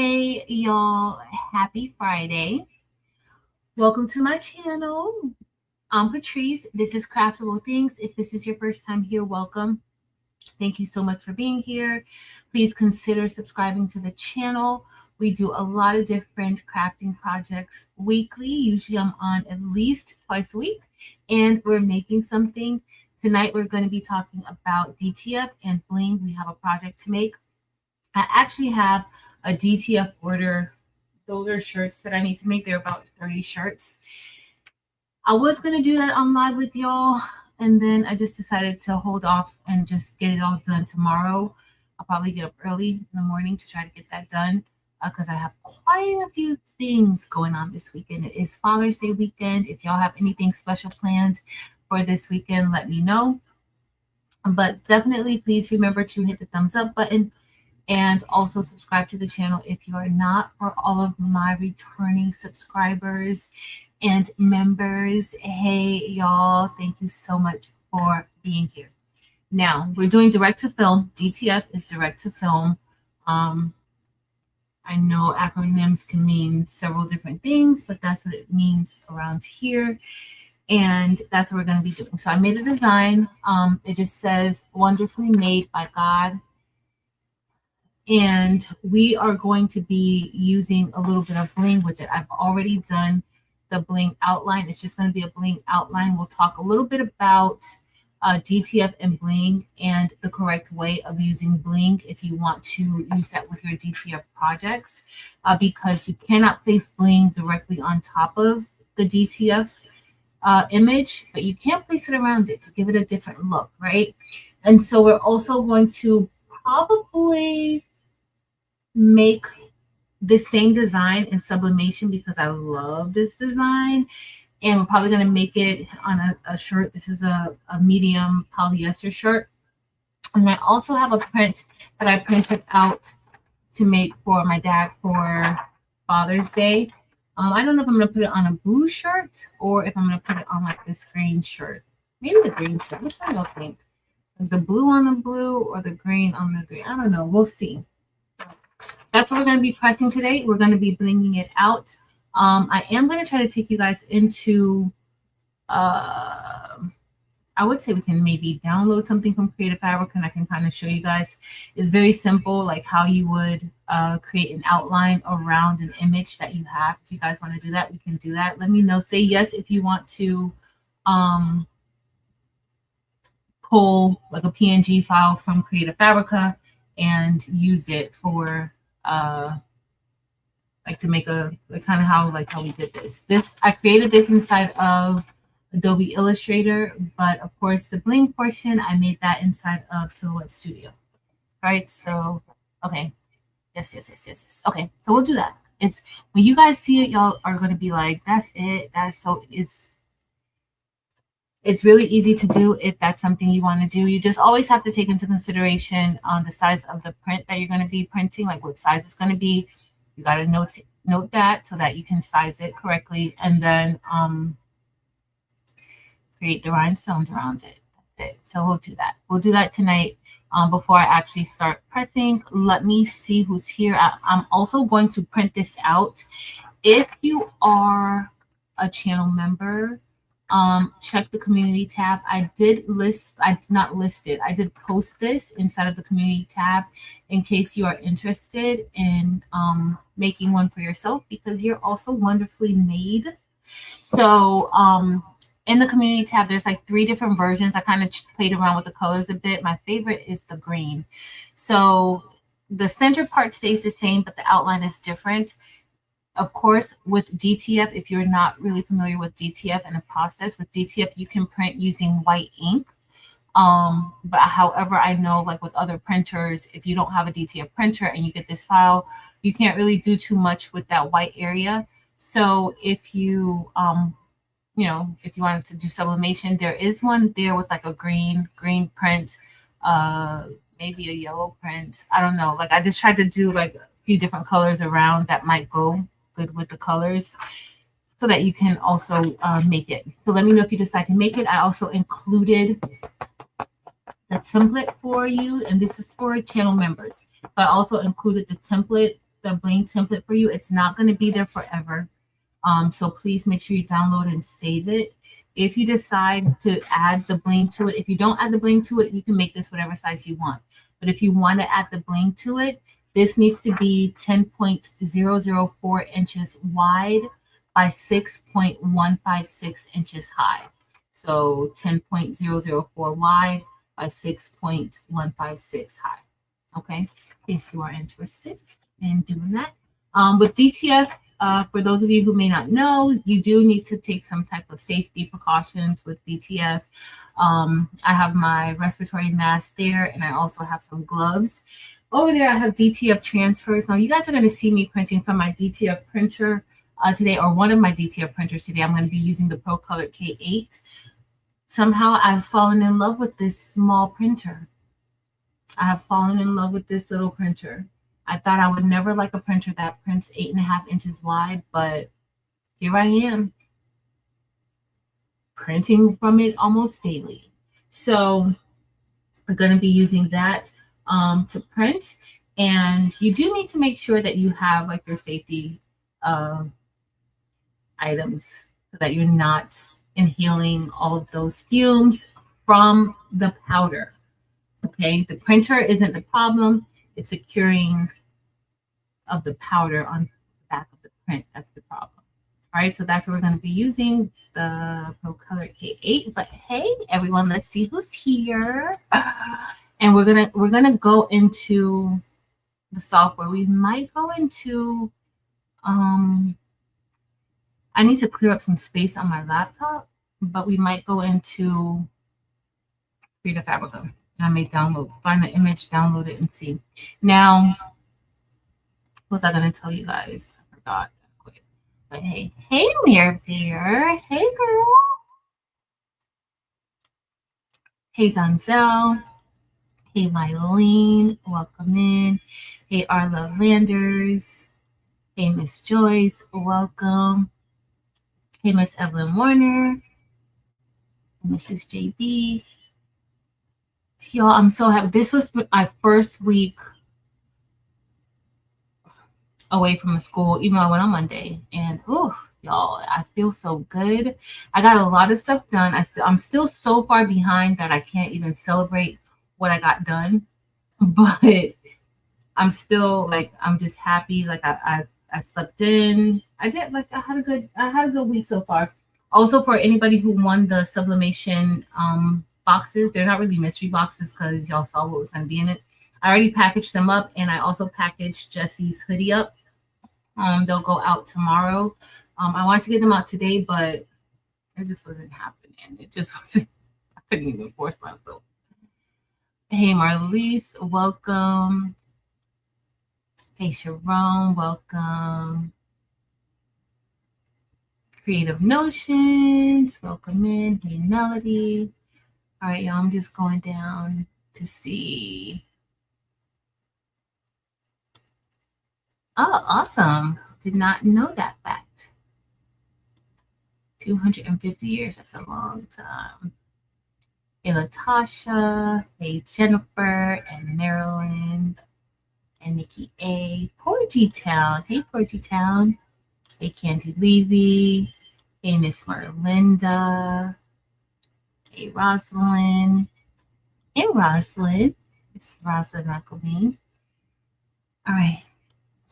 Hey y'all, happy Friday. Welcome to my channel. I'm Patrice. This is Craftable Things. If this is your first time here, welcome. Thank you so much for being here. Please consider subscribing to the channel. We do a lot of different crafting projects weekly. Usually I'm on at least twice a week and we're making something. Tonight we're going to be talking about DTF and bling. We have a project to make. I actually have a DTF order. Those are shirts that I need to make. They're about 30 shirts. I was going to do that on live with y'all, and then I just decided to hold off and just get it all done tomorrow. I'll probably get up early in the morning to try to get that done because I have quite a few things going on this weekend. It is Father's Day weekend. If y'all have anything special planned for this weekend, let me know. But definitely, please remember to hit the thumbs up button and also subscribe to the channel if you are not. For all of my returning subscribers and members, hey y'all, thank you so much for being here. Now we're doing direct to film. DTF is direct to film. I know acronyms can mean several different things, but that's what it means around here, and that's what we're going to be doing. So I made a design. It just says wonderfully made by God. And we are going to be using a little bit of bling with it. I've already done the bling outline. It's just going to be a bling outline. We'll talk a little bit about DTF and bling and the correct way of using bling if you want to use that with your DTF projects, because you cannot place bling directly on top of the DTF image, but you can place it around it to give it a different look, right? And so we're also going to probably make the same design in sublimation because I love this design, and we're probably going to make it on a shirt. This is a medium polyester shirt, and I also have a print that I printed out to make for my dad for Father's Day. I don't know if I'm going to put it on a blue shirt or if I'm going to put it on like this green shirt. Maybe the green shirt. Which one do you think? The blue on the blue or the green on the green? I don't know. We'll see. That's what we're going to be pressing today. We're going to be blinging it out. I am going to try to take you guys into, I would say we can maybe download something from Creative Fabrica, and I can kind of show you guys. It's very simple, like how you would create an outline around an image that you have. If you guys want to do that, we can do that. Let me know. Say yes if you want to pull like a PNG file from Creative Fabrica and use it for like to make a like kind of how we did this. I created this inside of Adobe Illustrator, but of course the bling portion I made that inside of Silhouette Studio. All right, so okay, yes. Okay, so we'll do that. It's when you guys see it, y'all are going to be like, that's it. It's really easy to do if that's something you want to do. You just always have to take into consideration the size of the print that you're going to be printing, like what size it's going to be. You got to note that so that you can size it correctly, and then create the rhinestones around it. That's it. So we'll do that. We'll do that tonight. Before I actually start pressing, let me see who's here. I'm also going to print this out. If you are a channel member, check the community tab. I did post this inside of the community tab in case you are interested in making one for yourself, because you're also wonderfully made. So in the community tab, there's like 3 different versions. I kind of played around with the colors a bit. My favorite is the green. So the center part stays the same, but the outline is different. Of course, with DTF, if you're not really familiar with DTF and the process, with DTF, you can print using white ink. But however, I know like with other printers, if you don't have a DTF printer and you get this file, you can't really do too much with that white area. So if you, if you wanted to do sublimation, there is one there with like a green print, maybe a yellow print. I don't know. Like I just tried to do like a few different colors around that might go good with the colors so that you can also make it. So let me know if you decide to make it. I also included the template for you, and this is for channel members. So I also included the template the bling template for you. It's not going to be there forever. So please make sure you download and save it. If you decide to add the bling to it, if you don't add the bling to it, you can make this whatever size you want. But if you want to add the bling to it, this needs to be 10.004 inches wide by 6.156 inches high. So 10.004 wide by 6.156 high. Okay, in case you are interested in doing that. With DTF, for those of you who may not know, you do need to take some type of safety precautions with DTF. I have my respiratory mask there, and I also have some gloves. Over there, I have DTF transfers. Now, you guys are going to see me printing from my DTF printer today, or one of my DTF printers today. I'm going to be using the Pro Color K8. Somehow, I've fallen in love with this small printer. I have fallen in love with this little printer. I thought I would never like a printer that prints 8.5 inches wide, but here I am, printing from it almost daily. So we're going to be using that to print. And you do need to make sure that you have like your safety items so that you're not inhaling all of those fumes from the powder. Okay, the printer isn't the problem. It's securing of the powder on the back of the print. That's the problem. All right, so that's what we're going to be using, the Pro Color K8. But hey, everyone, let's see who's here. And we're gonna go into the software. We might go into I need to clear up some space on my laptop, but we might go into Creative Fabrica. I may find the image, download it, and see. Now, what was I going to tell you guys? I forgot. But hey, Mirror Bear. Hey, girl. Hey, Donzel. Hey, Mylene. Welcome in. Hey, Arla Landers. Hey, Miss Joyce. Welcome. Hey, Miss Evelyn Warner. Mrs. JB. Y'all, I'm so happy. This was my first week away from the school, even though I went on Monday. And y'all, I feel so good. I got a lot of stuff done. I'm still so far behind that I can't even celebrate what I got done. But I'm still like, I'm just happy. Like I slept in. I had a good week so far. Also, for anybody who won the Sublimation boxes, they're not really mystery boxes because y'all saw what was going to be in it. I already packaged them up, and I also packaged Jesse's hoodie up. They'll go out tomorrow. I wanted to get them out today, but it just wasn't happening. It just wasn't. I couldn't even force myself. Hey, Marlise, welcome. Hey, Sharon, welcome. Creative Notions, welcome in. Hey, Melody. All right, y'all, I'm just going down to see. Oh, awesome. Did not know that fact. 250 years, that's a long time. Hey, Latasha. Hey, Jennifer and Marilyn and Nikki A. Porgy Town. Hey, Porgy Town. Hey, Candy Levy. Hey, Miss Marlinda. Hey, Rosalind. Hey, Rosalind. It's Rosalind McElveen. All right.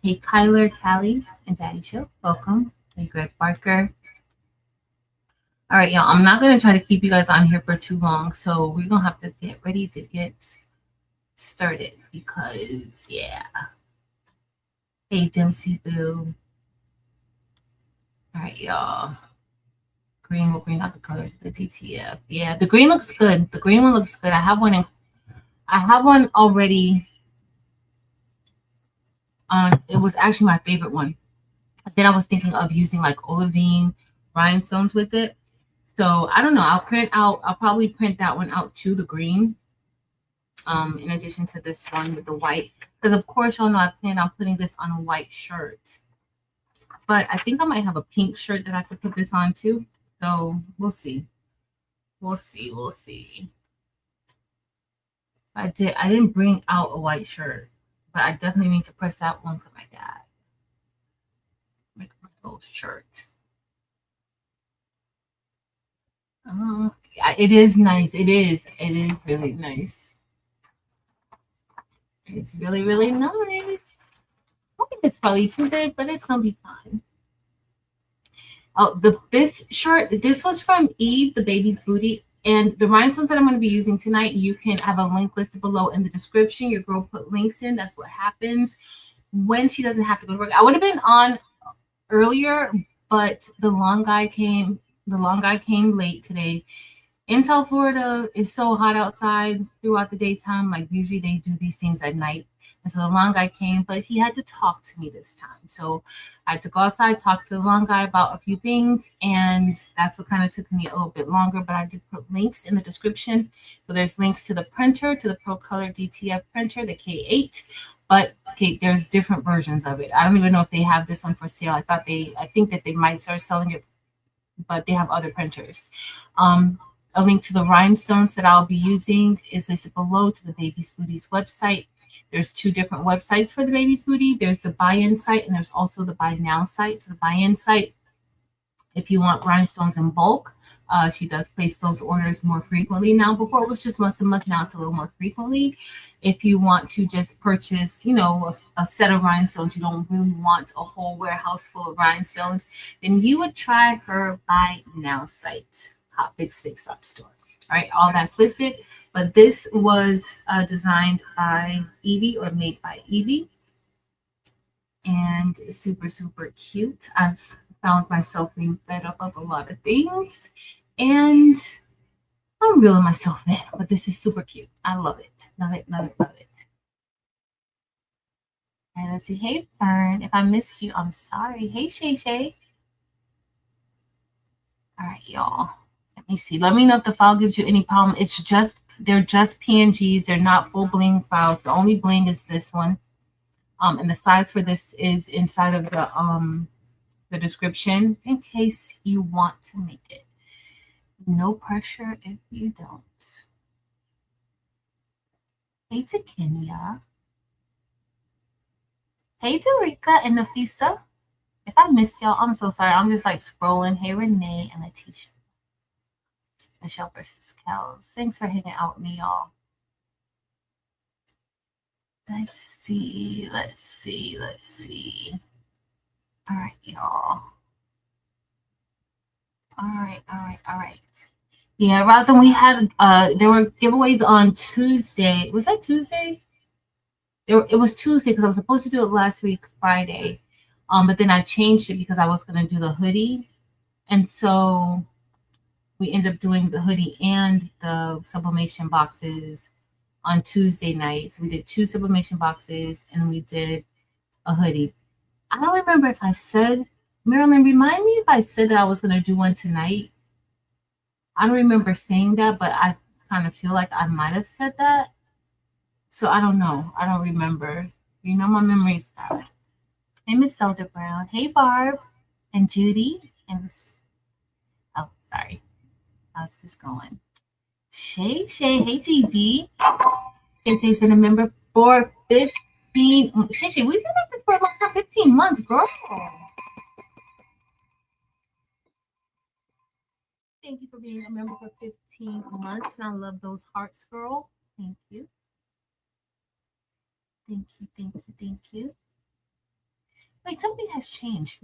Hey, Kyler, Callie, and Daddy Show. Welcome. Hey, Greg Barker. All right, y'all. I'm not going to try to keep you guys on here for too long, so we're going to have to get ready to get started because, yeah. Hey, Dempsey Boo. All right, y'all. Green will bring out the colors of the DTF. Yeah, the green looks good. The green one looks good. I have one already. It was actually my favorite one. Then I was thinking of using like olivine rhinestones with it. So I don't know. I'll probably print that one out too, the green. In addition to this one with the white. Because of course y'all know I plan on putting this on a white shirt. But I think I might have a pink shirt that I could put this on too. So we'll see. We'll see. I didn't bring out a white shirt, but I definitely need to press that one for my dad. beautiful shirt. Yeah, it is nice. It is. It is really nice. It's really, really nice. I think it's probably too big, but it's gonna be fine. Oh, this shirt, this was from Eve, the baby's booty. And the rhinestones that I'm going to be using tonight, you can have a link listed below in the description. Your girl put links in. That's what happens when she doesn't have to go to work. I would have been on earlier, but the long guy came. The long guy came late today. In South Florida, it's so hot outside throughout the daytime. Like usually they do these things at night. And so the long guy came, but he had to talk to me this time. So I had to go outside, talk to the long guy about a few things. And that's what kind of took me a little bit longer. But I did put links in the description. So there's links to the printer, to the Pro Color DTF printer, the K8. But okay, there's different versions of it. I don't even know if they have this one for sale. I think that they might start selling it, but they have other printers. A link to the rhinestones that I'll be using is listed below to the Baby's Booties website. There's two different websites for the Baby's Booty. There's the buy-in site and there's also the buy now site. So the buy-in site, if you want rhinestones in bulk, she does place those orders more frequently now. Before it was just once a month. Now it's a little more frequently. If you want to just purchase, you know, a set of rhinestones, you don't really want a whole warehouse full of rhinestones, then you would try her buy now site. Hot Fix Fix Up store. All right, all that's listed. But this was designed by Evie or made by Evie. And super, super cute. I've found myself being fed up of a lot of things. And I'm reeling myself in. But this is super cute. I love it. Love it, love it, love it. And let's see. Hey, Fern. If I missed you, I'm sorry. Hey, Shay Shay. All right, y'all. Let me see. Let me know if the file gives you any problem. They're just PNGs. They're not full bling files. The only bling is this one. And the size for this is inside of the description in case you want to make it. No pressure if you don't. Hey to Kenya. Hey to Rika and Nafisa. If I missed y'all, I'm so sorry. I'm just like scrolling. Hey Renee and Letitia. Michelle versus Kels. Thanks for hanging out with me, y'all. Let's see. All right, y'all. All right. Yeah, Rosin, we had there were giveaways on Tuesday. Was that Tuesday? It was Tuesday because I was supposed to do it last week, Friday. But then I changed it because I was gonna do the hoodie. And so we ended up doing the hoodie and the sublimation boxes on Tuesday night. So we did 2 sublimation boxes and we did a hoodie. I don't remember if I said, Marilyn, remind me if I said that I was going to do one tonight. I don't remember saying that, but I kind of feel like I might have said that. So I don't know. I don't remember. You know, my memory's bad. Hey, Miss Zelda Brown. Hey, Barb and Judy. And oh, sorry. How's this going? Shay. Hey, DB. Shay's been a member for 15. Shay, we've been at this for like 15 months, girl. Thank you for being a member for 15 months. And I love those hearts, girl. Thank you. Thank you. Wait, something has changed.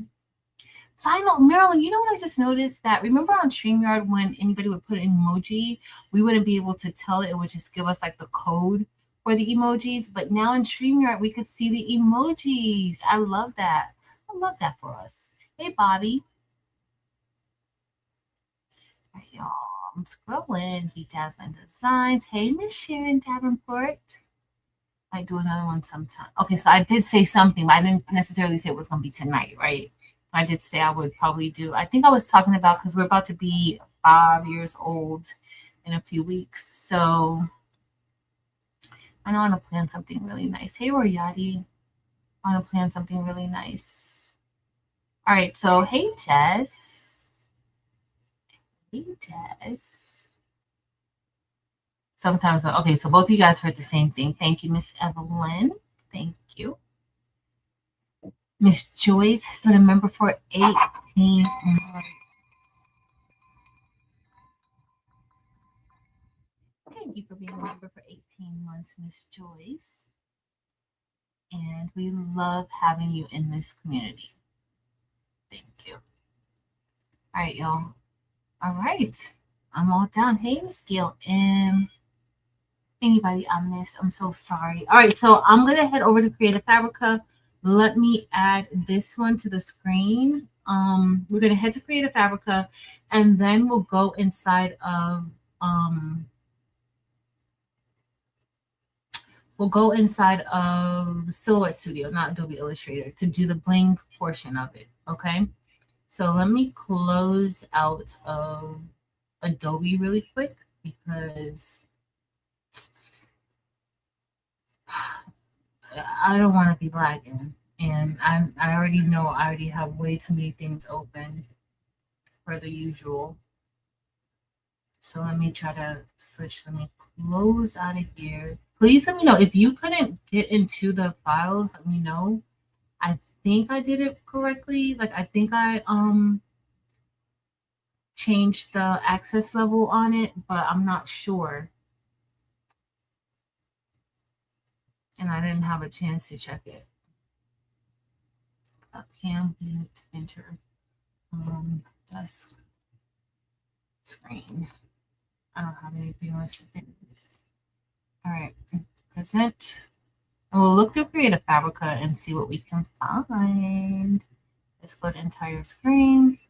Final, Marilyn, you know what I just noticed? That remember on StreamYard when anybody would put an emoji, we wouldn't be able to tell it. It would just give us like the code for the emojis. But now in StreamYard, we could see the emojis. I love that. I love that for us. Hey, Bobby. All right, y'all. I'm scrolling. Bedazzling Designs. Hey, Miss Sharon Davenport. I do another one sometime. Okay, so I did say something, but I didn't necessarily say it was going to be tonight, right? I did say I would probably do. I think I was talking about because we're about to be 5 years old in a few weeks. So I want to plan something really nice. Hey, Royati. I want to plan something really nice. All right. So, hey, Jess. Sometimes, okay, so both of you guys heard the same thing. Thank you, Miss Evelyn. Thank you. Miss Joyce has been a member for 18 months. Thank you for being a member for 18 months, Miss Joyce. And we love having you in this community. Thank you. All right, y'all. All right. I'm all done. Hey, Miss Gail M. Anybody I missed, I'm so sorry. All right, so I'm going to head over to Creative Fabrica. Let me add this one to the screen. We're going to head to Creative Fabrica, and then we'll go inside of Silhouette Studio, not Adobe Illustrator, to do the bling portion of it. Okay, so let me close out of Adobe really quick because I don't want to be lagging, and I already know I already have way too many things open for the usual. So let me try to switch. Let me close out of here. Please let me know if you couldn't get into the files. Let me know. I think I did it correctly. Like I think I changed the access level on it, but I'm not sure. And I didn't have a chance to check it. So can't enter desk screen. I don't have anything listed. All right, present. And we'll look through Creative Fabrica and see what we can find. Let's go to entire screen.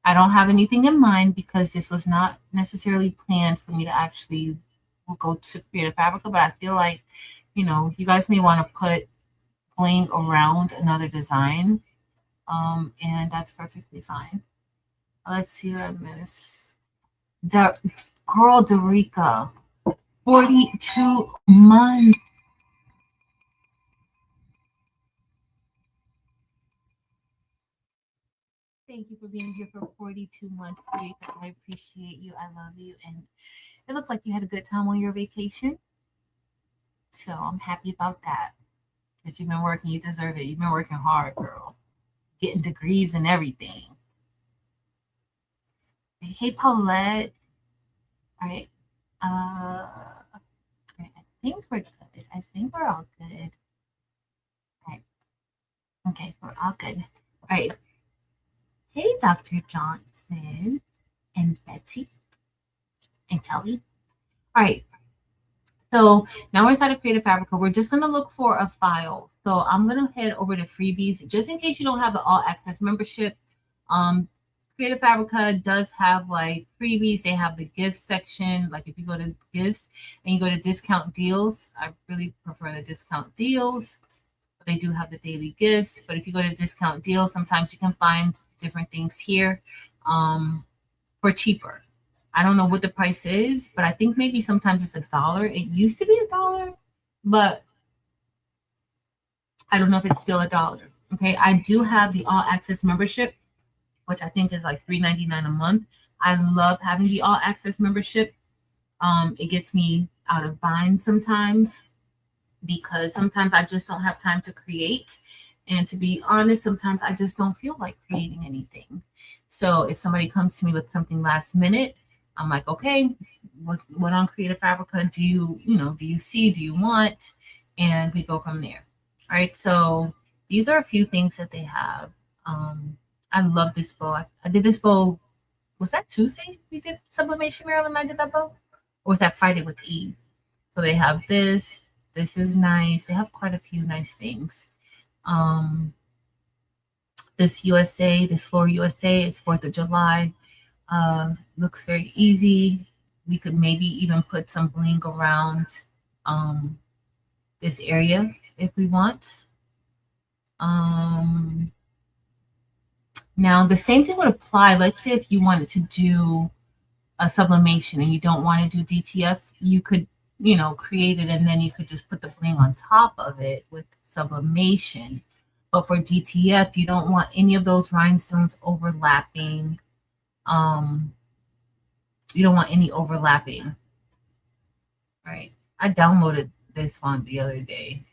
I don't have anything in mind because this was not necessarily planned for me to actually go to Creative Fabrica, but I feel like, you know, you guys may want to put bling around another design, and that's perfectly fine. Let's see what I missed. Girl, Dorica, 42 months. Thank you for being here for 42 months, Dorica. I appreciate you. I love you. And it looked like you had a good time on your vacation. So I'm happy about that. Because you've been working, you deserve it. You've been working hard, girl. Getting degrees and everything. Hey, Paulette. All right. I think we're good. I think we're all good. All right. Okay, we're all good. All right. Hey, Dr. Johnson and Betsy and Kelly. All right. So now we're inside of Creative Fabrica. We're just going to look for a file. So I'm going to head over to freebies just in case you don't have the all access membership. Creative Fabrica does have like freebies. They have the gifts section. Like if you go to gifts and you go to discount deals, I really prefer the discount deals. They do have the daily gifts, but if you go to discount deals, sometimes you can find different things here for cheaper. I don't know what the price is, but I think maybe sometimes it's $1. It used to be $1, but I don't know if it's still $1. Okay, I do have the all access membership, which I think is like $3.99 a month. I love having the all access membership. It gets me out of bind sometimes because sometimes I just don't have time to create. And to be honest, sometimes I just don't feel like creating anything. So if somebody comes to me with something last minute, I'm like, okay, what on Creative Fabrica do you see, do you want? And we go from there. All right, so these are a few things that they have. I love this bow. I did this bow, was that Tuesday we did Sublimation, Maryland, I did that bow? Or was that Friday with Eve? So they have this. This is nice. They have quite a few nice things. This USA, this Floor USA, it's 4th of July. Looks very easy. We could maybe even put some bling around this area if we want. Now the same thing would apply. Let's say if you wanted to do a sublimation and you don't want to do DTF, you could, create it and then you could just put the bling on top of it with sublimation. But for DTF, you don't want any of those rhinestones overlapping. You don't want any overlapping, right? I downloaded this font the other day.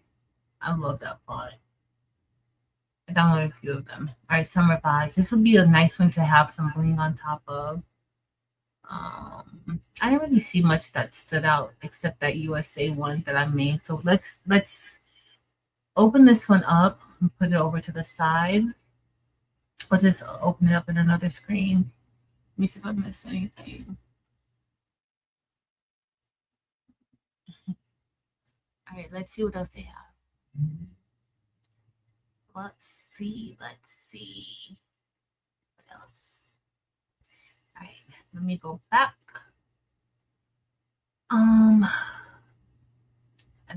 I love that font. I downloaded a few of them. All right, Summer Vibes. This would be a nice one to have some bling on top of. I didn't really see much that stood out except that USA one that I made. So let's open this one up and put it over to the side. I'll just open it up in another screen. Let me see if I missed anything. All right, let's see what else they have. Let's see. What else? All right, let me go back. I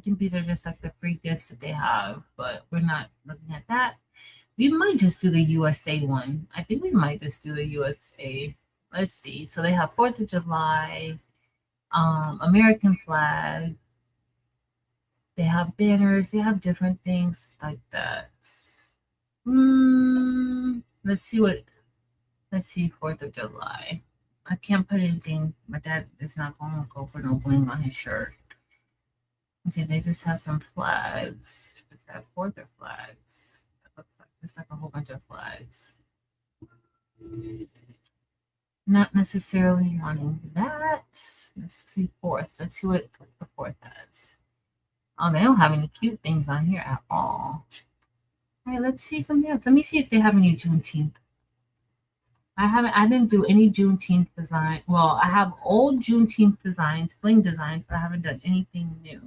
think these are just like the free gifts that they have, but we're not looking at that. We might just do the USA one. I think we might just do the USA. Let's see. So they have 4th of July, American flag. They have banners. They have different things like that. Let's see 4th of July. I can't put anything. My dad is not going to go for no bling on his shirt. Okay, they just have some flags. Is that 4th or flags? That looks like just like a whole bunch of flags. Not necessarily wanting that. Let's see 4th. Let's see what the 4th has. Oh, they don't have any cute things on here at all. All right, let's see something else. Let me see if they have any Juneteenth. I didn't do any Juneteenth design. Well, I have old Juneteenth designs, bling designs, but I haven't done anything new.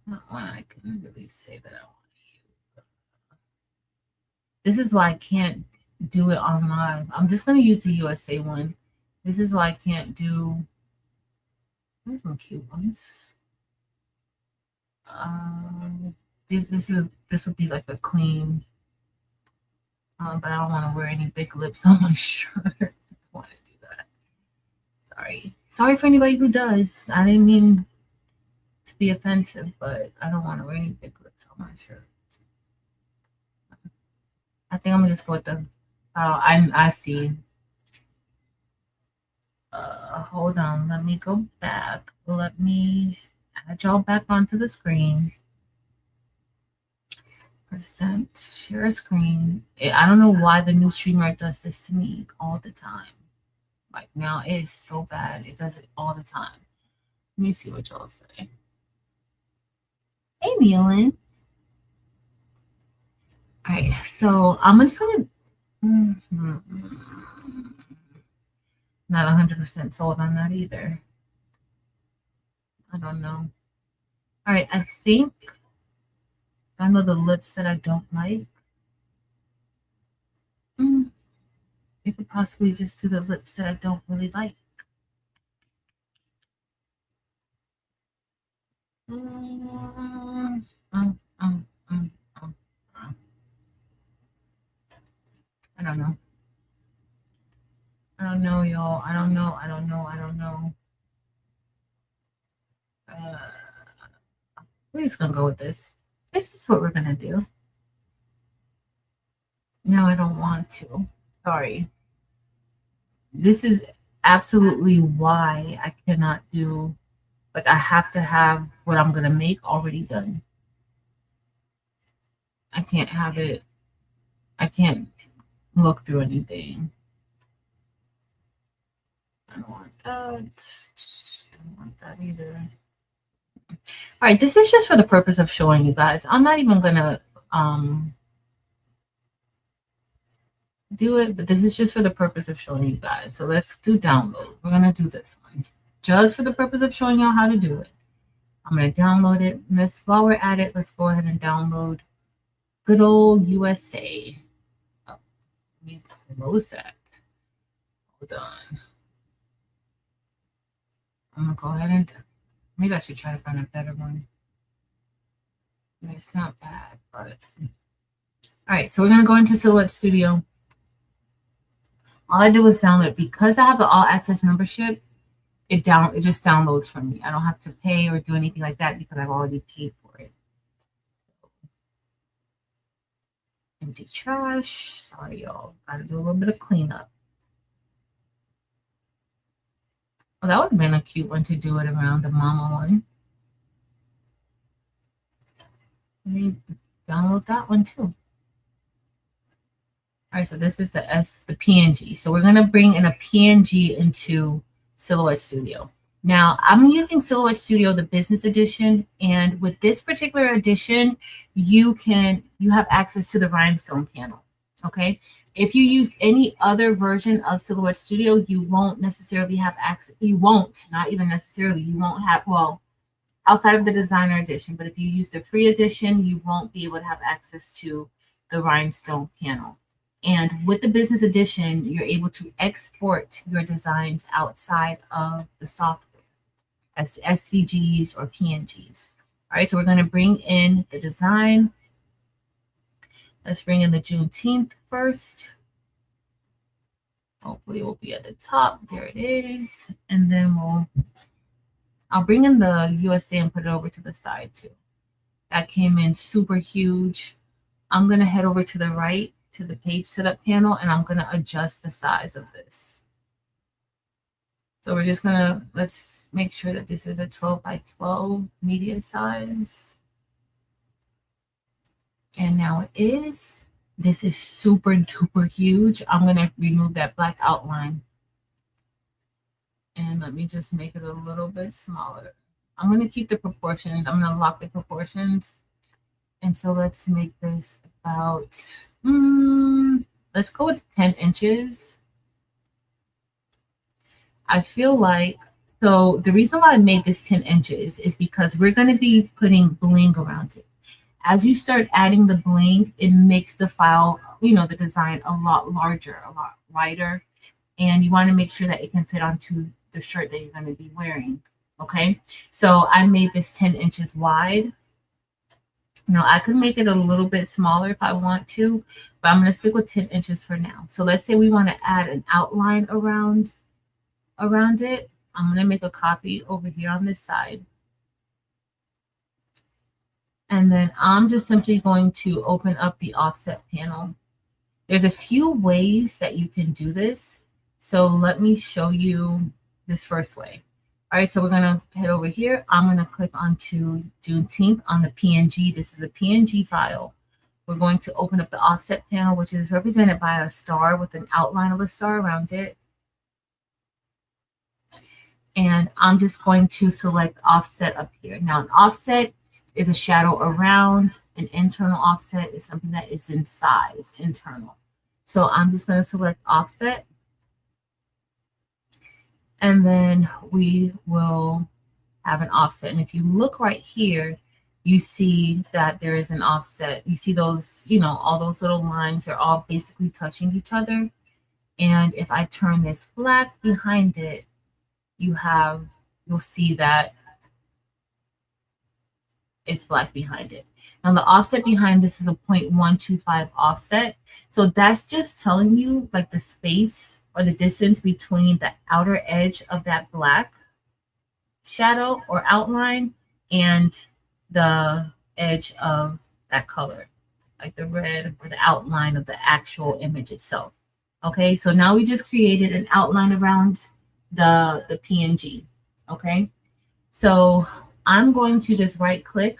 Not one I can really say that I want to use. This is why I can't do it on live. I'm just going to use the USA one. This is why I can't do. There's some cute ones. This would be like a clean. But I don't want to wear any big lips on my shirt. I don't want to do that. Sorry for anybody who does. I didn't mean to be offensive, but I don't want to wear any big lips on my shirt. I think I'm gonna just go with the. I see. Hold on. Let me go back. Let me add y'all back onto the screen. Percent share screen. I don't know why the new streamer does this to me all the time. Like now, it is so bad. It does it all the time. Let me see what y'all say. Hey, Nealon. All right, so I'm just gonna. Not 100% sold on that either. I don't know. All right, I think I know the lips that I don't like. We could possibly just do the lips that I don't really like. I don't know. I don't know, y'all. I don't know. We're just gonna go with this. This is what we're gonna do. No, I don't want to. Sorry. This is absolutely why I cannot do. Like I have to have what I'm gonna make already done. I can't have it. I can't look through anything. I don't want that. I don't want that either. All right, this is just for the purpose of showing you guys. I'm not even gonna do it, but this is just for the purpose of showing you guys. So let's do download. We're gonna do this one just for the purpose of showing y'all how to do it. I'm gonna download it. And while we're at it, let's go ahead and download good old USA. Oh, let me close that. Hold on. I'm gonna go ahead and maybe I should try to find a better one. It's not bad, but all right. So we're gonna go into Silhouette Studio. All I did was download because I have the all access membership. It just downloads for me. I don't have to pay or do anything like that because I've already paid for it. Empty trash. Sorry, y'all. Gotta do a little bit of cleanup. Well, that would have been a cute one to do it around the mama one. Let me download that one too. All right, so this is the PNG. So we're going to bring in a PNG into Silhouette Studio. Now I'm using Silhouette Studio, the business edition, and with this particular edition, you have access to the rhinestone panel. Okay. If you use any other version of Silhouette Studio, you won't necessarily have access. You won't, not even necessarily, you won't have, well, outside of the designer edition, but if you use the free edition, you won't be able to have access to the rhinestone panel. And with the business edition, you're able to export your designs outside of the software as SVGs or PNGs. All right, so we're going to bring in the design. Let's bring in the Juneteenth first. Hopefully it will be at the top. There it is. And then I'll bring in the USA and put it over to the side too. That came in super huge. I'm going to head over to the right to the page setup panel, and I'm going to adjust the size of this. So we're just going to, let's make sure that this is a 12 by 12 media size. And now it is. This is super duper huge. I'm going to remove that black outline. And let me just make it a little bit smaller. I'm going to keep the proportions. I'm going to lock the proportions. And so let's make this about, let's go with 10 inches. I feel like, so the reason why I made this 10 inches is because we're going to be putting bling around it. As you start adding the bling, it makes the file, the design a lot larger, a lot wider. And you want to make sure that it can fit onto the shirt that you're going to be wearing. Okay. So I made this 10 inches wide. Now I could make it a little bit smaller if I want to, but I'm going to stick with 10 inches for now. So let's say we want to add an outline around it. I'm going to make a copy over here on this side. And then I'm just simply going to open up the offset panel. There's a few ways that you can do this. So let me show you this first way. All right, so we're going to head over here. I'm going to click onto Juneteenth on the PNG. This is a PNG file. We're going to open up the offset panel, which is represented by a star with an outline of a star around it. And I'm just going to select offset up here. Now, an offset is a shadow around. An internal offset is something that is in size, internal. So I'm just going to select offset. And then we will have an offset. And if you look right here, you see that there is an offset. You see those, all those little lines are all basically touching each other. And if I turn this black behind it, you'll see that it's black behind it. Now the offset behind this is a 0.125 offset. So that's just telling you like the space or the distance between the outer edge of that black shadow or outline and the edge of that color, like the red or the outline of the actual image itself. Okay, so now we just created an outline around the PNG. Okay, so I'm going to just right click,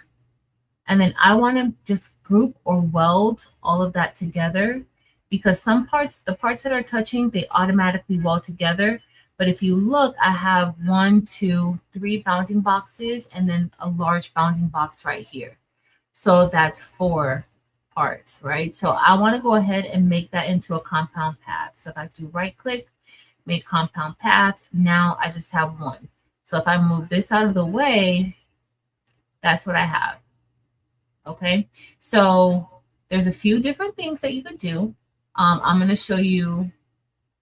and then I want to just group or weld all of that together, because some parts, the parts that are touching, they automatically weld together. But if you look, I have 1, 2, 3 bounding boxes and then a large bounding box right here. So that's 4 parts, right? So I want to go ahead and make that into a compound path. So if I do right click, make compound path, now I just have 1. So if I move this out of the way, that's what I have. Okay, so there's a few different things that you could do. I'm going to show you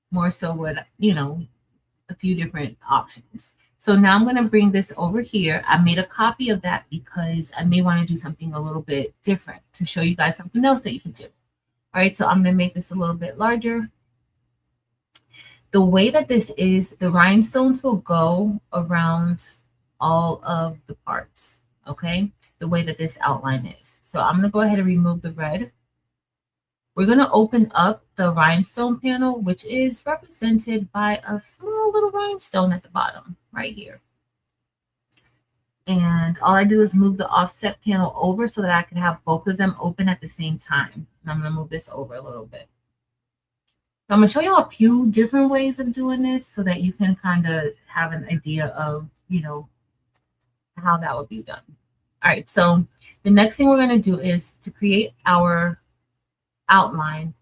more so what, a few different options. So now I'm going to bring this over here. I made a copy of that because I may want to do something a little bit different to show you guys something else that you can do. All right, so I'm going to make this a little bit larger. The way that this is, the rhinestones will go around all of the parts, okay? The way that this outline is. So I'm going to go ahead and remove the red. We're going to open up the rhinestone panel, which is represented by a small little rhinestone at the bottom right here. And all I do is move the offset panel over so that I can have both of them open at the same time. And I'm going to move this over a little bit. So I'm going to show you a few different ways of doing this so that you can kind of have an idea of, you know, how that would be done. All right, so the next thing we're going to do is to create our outline.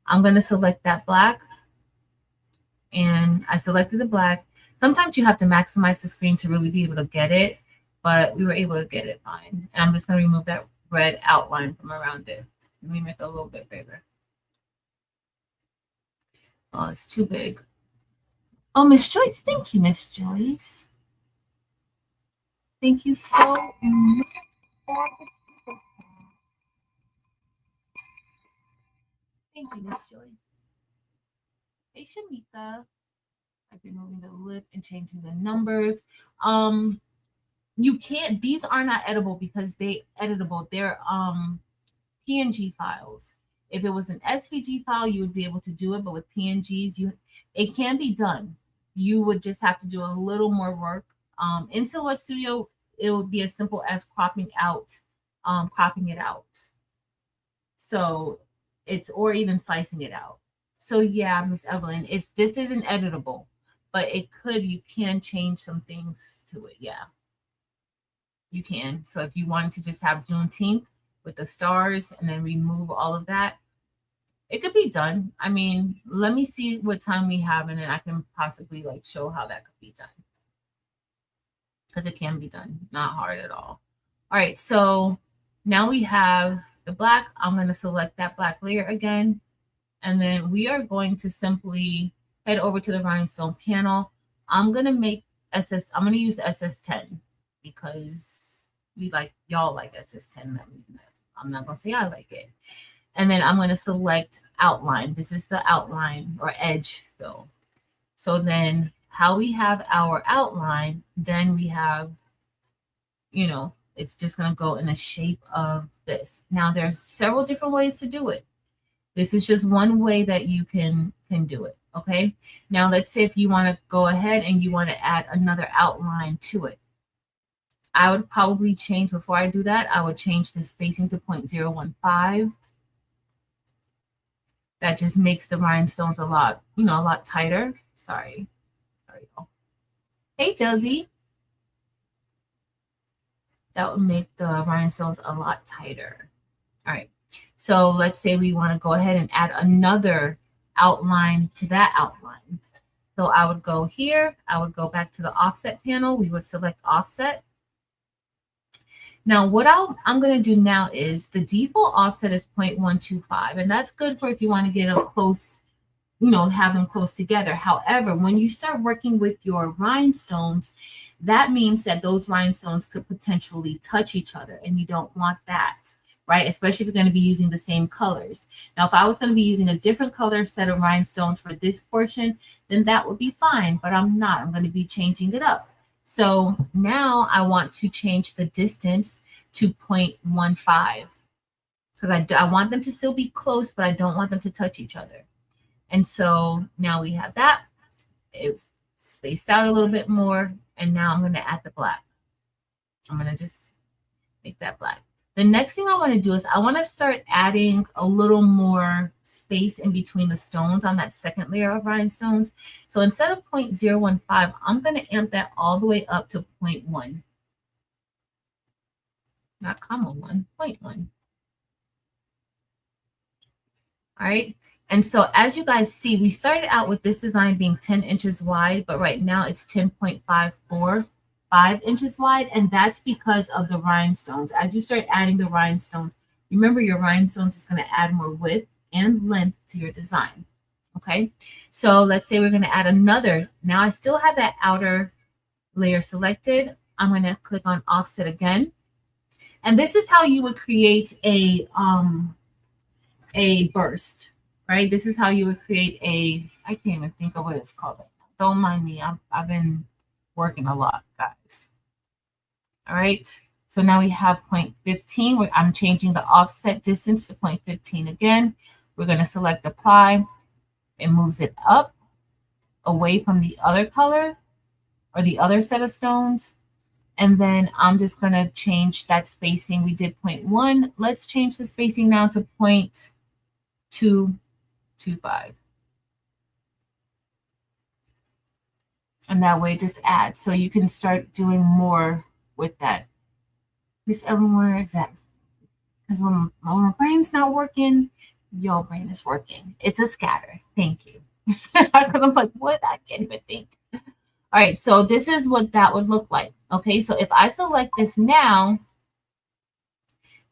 I'm going to select that black, and I selected the black. Sometimes you have to maximize the screen to really be able to get it, but we were able to get it fine. And I'm just going to remove that red outline from around it. Let me make it a little bit bigger. Oh, it's too big. Oh, Miss Joyce, thank you, Miss Joyce. Thank you so much. Thank you, Miss Joyce. Hey, Shamika. I've been moving the lip and changing the numbers. You can't, these are not editable because they editable. They're PNG files. If it was an SVG file, you would be able to do it, but with PNGs, it can be done. You would just have to do a little more work. In Silhouette Studio, it would be as simple as cropping it out. So it's, or even slicing it out. So yeah, Miss Evelyn, this isn't editable, but you can change some things to it. Yeah, you can. So if you wanted to just have Juneteenth with the stars and then remove all of that, it could be done. I mean, let me see what time we have, and then I can possibly like show how that could be done. Because it can be done, not hard at all. All right, so now we have the black. I'm going to select that black layer again, and then we are going to simply head over to the rhinestone panel. I'm going to use SS10 because y'all like SS10. I'm not going to say I like it. And then I'm going to select outline. This is the outline or edge fill. So then how we have our outline, then we have, you know, it's just going to go in the shape of this. Now there's several different ways to do it. This is just one way that you can do it. Okay. Now let's say if you want to go ahead and you want to add another outline to it. I would probably change, before I do that, I would change the spacing to 0.015. That just makes the rhinestones a lot tighter. Sorry. Hey, Josie. That would make the rhinestones a lot tighter. All right. So let's say we want to go ahead and add another outline to that outline. So I would go here. I would go back to the offset panel. We would select offset. Now, what I'm going to do now is the default offset is 0.125, and that's good for if you want to get a close, have them close together. However, when you start working with your rhinestones, that means that those rhinestones could potentially touch each other, and you don't want that, right? Especially if you're going to be using the same colors. Now, if I was going to be using a different color set of rhinestones for this portion, then that would be fine, but I'm not. I'm going to be changing it up. So now I want to change the distance to 0.15 because I want them to still be close, but I don't want them to touch each other. And so now we have that. It's spaced out a little bit more. And now I'm going to add the black. I'm going to just make that black. The next thing I want to do is I want to start adding a little more space in between the stones on that second layer of rhinestones. So instead of 0.015, I'm going to amp that all the way up to 0.1. Not comma 1, 0.1. All right. And so as you guys see, we started out with this design being 10 inches wide, but right now it's 10.545 inches wide, and that's because of the rhinestones. As you start adding the rhinestones, remember your rhinestones is going to add more width and length to your design. Okay, so let's say we're going to add another. Now I still have that outer layer selected. I'm going to click on offset again, and this is how you would create a burst, right? This is how you would create I can't even think of what it's called. Don't mind me. I've been working a lot, guys. All right. So now we have 0.15 where I'm changing the offset distance to 0.15 again. We're going to select apply. It moves it up away from the other color or the other set of stones. And then I'm just going to change that spacing. We did 0.1. Let's change the spacing now to 0.225. And that way just add. So you can start doing more with that. Miss Evermore, exactly. Because when my brain's not working, your brain is working. It's a scatter. Thank you. Because I'm like, what? I can't even think. All right, so this is what that would look like. Okay, so if I select this now,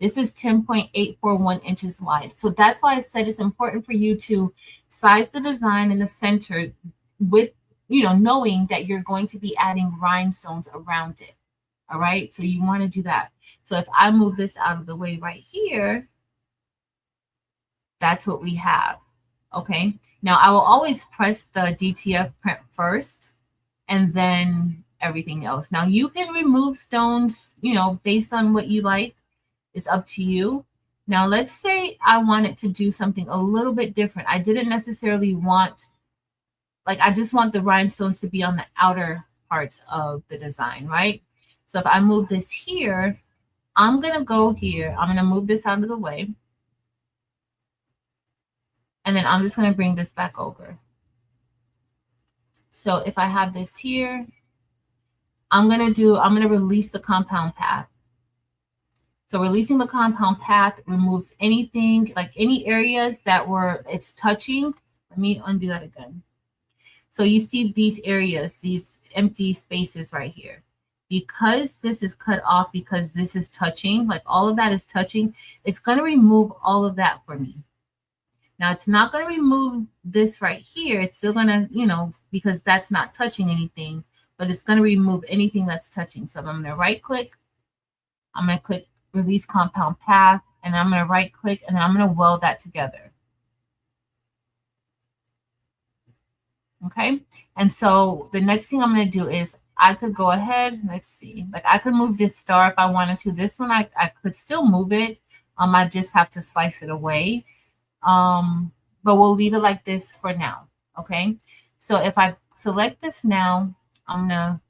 this is 10.841 inches wide. So that's why I said it's important for you to size the design in the center with, knowing that you're going to be adding rhinestones around it. All right, so you want to do that. So if I move this out of the way right here, that's what we have. Okay, now I will always press the DTF print first and then everything else. Now you can remove stones, based on what you like. It's up to you. Now let's say I wanted to do something a little bit different. I didn't necessarily want, I just want the rhinestones to be on the outer parts of the design, right? So if I move this here, I'm going to go here. I'm going to move this out of the way. And then I'm just going to bring this back over. So if I have this here, I'm going to release the compound path. So releasing the compound path removes anything, like any areas that it's touching. Let me undo that again. So you see these areas, these empty spaces right here. Because this is cut off, because this is touching, like all of that is touching, it's going to remove all of that for me. Now it's not going to remove this right here. It's still going to, because that's not touching anything, but it's going to remove anything that's touching. So I'm going to right click, I'm going to click release compound path, and then I'm going to right click, and then I'm going to weld that together. Okay, and so the next thing I'm going to do is I could go ahead, let's see, I could move this star if I wanted to. This one, I could still move it. I just have to slice it away. But we'll leave it like this for now. Okay, so if I select this now, I'm going to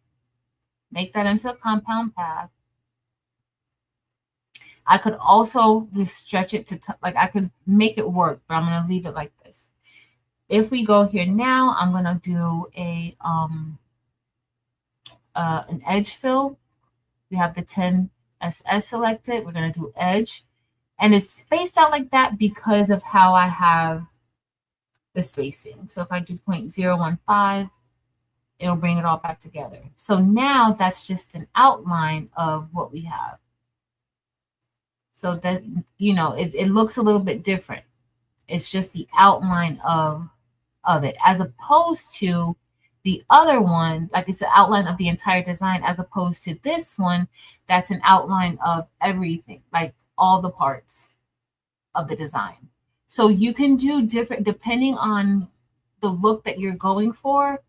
make that into a compound path. I could also just stretch it to, I could make it work, but I'm going to leave it like this. If we go here now, I'm going to do an edge fill. We have the 10SS selected. We're going to do edge. And it's spaced out like that because of how I have the spacing. So if I do 0.015, it'll bring it all back together. So now that's just an outline of what we have. So that, it looks a little bit different. It's just the outline of it, as opposed to the other one, it's an outline of the entire design, as opposed to this one, that's an outline of everything, all the parts of the design. So you can do different, depending on the look that you're going for,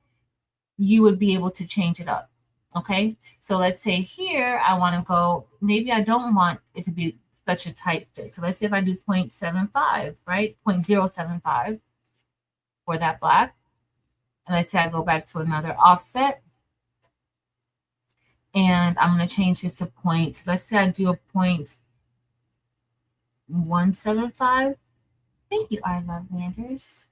you would be able to change it up. Okay, so let's say here, I want to go, maybe I don't want it to be such a tight fit. So let's say if I do 0.75, right? 0.075 for that black. And let's say I go back to another offset. And I'm going to change this to let's say I do a 0.175. Thank you, I love Landers.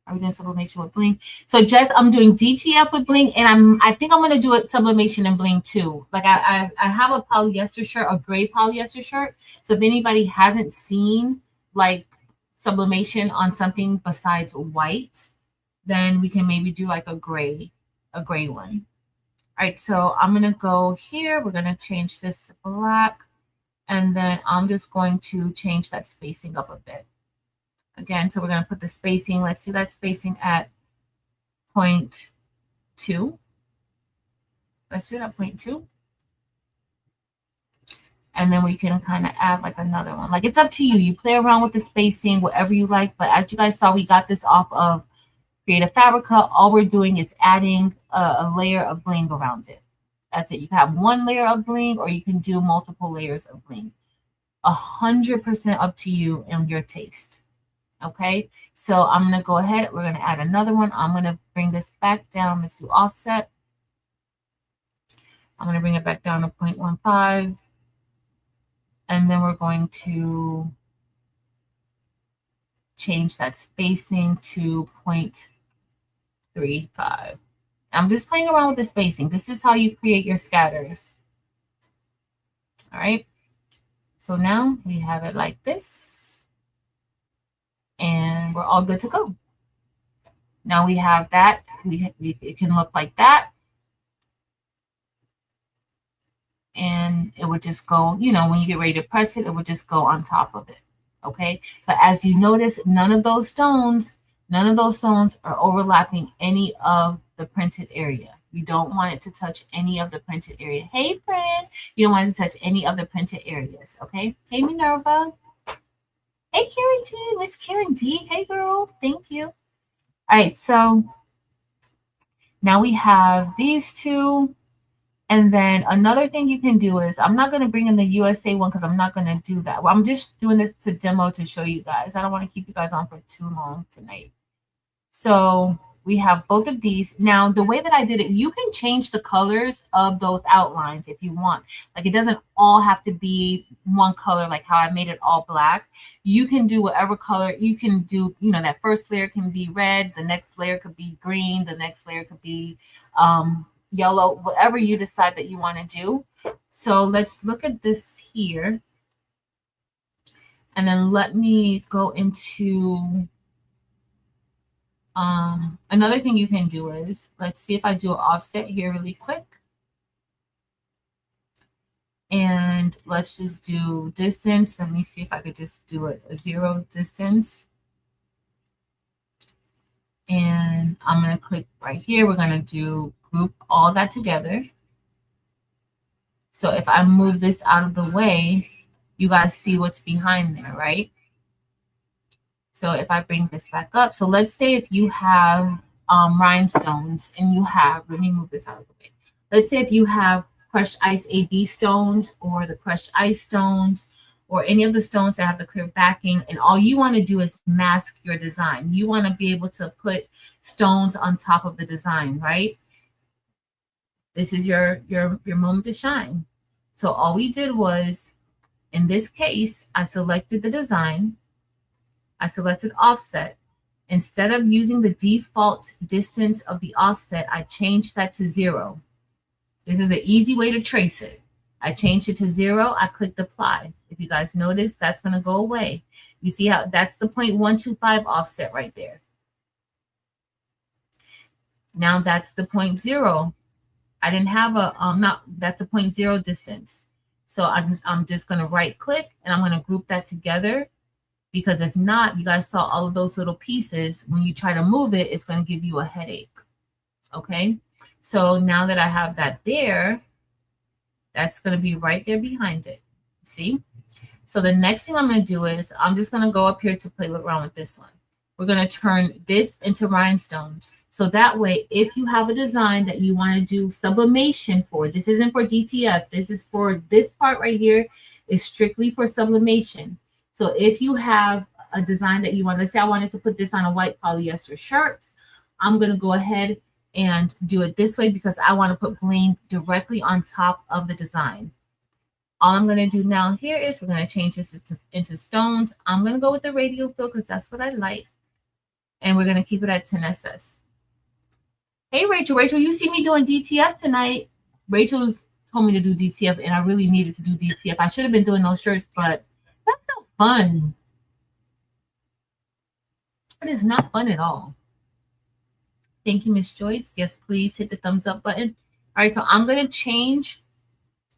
Are we doing sublimation with bling? So I'm doing DTF with bling, and I think I'm going to do it sublimation and bling too. I have a polyester shirt, a gray polyester shirt. So if anybody hasn't seen sublimation on something besides white, then we can maybe do a gray one. All right, so I'm going to go here. We're going to change this to black, and then I'm just going to change that spacing up a bit. Again, so we're going to put the spacing. Let's do that spacing at 0.2. Let's do that 0.2. And then we can kind of add another one. It's up to you. You play around with the spacing, whatever you like. But as you guys saw, we got this off of Creative Fabrica. All we're doing is adding a layer of bling around it. That's it. You can have one layer of bling, or you can do multiple layers of bling. 100% up to you and your taste. Okay, so I'm going to go ahead. We're going to add another one. I'm going to bring this back down. Let's do offset. I'm going to bring it back down to 0.15. And then we're going to change that spacing to 0.35. I'm just playing around with the spacing. This is how you create your scatters. All right. So now we have it like this. And we're all good to go. Now we have that. It can look like that. And it would just go, you know, when you get ready to press it, it would just go on top of it. Okay. But as you notice, none of those stones are overlapping any of the printed area. You don't want it to touch any of the printed area. Hey, friend. You don't want it to touch any of the printed areas. Okay. Hey, Minerva. Hey, Karen D. Miss Karen D. Hey, girl. Thank you. All right. So now we have these two. And then another thing you can do is, I'm not going to bring in the USA one because I'm not going to do that. Well, I'm just doing this to demo to show you guys. I don't want to keep you guys on for too long tonight. So we have both of these. Now, the way that I did it, you can change the colors of those outlines if you want. Like, it doesn't all have to be one color, like how I made it all black. You can do whatever color you can do. You know, that first layer can be red. The next layer could be green. The next layer could be yellow, whatever you decide that you want to do. So let's look at this here. And then let me go into another thing you can do is, let's see if I do an offset here really quick. And let's just do distance. Let me see if I could just do it a 0 distance. And I'm going to click right here. We're going to do group all that together. So if I move this out of the way, you guys see what's behind there, right? So if I bring this back up, so let's say if you have rhinestones and you have, let me move this out of the way. Let's say if you have crushed ice AB stones or the crushed ice stones or any of the stones that have the clear backing, and all you want to do is mask your design. You want to be able to put stones on top of the design, right? This is your moment to shine. So all we did was, in this case, I selected the design. I selected offset. Instead of using the default distance of the offset, I changed that to 0. This is an easy way to trace it. I changed it to 0. I clicked apply. If you guys notice, that's going to go away. You see how that's the 0.125 offset right there. Now that's the 0.0. I didn't have a that's a 0.0 distance. So I'm just going to right click and I'm going to group that together, because if not, you guys saw all of those little pieces. When you try to move it, it's going to give you a headache. Okay. So now that I have that there, that's going to be right there behind it. See? So the next thing I'm going to do is, I'm just going to go up here to play around with this one. We're going to turn this into rhinestones. So that way, if you have a design that you want to do sublimation for, this isn't for DTF. This is for this part right here is strictly for sublimation. So if you have a design that you want, let's say I wanted to put this on a white polyester shirt, I'm going to go ahead and do it this way because I want to put bling directly on top of the design. All I'm going to do now here is we're going to change this into stones. I'm going to go with the radial fill because that's what I like. And we're going to keep it at 10SS. Hey, Rachel. Rachel, you see me doing DTF tonight. Rachel's told me to do DTF, and I really needed to do DTF. I should have been doing those shirts, but that's no fun. It is not fun at all. Thank you, Miss Joyce. Yes, please hit the thumbs up button. All right, so I'm going to change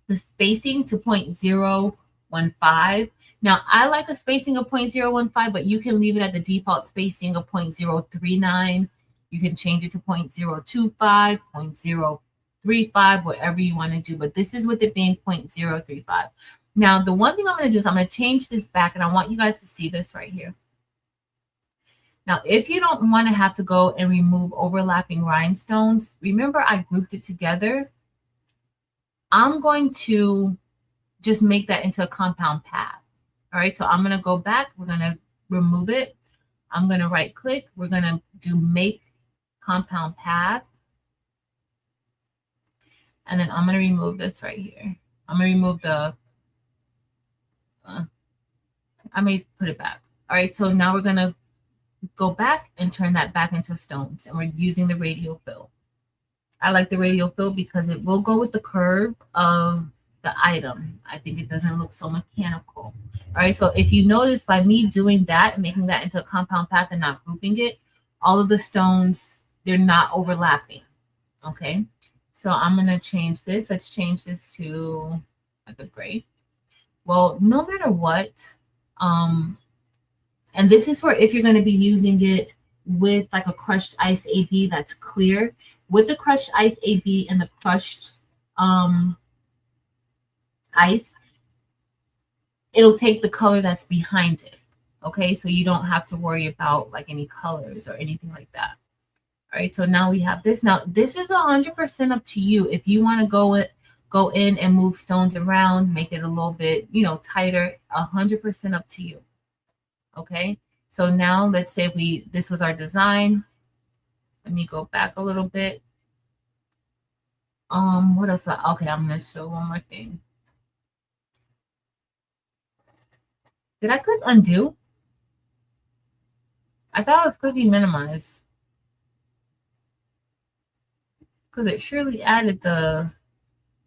the spacing to 0.015. Now, I like a spacing of 0.015, but you can leave it at the default spacing of 0.039. You can change it to 0.025, 0.035, whatever you want to do. But this is with it being 0.035. Now, the one thing I'm going to do is I'm going to change this back, and I want you guys to see this right here. Now, if you don't want to have to go and remove overlapping rhinestones, remember I grouped it together. I'm going to just make that into a compound path. All right, so I'm going to go back. We're going to remove it. I'm going to right click. We're going to do make compound path. And then I'm going to remove this right here. I'm going to remove the, I may put it back. All right, so now we're going to go back and turn that back into stones. And we're using the radial fill. I like the radial fill because it will go with the curve of the item. I think it doesn't look so mechanical. All right, so if you notice by me doing that and making that into a compound path and not grouping it, all of the stones, they're not overlapping. Okay, so I'm going to change this. Let's change this to like a gray. Well, no matter what, and this is where if you're going to be using it with like a crushed ice AB that's clear, with the crushed ice AB and the crushed ice, it'll take the color that's behind it. Okay, so you don't have to worry about like any colors or anything like that. All right, so now we have this. Now this is 100% up to you. If you want to go in and move stones around, make it a little bit, you know, tighter, 100% up to you. Okay, so now let's say this was our design. Let me go back a little bit. What else? Okay, I'm gonna show one more thing. Did I click undo? I thought it was clicking minimize because it surely added the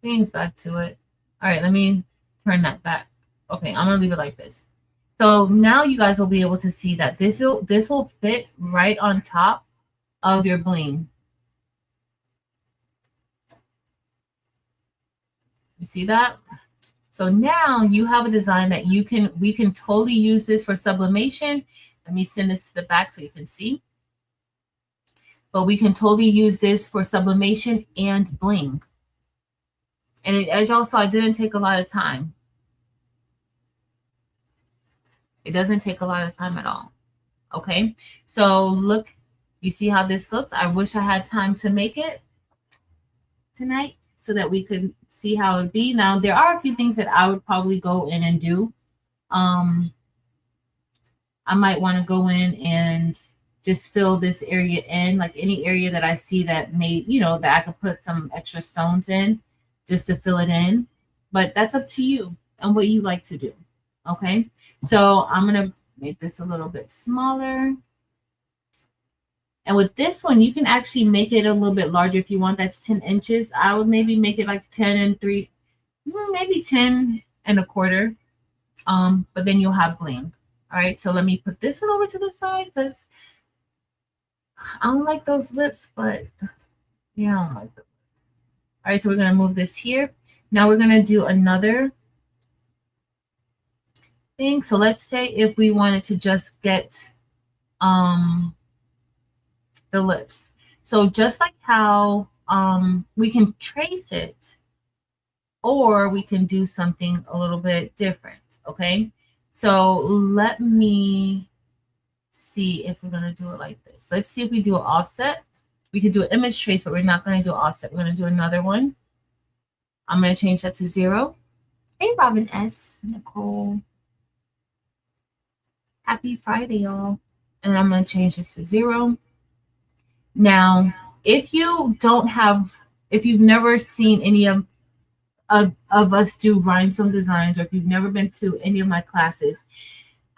things back to it. All right, let me turn that back. Okay, I'm gonna leave it like this. So now you guys will be able to see that this will fit right on top of your bling. You see that? So now you have a design that we can totally use this for sublimation. Let me send this to the back so you can see. But we can totally use this for sublimation and bling. And as y'all saw, it didn't take a lot of time. It doesn't take a lot of time at all. Okay, so look, you see how this looks? I wish I had time to make it tonight so that we could see how it would be. Now, there are a few things that I would probably go in and do. I might want to go in and just fill this area in, like any area that I see that may, you know, that I could put some extra stones in just to fill it in. But that's up to you and what you like to do. Okay, so I'm going to make this a little bit smaller. And with this one, you can actually make it a little bit larger if you want. That's 10 inches. I would maybe make it like 10 and 3, maybe 10 and a quarter. But then you'll have bling. All right, so let me put this one over to the side because I don't like those lips, but yeah, I don't like them. All right, so we're going to move this here. Now we're going to do another thing. So let's say if we wanted to just get the lips. So just like how we can trace it, or we can do something a little bit different. Okay, so let me see if we're going to do it like this. Let's see if we do an offset. We could do an image trace, but we're not going to do an offset. We're going to do another one. I'm going to change that to 0. Hey, Robin S. Nicole. Happy Friday, y'all. And I'm going to change this to 0. Now, if you don't have, if you've never seen any of us do rhinestone designs, or if you've never been to any of my classes,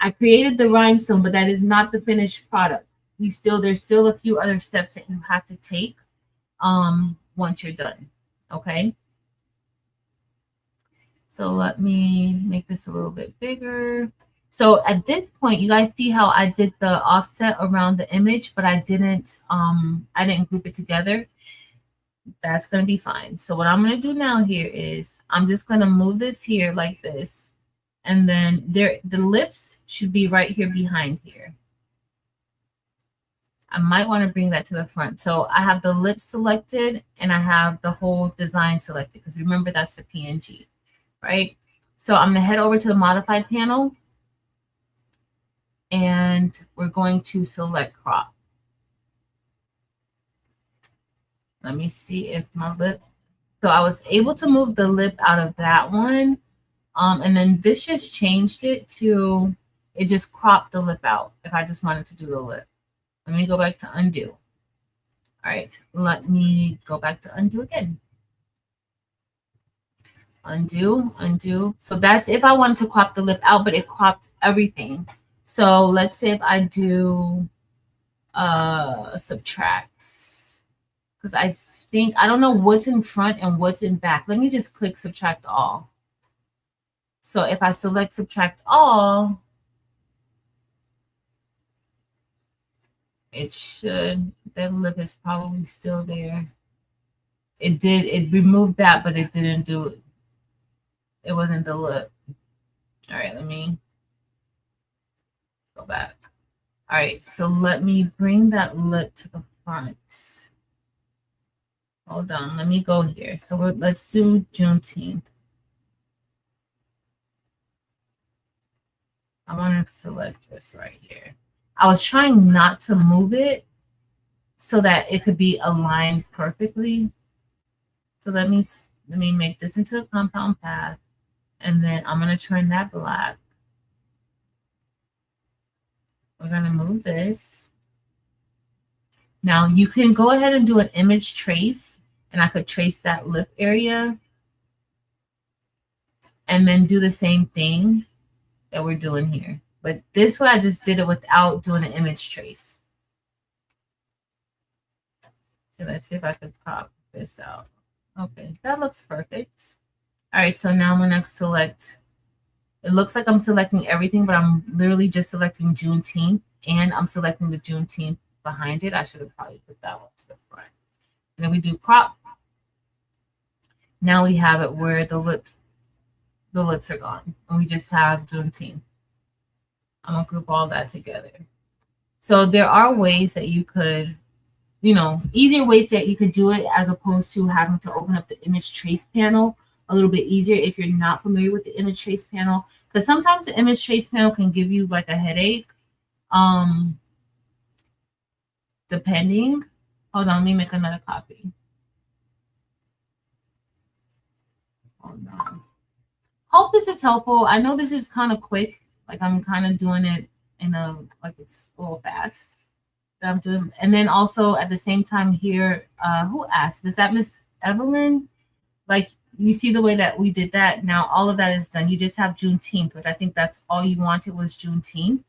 I created the rhinestone, but that is not the finished product. There's still a few other steps that you have to take once you're done. Okay. So let me make this a little bit bigger. So at this point, you guys see how I did the offset around the image, but I didn't group it together. That's going to be fine. So what I'm going to do now here is I'm just going to move this here like this. And then the lips should be right here behind here. I might want to bring that to the front. So I have the lips selected and I have the whole design selected, because remember that's the PNG, right? So I'm going to head over to the modified panel and we're going to select crop. Let me see if my lip, so I was able to move the lip out of that one. And then this just changed it to, it just cropped the lip out if I just wanted to do the lip. Let me go back to undo. All right, let me go back to undo again. Undo, undo. So that's if I wanted to crop the lip out, but it cropped everything. So let's say if I do subtract, because I think I don't know what's in front and what's in back. Let me just click subtract all. So if I select subtract all, it should, that lip is probably still there. It removed that, but it didn't do it. It wasn't the lip. All right, let me go back. All right, so let me bring that lip to the front. Hold on, let me go here. So let's do Juneteenth. I want to select this right here. I was trying not to move it so that it could be aligned perfectly. So let me make this into a compound path, and then I'm going to turn that black. We're going to move this. Now you can go ahead and do an image trace, and I could trace that lip area and then do the same thing that we're doing here. But this way I just did it without doing an image trace. Okay, let's see if I could pop this out. Okay, that looks perfect. All right, so now I'm going to select, it looks like I'm selecting everything, but I'm literally just selecting Juneteenth, and I'm selecting the Juneteenth behind it. I should have probably put that one to the front. And then we do crop. Now we have it where the lips are gone, and we just have Juneteenth. I'm going to group all that together. So there are ways that you could, easier ways that you could do it as opposed to having to open up the image trace panel a little bit easier if you're not familiar with the image trace panel, because sometimes the image trace panel can give you like a headache. Depending. Hold on, let me make another copy. Hold on. Hope this is helpful. I know this is kind of quick. Like I'm kind of doing it in like it's a little fast. I'm doing, and then also at the same time here, who asked? Is that Miss Evelyn? Like you see the way that we did that. Now all of that is done. You just have Juneteenth, which I think that's all you wanted was Juneteenth.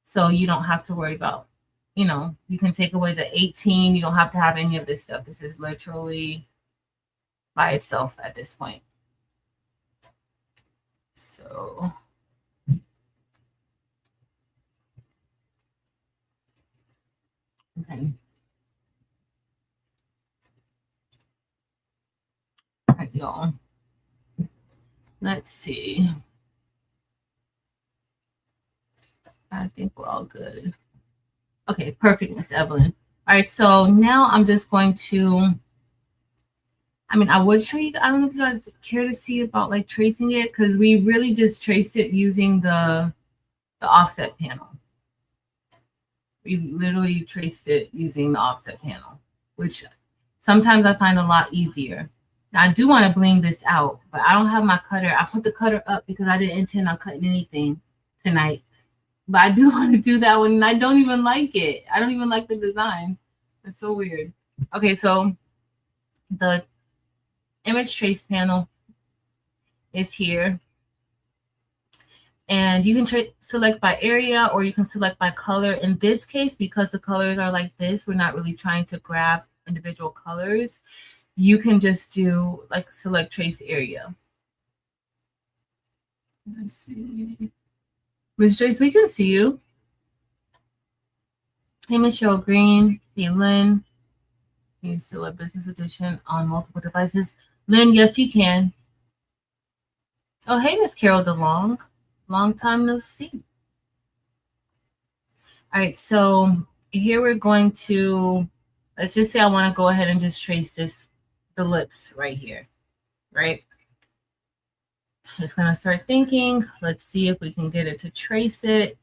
So you don't have to worry about, you can take away the 18. You don't have to have any of this stuff. This is literally by itself at this point. So okay. All right, y'all. Let's see. I think we're all good. Okay, perfect, Miss Evelyn. All right, so now I'm just going to, I would show you, I don't know if you guys care to see about like tracing it, because we really just trace it using the offset panel. We literally traced it using the offset panel, which sometimes I find a lot easier. Now, I do want to bling this out, but I don't have my cutter. I put the cutter up because I didn't intend on cutting anything tonight. But I do want to do that one, and I don't even like it. I don't even like the design. It's so weird. Okay, so the image trace panel is here. And you can select by area, or you can select by color. In this case, because the colors are like this, we're not really trying to grab individual colors. You can just do like select trace area. Let's see. Ms. Joyce, we can see you. Hey, Michelle Green. Hey, Lynn. You still a business edition on multiple devices. Lynn, yes, you can. Oh, hey, Miss Carol DeLong. Long time no see. All right, so here we're going to, let's just say I want to go ahead and just trace the lips right here, right? Just going to start thinking. Let's see if we can get it to trace it.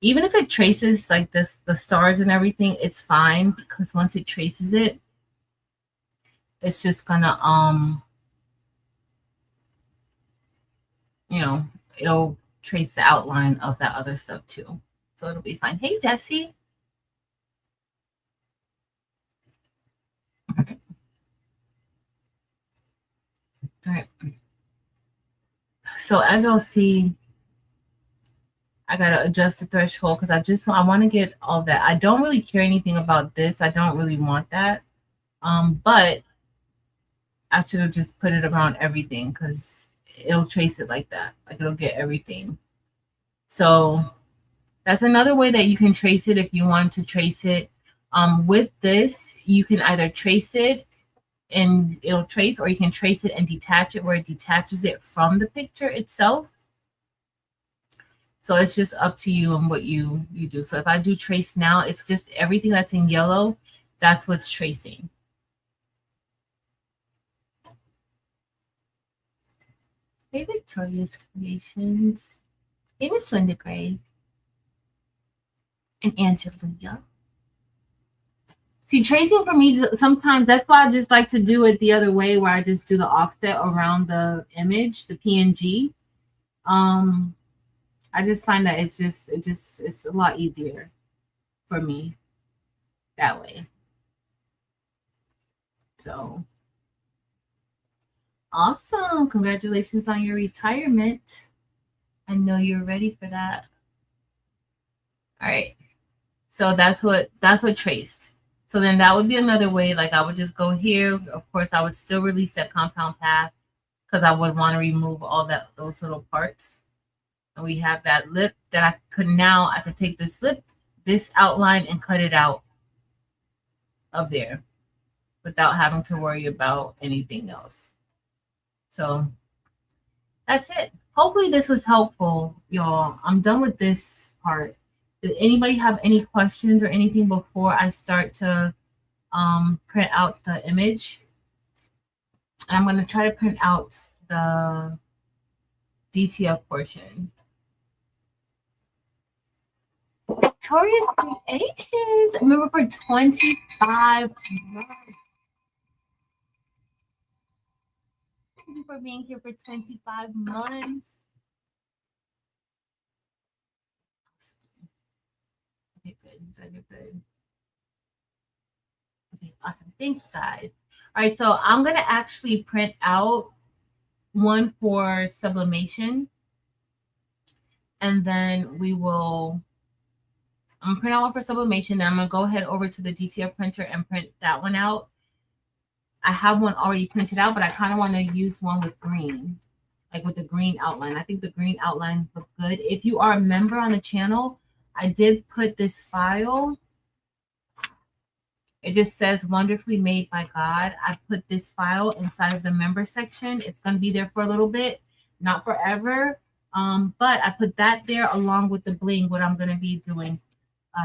Even if it traces like this, the stars and everything, it's fine, because once it traces it, it's just gonna, it'll trace the outline of that other stuff too. So it'll be fine. Hey, Jessie. All right. So as you'll see, I gotta adjust the threshold because I want to get all that. I don't really care anything about this. I don't really want that. But I should have just put it around everything because it'll trace it like that. Like it'll get everything. So that's another way that you can trace it if you want to trace it. With this, you can either trace it and it'll trace, or you can trace it and detach it where it detaches it from the picture itself. So it's just up to you and what you do. So if I do trace now, it's just everything that's in yellow, that's what's tracing. Hey, Victoria's Creations. Hey, Miss Linda Gray. And Angelia. See, tracing for me, sometimes that's why I just like to do it the other way, where I just do the offset around the image, the PNG. I just find that it's a lot easier for me that way. So awesome. Congratulations on your retirement. I know you're ready for that. All right. So that's what traced. So then that would be another way. Like I would just go here. Of course, I would still release that compound path because I would want to remove all those little parts. And we have that lip that I could take this lip, this outline, and cut it out of there without having to worry about anything else. So that's it. Hopefully this was helpful, y'all. I'm done with this part. Did anybody have any questions or anything before I start to print out the image? I'm going to try to print out the DTF portion. Victoria's Creations. Remember, for 25 months. Thank you for being here for 25 months. Okay, good. You guys are good. Okay, awesome. Thanks, guys. All right, so I'm going to actually print out one for sublimation. And then I'm going to print out one for sublimation. Then I'm going to go ahead over to the DTF printer and print that one out. I have one already printed out, but I kind of want to use one with green, like with the green outline. I think the green outline looks good. If you are a member on the channel, I did put this file. It just says wonderfully made by God. I put this file inside of the member section. It's going to be there for a little bit, not forever. But I put that there along with the bling, what I'm going to be doing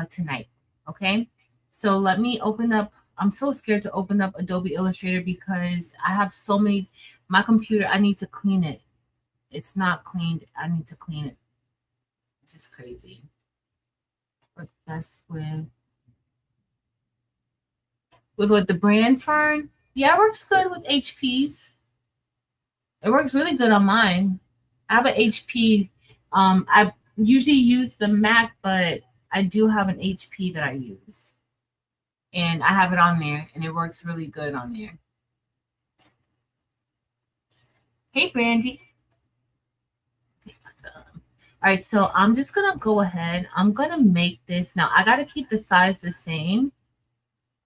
tonight. Okay. So let me open up. I'm so scared to open up Adobe Illustrator because I have so many, my computer, I need to clean it. It's not cleaned. I need to clean it. It's just crazy. But that's with what the brand Fern. Yeah, it works good with HPs. It works really good on mine. I have an HP. I usually use the Mac, but I do have an HP that I use. And I have it on there, and it works really good on there. Hey, Brandy. Awesome. All right, so I'm just going to go ahead. I'm going to make this. Now, I got to keep the size the same.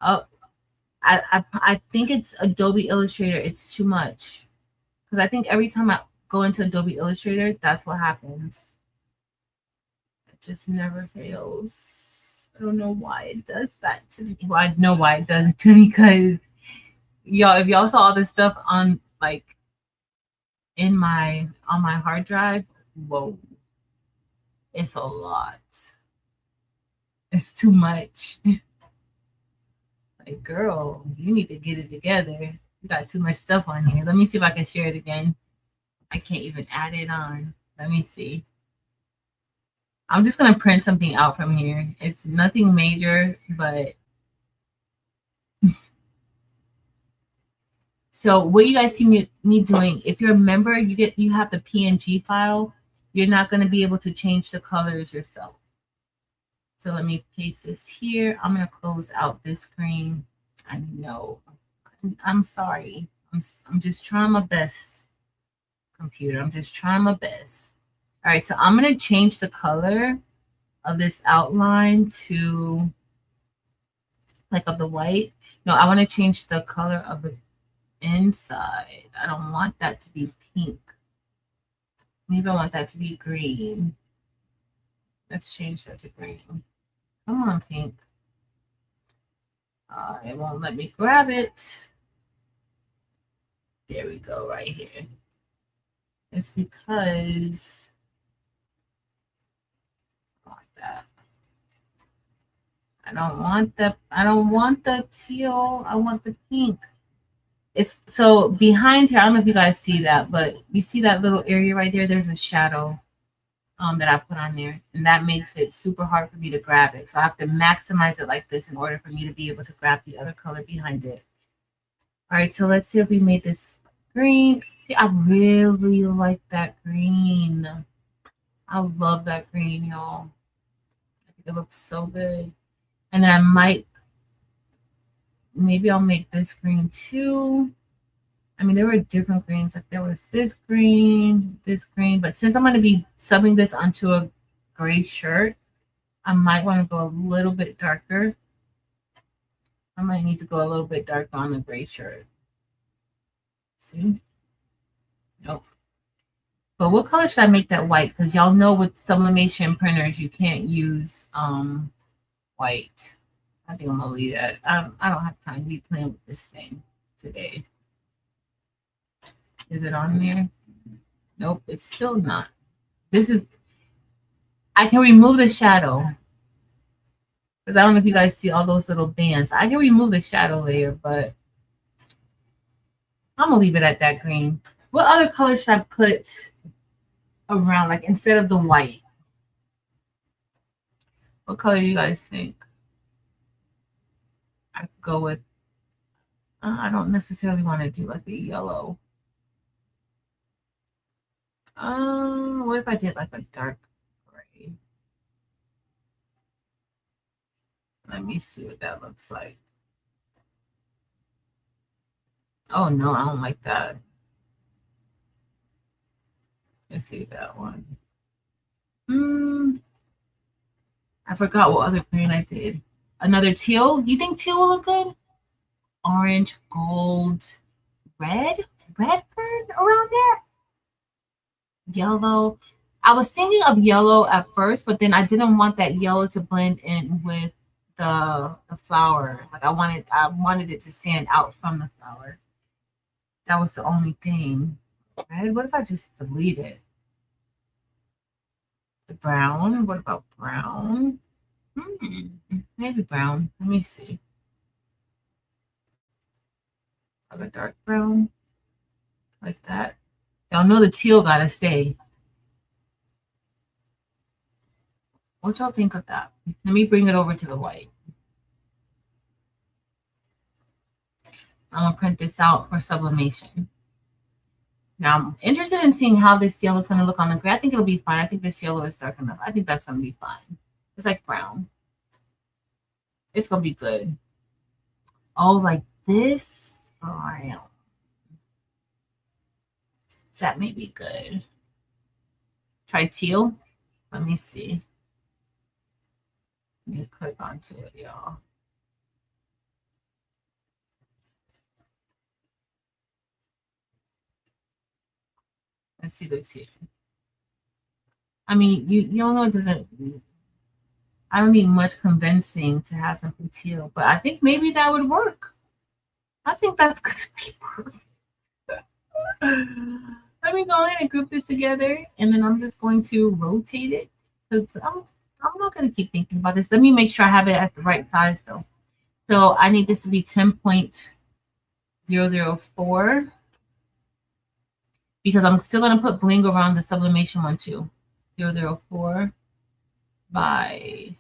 Oh, I think it's Adobe Illustrator. It's too much. Because I think every time I go into Adobe Illustrator, that's what happens. It just never fails. I don't know why it does that to me. Well, I know why it does it to me because y'all, if y'all saw all this stuff on like on my hard drive, whoa, it's a lot. It's too much. Like, girl, you need to get it together. You got too much stuff on here. Let me see if I can share it again. I can't even add it on. Let me see. I'm just going to print something out from here. It's nothing major, but so what you guys see me doing, if you're a member, you have the PNG file. You're not going to be able to change the colors yourself. So let me paste this here. I'm going to close out this screen. I know. I'm sorry. I'm just trying my best. computer. I'm just trying my best. All right, so I'm going to change the color of this outline to like of the white. No, I want to change the color of the inside. I don't want that to be pink. Maybe I want that to be green. Let's change that to green. Come on, pink. It won't let me grab it. There we go, right here. It's because like that. I don't want the teal. I want the pink. It's so behind here. I don't know if you guys see that, but you see that little area right there? There's a shadow that I put on there, and that makes it super hard for me to grab it. So I have to maximize it like this in order for me to be able to grab the other color behind it. All right, so let's see if we made this green. See, I really like that green. I love that green, y'all. I think it looks so good. And then maybe I'll make this green too. I mean, there were different greens. Like there was this green, but since I'm going to be subbing this onto a gray shirt, I might want to go a little bit darker. I might need to go a little bit darker on the gray shirt. See? Nope. But what color should I make that white? Because y'all know with sublimation printers, you can't use white. I think I'm going to leave that. I don't have time to be playing with this thing today. Is it on there? Nope, it's still not. I can remove the shadow. Because I don't know if you guys see all those little bands. I can remove the shadow layer, but I'm going to leave it at that green. What other color should I put around, like instead of the white? What color do you guys think? I could go with, I don't necessarily want to do like a yellow. What if I did like a dark gray? Let me see what that looks like. Oh no, I don't like that. Let's see that one. I forgot what other green I did. Another teal. You think teal will look good? Orange, gold, red? Redford around there? Yellow. I was thinking of yellow at first, but then I didn't want that yellow to blend in with the flower. Like I wanted it to stand out from the flower. That was the only thing. Red? What if I just delete it? The brown. What about brown? Maybe brown. Let me see. Like a dark brown. Like that. Y'all know the teal gotta stay. What y'all think of that? Let me bring it over to the white. I'm gonna print this out for sublimation. Now I'm interested in seeing how this yellow is gonna look on the gray. I think it'll be fine. I think this yellow is dark enough. I think that's gonna be fine. It's like brown. It's gonna be good. Oh, like this brown. That may be good. Try teal. Let me see. Let me click onto it, y'all. Let's see the teal. I mean, you all know it doesn't. I don't need much convincing to have something teal, but I think maybe that would work. I think that's gonna be perfect. Let me go ahead and group this together, and then I'm just going to rotate it because I'm not going to keep thinking about this. Let me make sure I have it at the right size, though. So I need this to be 10.004 because I'm still going to put bling around the sublimation one, too. 004 by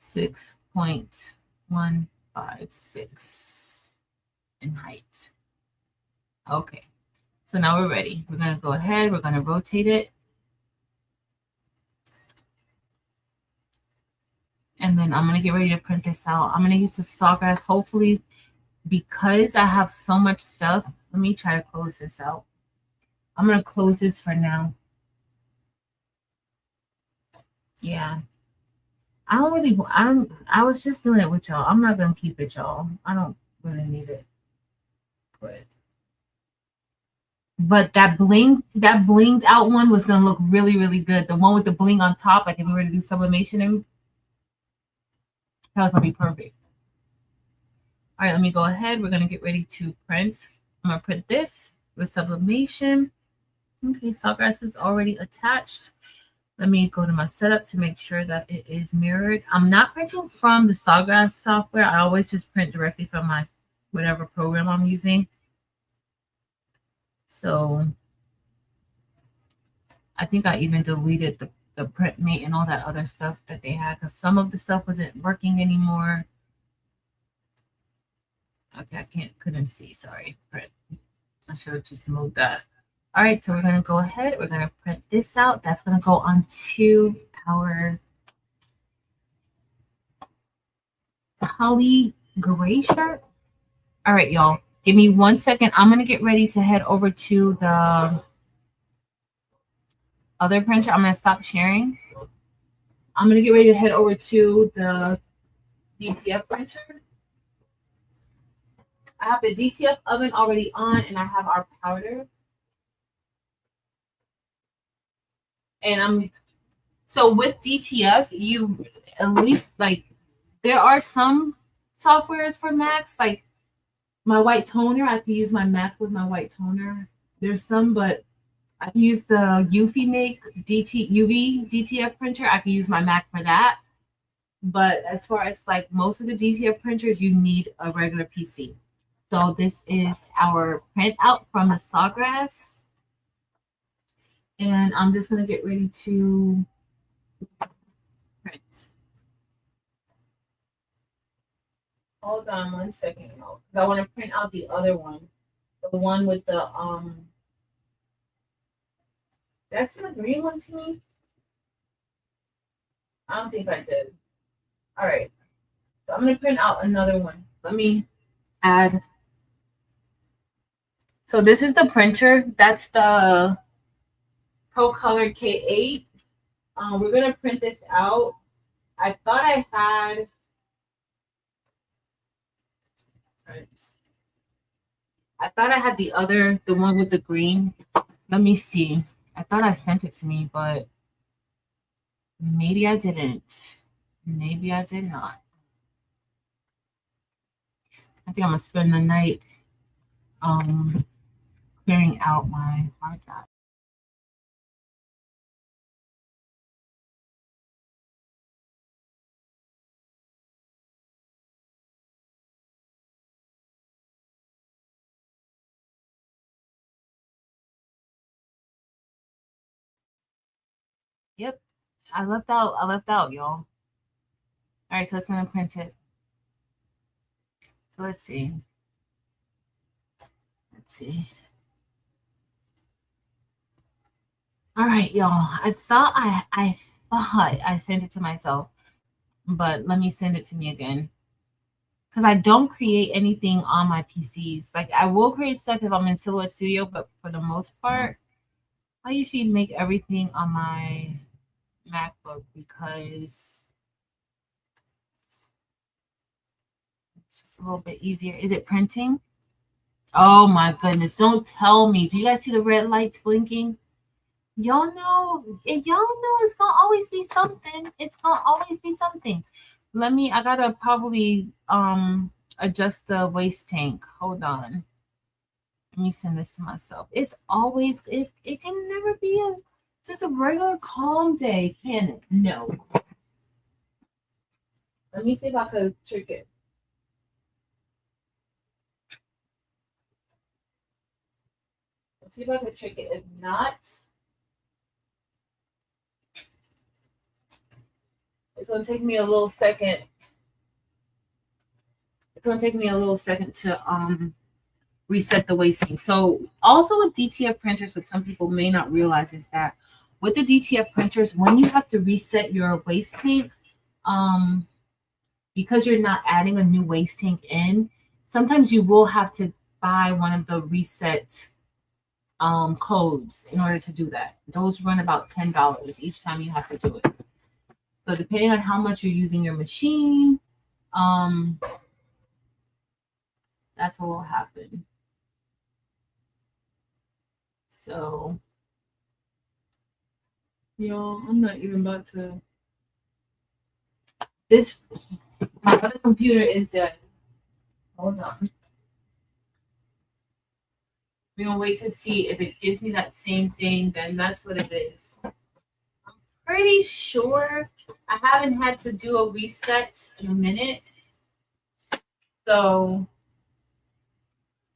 6.156 in height. Okay. So now we're ready. We're going to go ahead. We're going to rotate it. And then I'm going to get ready to print this out. I'm going to use the sawgrass. Hopefully, because I have so much stuff, let me try to close this out. I'm going to close this for now. Yeah. I was just doing it with y'all. I'm not going to keep it, y'all. I don't really need it. But that blinged out one was going to look really, really good. The one with the bling on top, like if we were to do sublimation, and that was going to be perfect. All right, let me go ahead. We're going to get ready to print. I'm going to print this with sublimation. Okay, Sawgrass is already attached. Let me go to my setup to make sure that it is mirrored. I'm not printing from the Sawgrass software. I always just print directly from my whatever program I'm using. So I think I even deleted the print mate and all that other stuff that they had because some of the stuff wasn't working anymore. Okay, couldn't see. Sorry, print. I should have just moved that. All right, so we're going to go ahead. We're going to print this out. That's going to go onto our poly gray shirt. All right, y'all. Give me 1 second. I'm going to get ready to head over to the other printer. I'm going to stop sharing. I'm going to get ready to head over to the DTF printer. I have the DTF oven already on, and I have our powder. And so with DTF, you at least like there are some softwares for Macs, like my white toner. I can use my Mac with my white toner. There's some, but I can use the Eufy Make UV DTF printer. I can use my Mac for that. But as far as like most of the DTF printers, you need a regular PC. So this is our printout from the Sawgrass. And I'm just going to get ready to print. Hold on 1 second, because I want to print out the other one. The one with the, that's the green one to me? I don't think I did. All right. So I'm going to print out another one. Let me add. So this is the printer. That's the Pro Color K8. We're going to print this out. I thought I had. I thought I had the one with the green. Let me see. I thought I sent it to me, but maybe I didn't. Maybe I did not. I think I'm going to spend the night clearing out my hard drive. Yep, I left out, y'all. All right, so it's gonna print it. So let's see. All right, y'all. I thought I sent it to myself, but let me send it to me again. Because I don't create anything on my PCs. Like I will create stuff if I'm in Silhouette Studio, but for the most part, I usually make everything on my MacBook because it's just a little bit easier. Is it printing? Oh my goodness. Don't tell me. Do you guys see the red lights blinking? Y'all know it's gonna always be something. It's gonna always be something. I gotta probably adjust the waste tank. Hold on. Let me send this to myself. It's always it can never be just a regular calm day, can it? No. Let me see if I could trick it. Let's see if I could trick it. If not, it's gonna take me a little second. It's gonna take me a little second to reset the wasting. So also with DTF printers, what some people may not realize is that with the DTF printers, when you have to reset your waste tank, because you're not adding a new waste tank in, sometimes you will have to buy one of the reset codes in order to do that. Those run about $10 each time you have to do it. So depending on how much you're using your machine, that's what will happen. So, I'm not even about to. My other computer is dead. Hold on. We're gonna wait to see if it gives me that same thing, then that's what it is. I'm pretty sure I haven't had to do a reset in a minute. So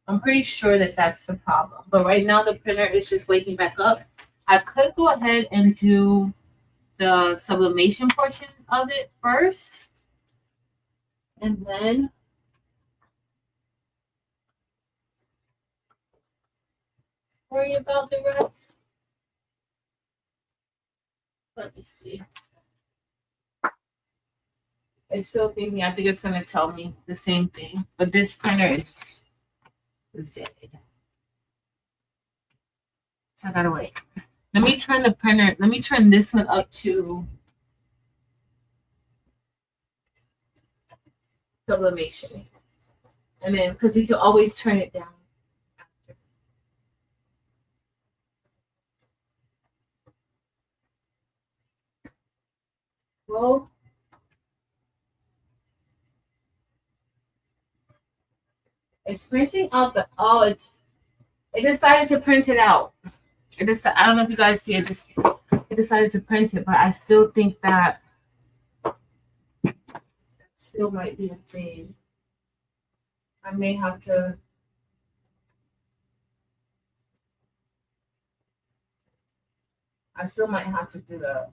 I'm pretty sure that that's the problem. But right now the printer is just waking back up. I could go ahead and do the sublimation portion of it first. And then worry about the rest. Let me see. It's still thinking. I think it's going to tell me the same thing. But this printer is dead. So I got to wait. Let me turn the printer. Let me turn this one up to sublimation. And then, because we can always turn it down after. Well, it's printing out the, it decided to print it out. I don't know if you guys see it. It decided to print it, but I still think that still might be a thing. I may have to. I still might have to do that.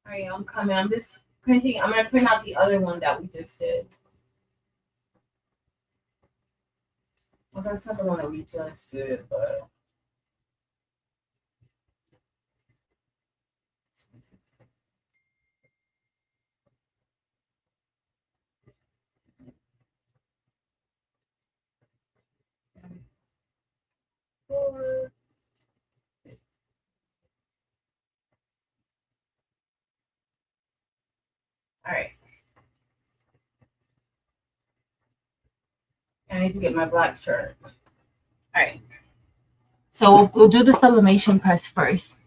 All right, I'm coming. I'm just printing. I'm gonna print out the other one that we just did. Well, that's not the one that we just did, but. All right. I need to get my black shirt. All right. So we'll do the sublimation press first.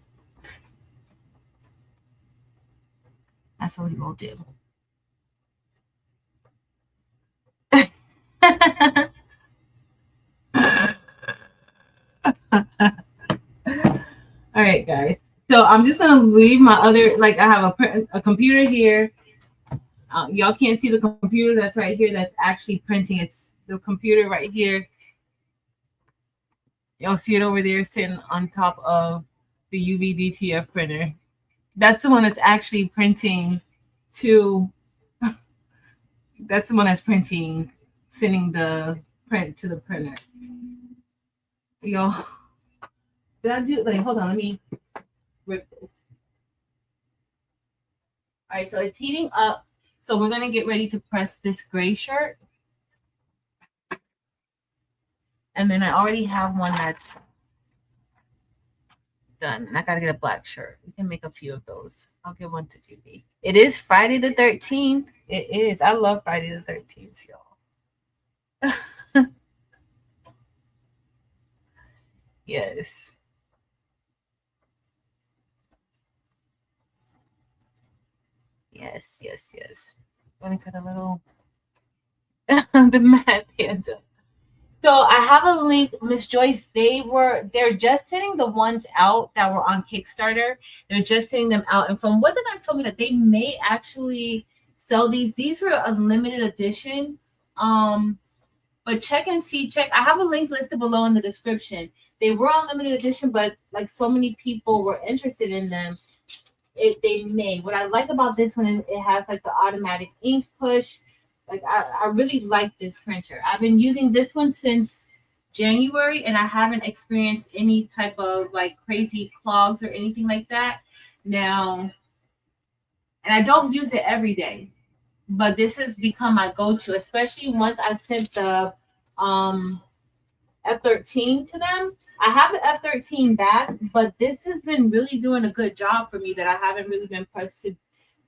That's what we will do. All right, guys. So I'm just gonna leave my other, like I have a computer here. Y'all can't see the computer that's right here. That's actually printing. It's the computer right here. Y'all see it over there sitting on top of the UV DTF printer. That's the one that's actually printing to. That's the one that's printing, sending the print to the printer. Y'all, did I do, like, hold on, let me rip this. All right, so it's heating up. So we're gonna get ready to press this gray shirt. And then I already have one that's done. And I gotta get a black shirt. We can make a few of those. I'll give one to Judy. It is Friday the 13th. It is. I love Friday the 13th, y'all. Yes. Yes, yes, yes. Waiting for the little the mad panda. So I have a link, Miss Joyce. They're just sending the ones out that were on Kickstarter. They're just sending them out. And from what the guy told me that they may actually sell these. These were a limited edition. But check and see, I have a link listed below in the description. They were on limited edition, but like so many people were interested in them. They may. What I like about this one is it has like the automatic ink push. Like I really like this printer. I've been using this one since January and I haven't experienced any type of like crazy clogs or anything like that. Now, And I don't use it every day, but this has become my go-to, especially once I sent the F13 to them. I have the F13 back, but this has been really doing a good job for me that I haven't really been pressed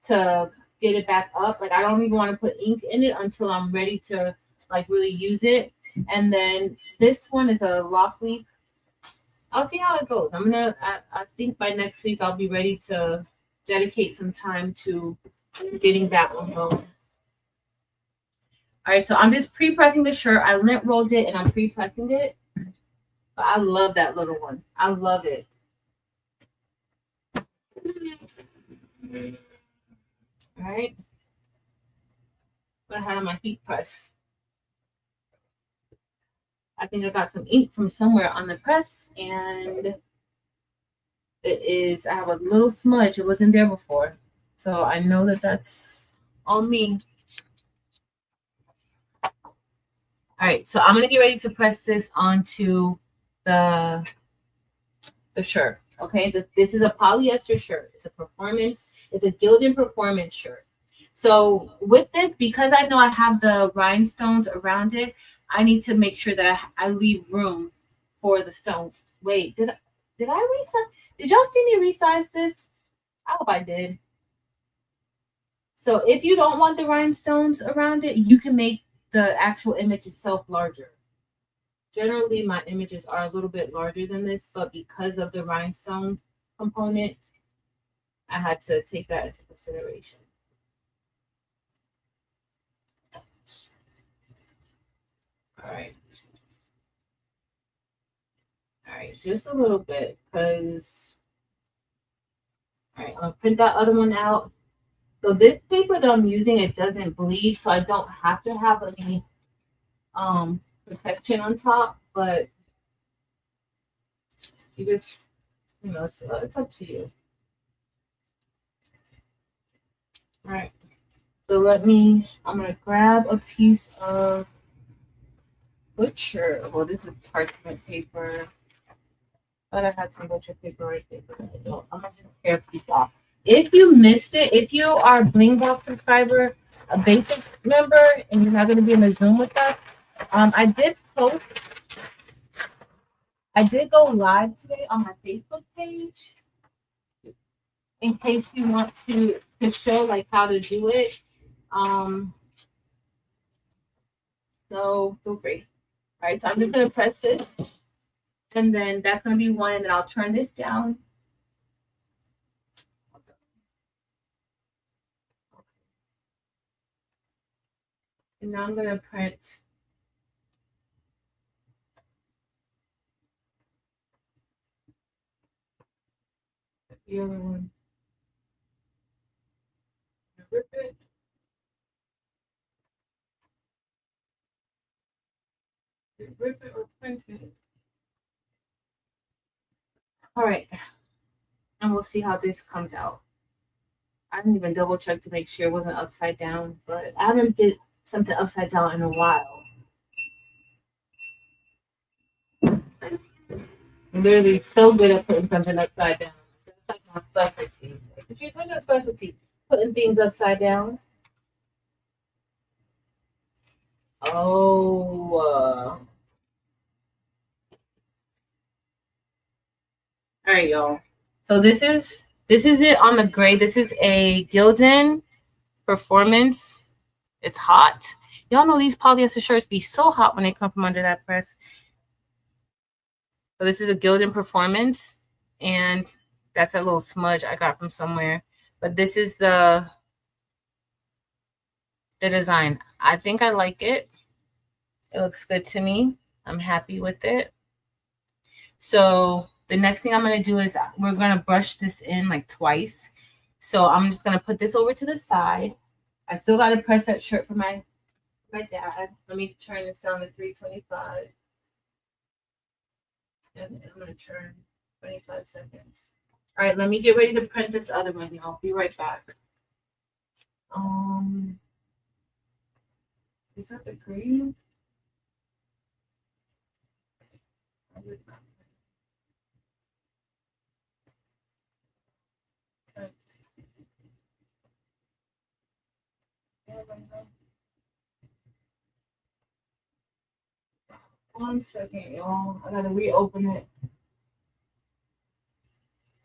to get it back up. Like I don't even want to put ink in it until I'm ready to like really use it. And then this one is a lock leaf. I'll see how it goes. I think by next week I'll be ready to dedicate some time to getting that one going. All right, so I'm just pre-pressing the shirt. I lint rolled it and I'm pre-pressing it. But I love that little one. I love it. All right. I'm gonna have my heat press. I think I got some ink from somewhere on the press, and it is. I have a little smudge. It wasn't there before, so I know that that's on me. All right, so I'm gonna get ready to press this onto the shirt. Okay, this is a polyester shirt. It's a performance. It's a Gildan performance shirt. So with this, because I know I have the rhinestones around it, I need to make sure that I leave room for the stones. Wait, did I resize? Did y'all see me resize this? I hope I did. So if you don't want the rhinestones around it, you can make the actual image itself larger. Generally, my images are a little bit larger than this, but because of the rhinestone component, I had to take that into consideration. All right. All right, just a little bit, because, all right, I'll print that other one out. So this paper that I'm using, it doesn't bleed, so I don't have to have any protection on top, but you just, you know, it's up to you. All right, so I'm gonna grab a piece of butcher. Well, this is parchment paper. But I had some butcher paper right there. I'm gonna just tear a piece off. If you missed it, if you are a Bling Box subscriber, a basic member, and you're not gonna be in the Zoom with us, I did go live today on my Facebook page in case you want to show like how to do it. So feel free. All right, so I'm just gonna press this, and then that's gonna be one, and then I'll turn this down. And now I'm gonna print the other one. Rip it. Rip it or print it. All right, and we'll see how this comes out. I didn't even double check to make sure it wasn't upside down, but I haven't did something upside down in a while. I'm literally so good at putting something upside down. That's like my specialty. If you're talking about specialty, putting things upside down. Oh. All right, y'all. So this is it on the gray. This is a Gildan Performance. It's hot. Y'all know these polyester shirts be so hot when they come from under that press. So this is a Gildan Performance, and that's a little smudge I got from somewhere. But this is the design. I think I like it. It looks good to me. I'm happy with it. So the next thing I'm going to do is we're going to brush this in like twice. So I'm just going to put this over to the side. I still got to press that shirt for my dad. Let me turn this down to 325. And I'm going to turn 25 seconds. All right, let me get ready to print this other one. I'll be right back. Is that the green? One second, y'all. I gotta reopen it.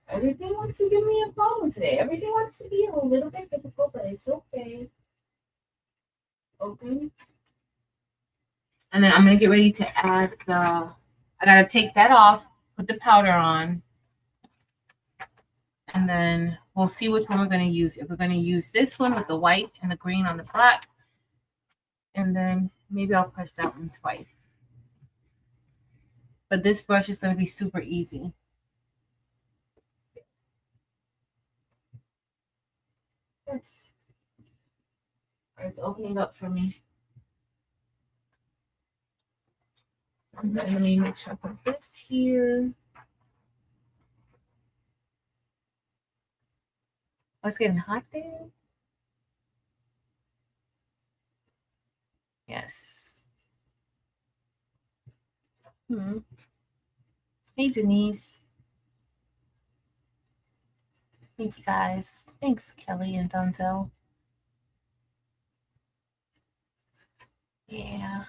Everything wants to give me a problem today. Everything wants to be a little bit difficult, but it's okay. Open. And then I'm gonna get ready to add the. I gotta take that off, put the powder on, and then we'll see which one we're gonna use. If we're gonna use this one with the white and the green on the black, and then maybe I'll press that one twice. But this brush is gonna be super easy. Yes. All right, it's opening up for me. Let me make sure I put this here. Oh, it's getting hot there. Yes. Hey, Denise. Thank you, guys. Thanks, Kelly and Donzel. Yeah.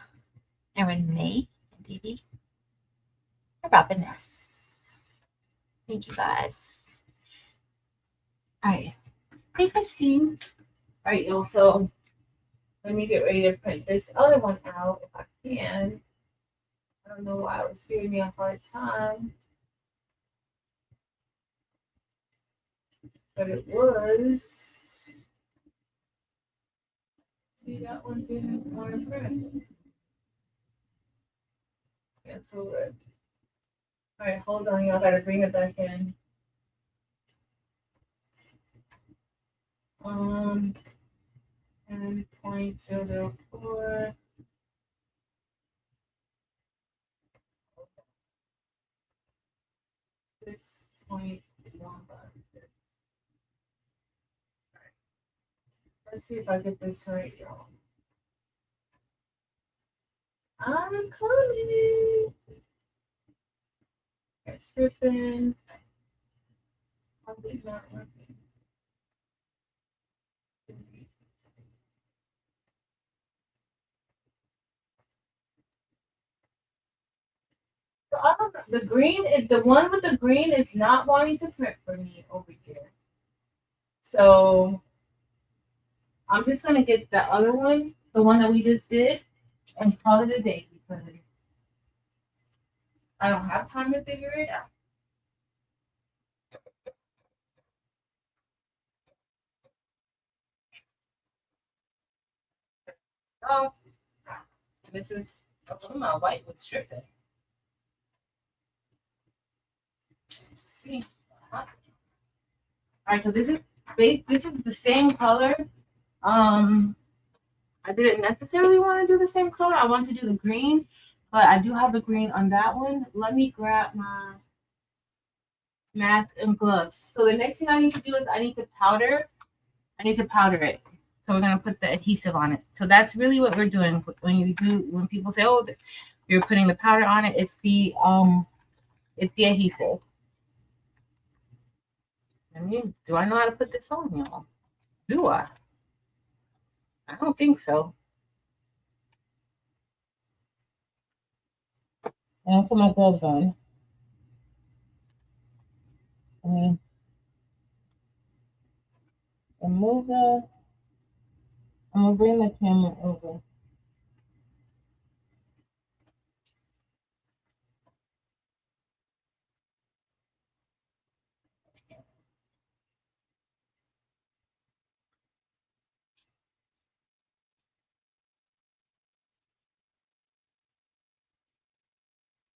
And Renee and Baby. And Robiness. Thank you, guys. All right. Hey, Christine. All right, y'all. So let me get ready to print this other one out if I can. I don't know why it was giving me a hard time. But it was. See, that one didn't want to print. Cancel it. All right, hold on, y'all. Gotta bring it back in. 10.04. Let's see if I get this right, y'all. I'm coming. Scripting. Probably not working. So I don't know. The green is the one with the green is not wanting to print for me over here. So I'm just gonna get the other one, the one that we just did, and call it a day because I don't have time to figure it out. Oh, this is my white was stripping. Let's see. All right, so this is the same color. I didn't necessarily want to do the same color. I want to do the green, but I do have the green on that one. Let me grab my mask and gloves. So the next thing I need to do is I need to powder. I need to powder it. So we're gonna put the adhesive on it. So that's really what we're doing when people say, "Oh, you're putting the powder on it." It's the adhesive. I mean, do I know how to put this on, y'all? Do I? I don't think so. And I'll put my gloves on. And move the. I'm gonna bring the camera over.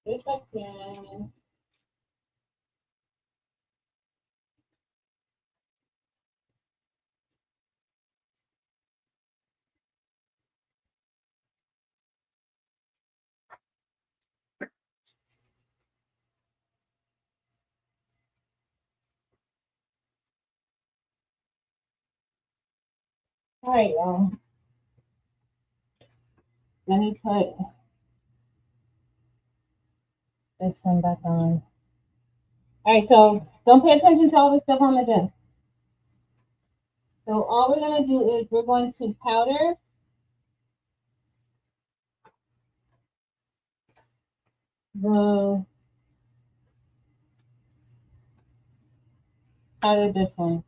If I can. All right, y'all. Let me put this one back on. All right, so don't pay attention to all the stuff on the desk. So all we're going to do is we're going to powder this one.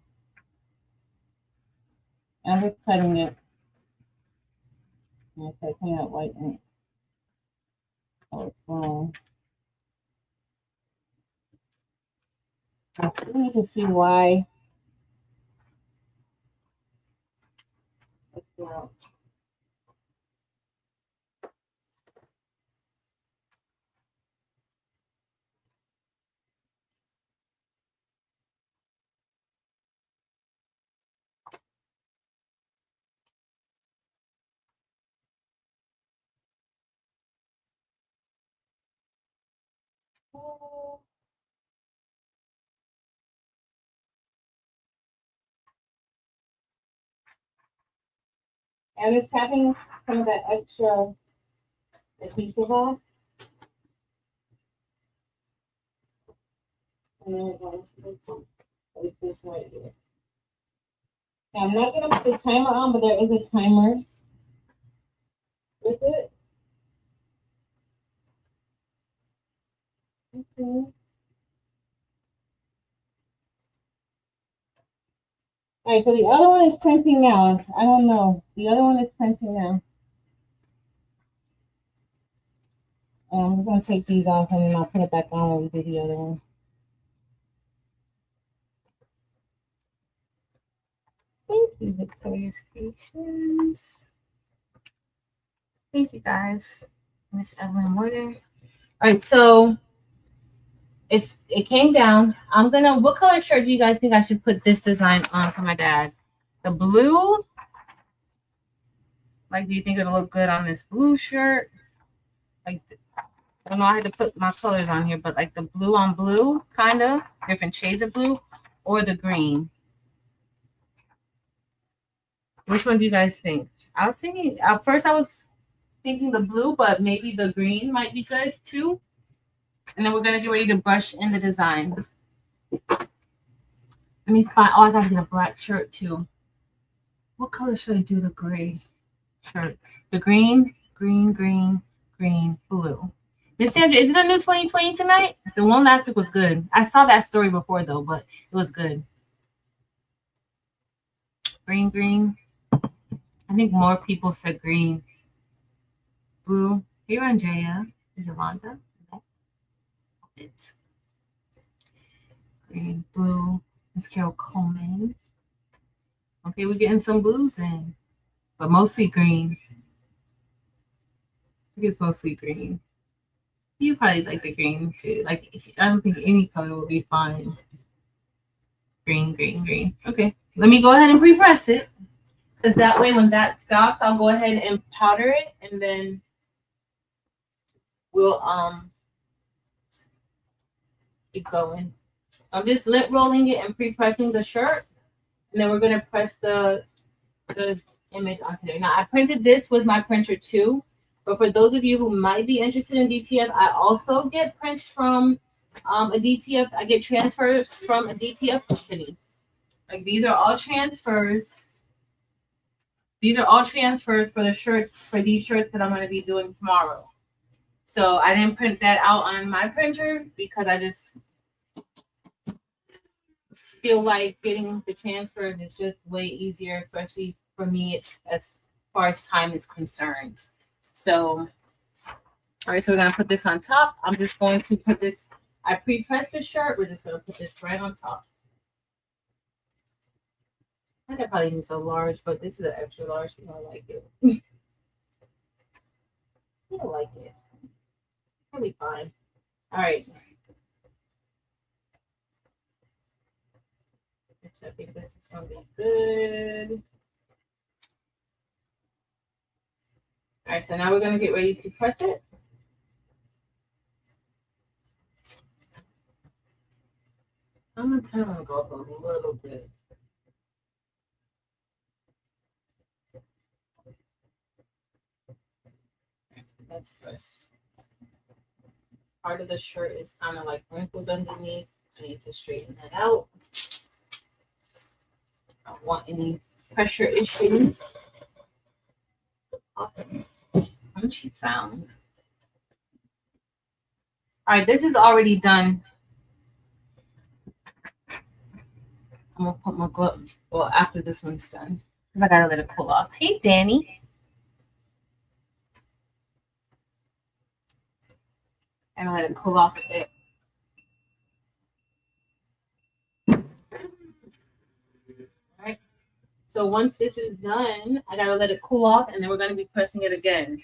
I'm just cutting it. I'm taking out white ink. Oh, it's wrong. I need to see why. Let's go. And it's having some of that extra adhesive off. And then we're going to place this right here. Now, I'm not going to put the timer on, but there is a timer with it. Okay. All right, so the other one is printing now. I don't know. The other one is printing now. I'm just going to take these off and then I'll put it back on when we do the other one. Thank you, Victoria's Creations. Thank you, guys. Miss Evelyn Warder. All right, so it came down. I'm gonna. What color shirt do you guys think I should put this design on for my dad? The blue. Like, do you think it'll look good on this blue shirt? Like, I don't know. I had to put my colors on here, but like the blue on blue, kind of different shades of blue, or the green. Which one do you guys think? I was thinking at first. I was thinking the blue, but maybe the green might be good too. And then we're gonna get ready to brush in the design. Let me find. Oh, I gotta get a black shirt too. What color should I do the gray shirt? The green, green, green, green, blue. Miss Sandra, is it a new 2020 tonight? The one last week was good. I saw that story before though, but it was good. Green, green. I think more people said green. Blue. Hey, Andrea. Yolanda. Green, blue. Miss Carol Coleman. Okay, we're getting some blues in, but mostly green. I think it's mostly green. You probably like the green too. Like, I don't think any color will be fine. Green, green, green. Okay, let me go ahead and pre-press it, because that way when that stops, I'll go ahead and powder it, and then we'll keep going. I'm just lip rolling it and pre-pressing the shirt, and then we're gonna press the image onto there. Now I printed this with my printer too, but for those of you who might be interested in DTF, I also get prints from a DTF. I get transfers from a DTF company. Like, these are all transfers. These are all transfers for the shirts, for these shirts that I'm going to be doing tomorrow. So I didn't print that out on my printer because I just feel like getting the transfers is just way easier, especially for me as far as time is concerned. So, all right, so we're going to put this on top. I'm just going to put this, I pre-pressed the shirt. We're just going to put this right on top. I think I probably need a large, but this is an extra large. You don't like it. You don't like it. It's really fine. All right. I think this is going to be good. All right, so now we're going to get ready to press it. I'm going to kind of go up a little bit. Let's press. Part of the shirt is kind of like wrinkled underneath. I need to straighten that out. I don't want any pressure issues. Awesome. How does she sound? All right, this is already done. I'm gonna put my glove. Well, after this one's done, because I gotta let it cool off. Hey, Danny. I gotta let it cool off a bit. All right. So once this is done, I gotta let it cool off, and then we're gonna be pressing it again.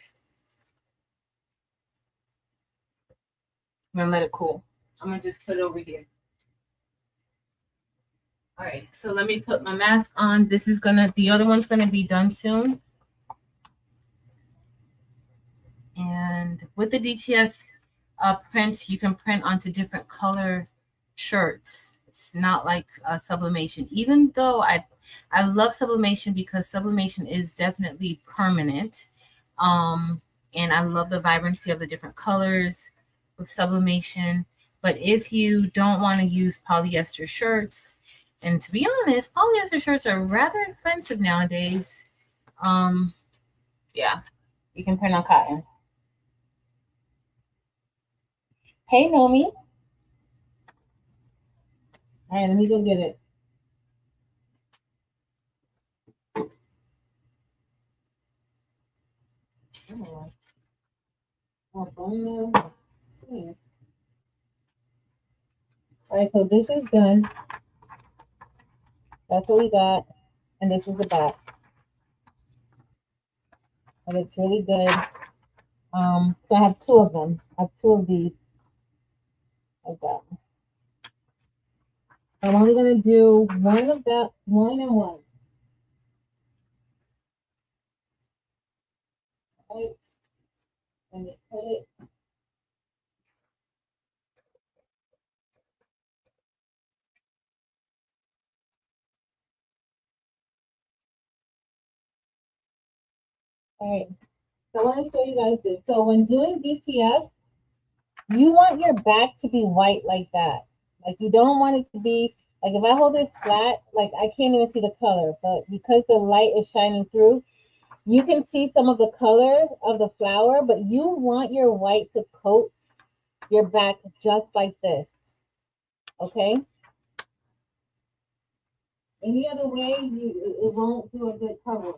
I'm gonna let it cool. I'm gonna just put it over here. All right, so let me put my mask on. This is the other one's gonna be done soon. And with the DTF print, you can print onto different color shirts. It's not like sublimation, even though I love sublimation because sublimation is definitely permanent. And I love the vibrancy of the different colors with sublimation. But if you don't want to use polyester shirts, and to be honest, polyester shirts are rather expensive nowadays. Yeah, you can print on cotton. Hey, Nomi. All right, let me go get it. Oh, all right, so this is done. That's what we got. And this is the back. And it's really good. So I have two of them. I have two of these. Like that. I'm only gonna do one of that, one and one. Right? And put it. All right. So I want to show you guys this. So when doing DTF, you want your back to be white like that. Like you don't want it to be like if I hold this flat, like I can't even see the color, but because the light is shining through, you can see some of the color of the flower, but you want your white to coat your back just like this. Okay? Any other way, it won't do a good cover.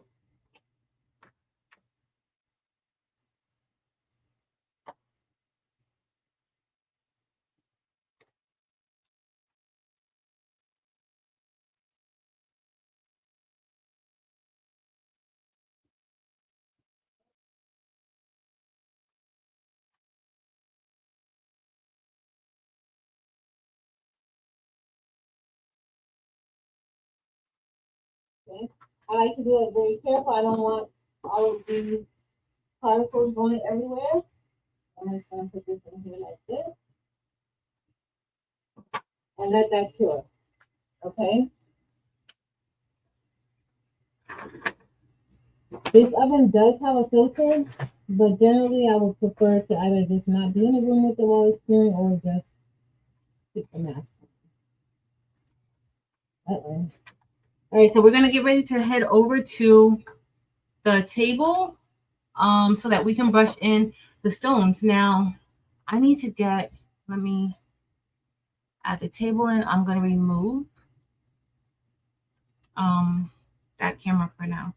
Okay? I like to do it very careful. I don't want all of these particles going everywhere. I'm just going to put this in here like this and let that cure. Okay? This oven does have a filter, but generally I would prefer to either just not be in the room with the while it's curing or just keep the mask on. Uh-oh. All right, so we're gonna get ready to head over to the table so that we can brush in the stones. Now, I need to let me add the table in. I'm gonna remove that camera for now.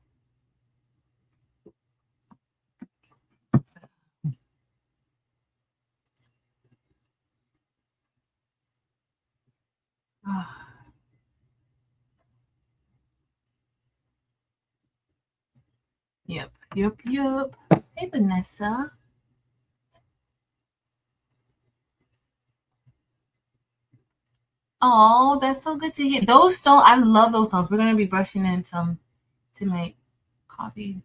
Yep. Hey, Vanessa. Oh, that's so good to hear. Those stones, I love those stones. We're gonna be brushing in some tonight. Coffee.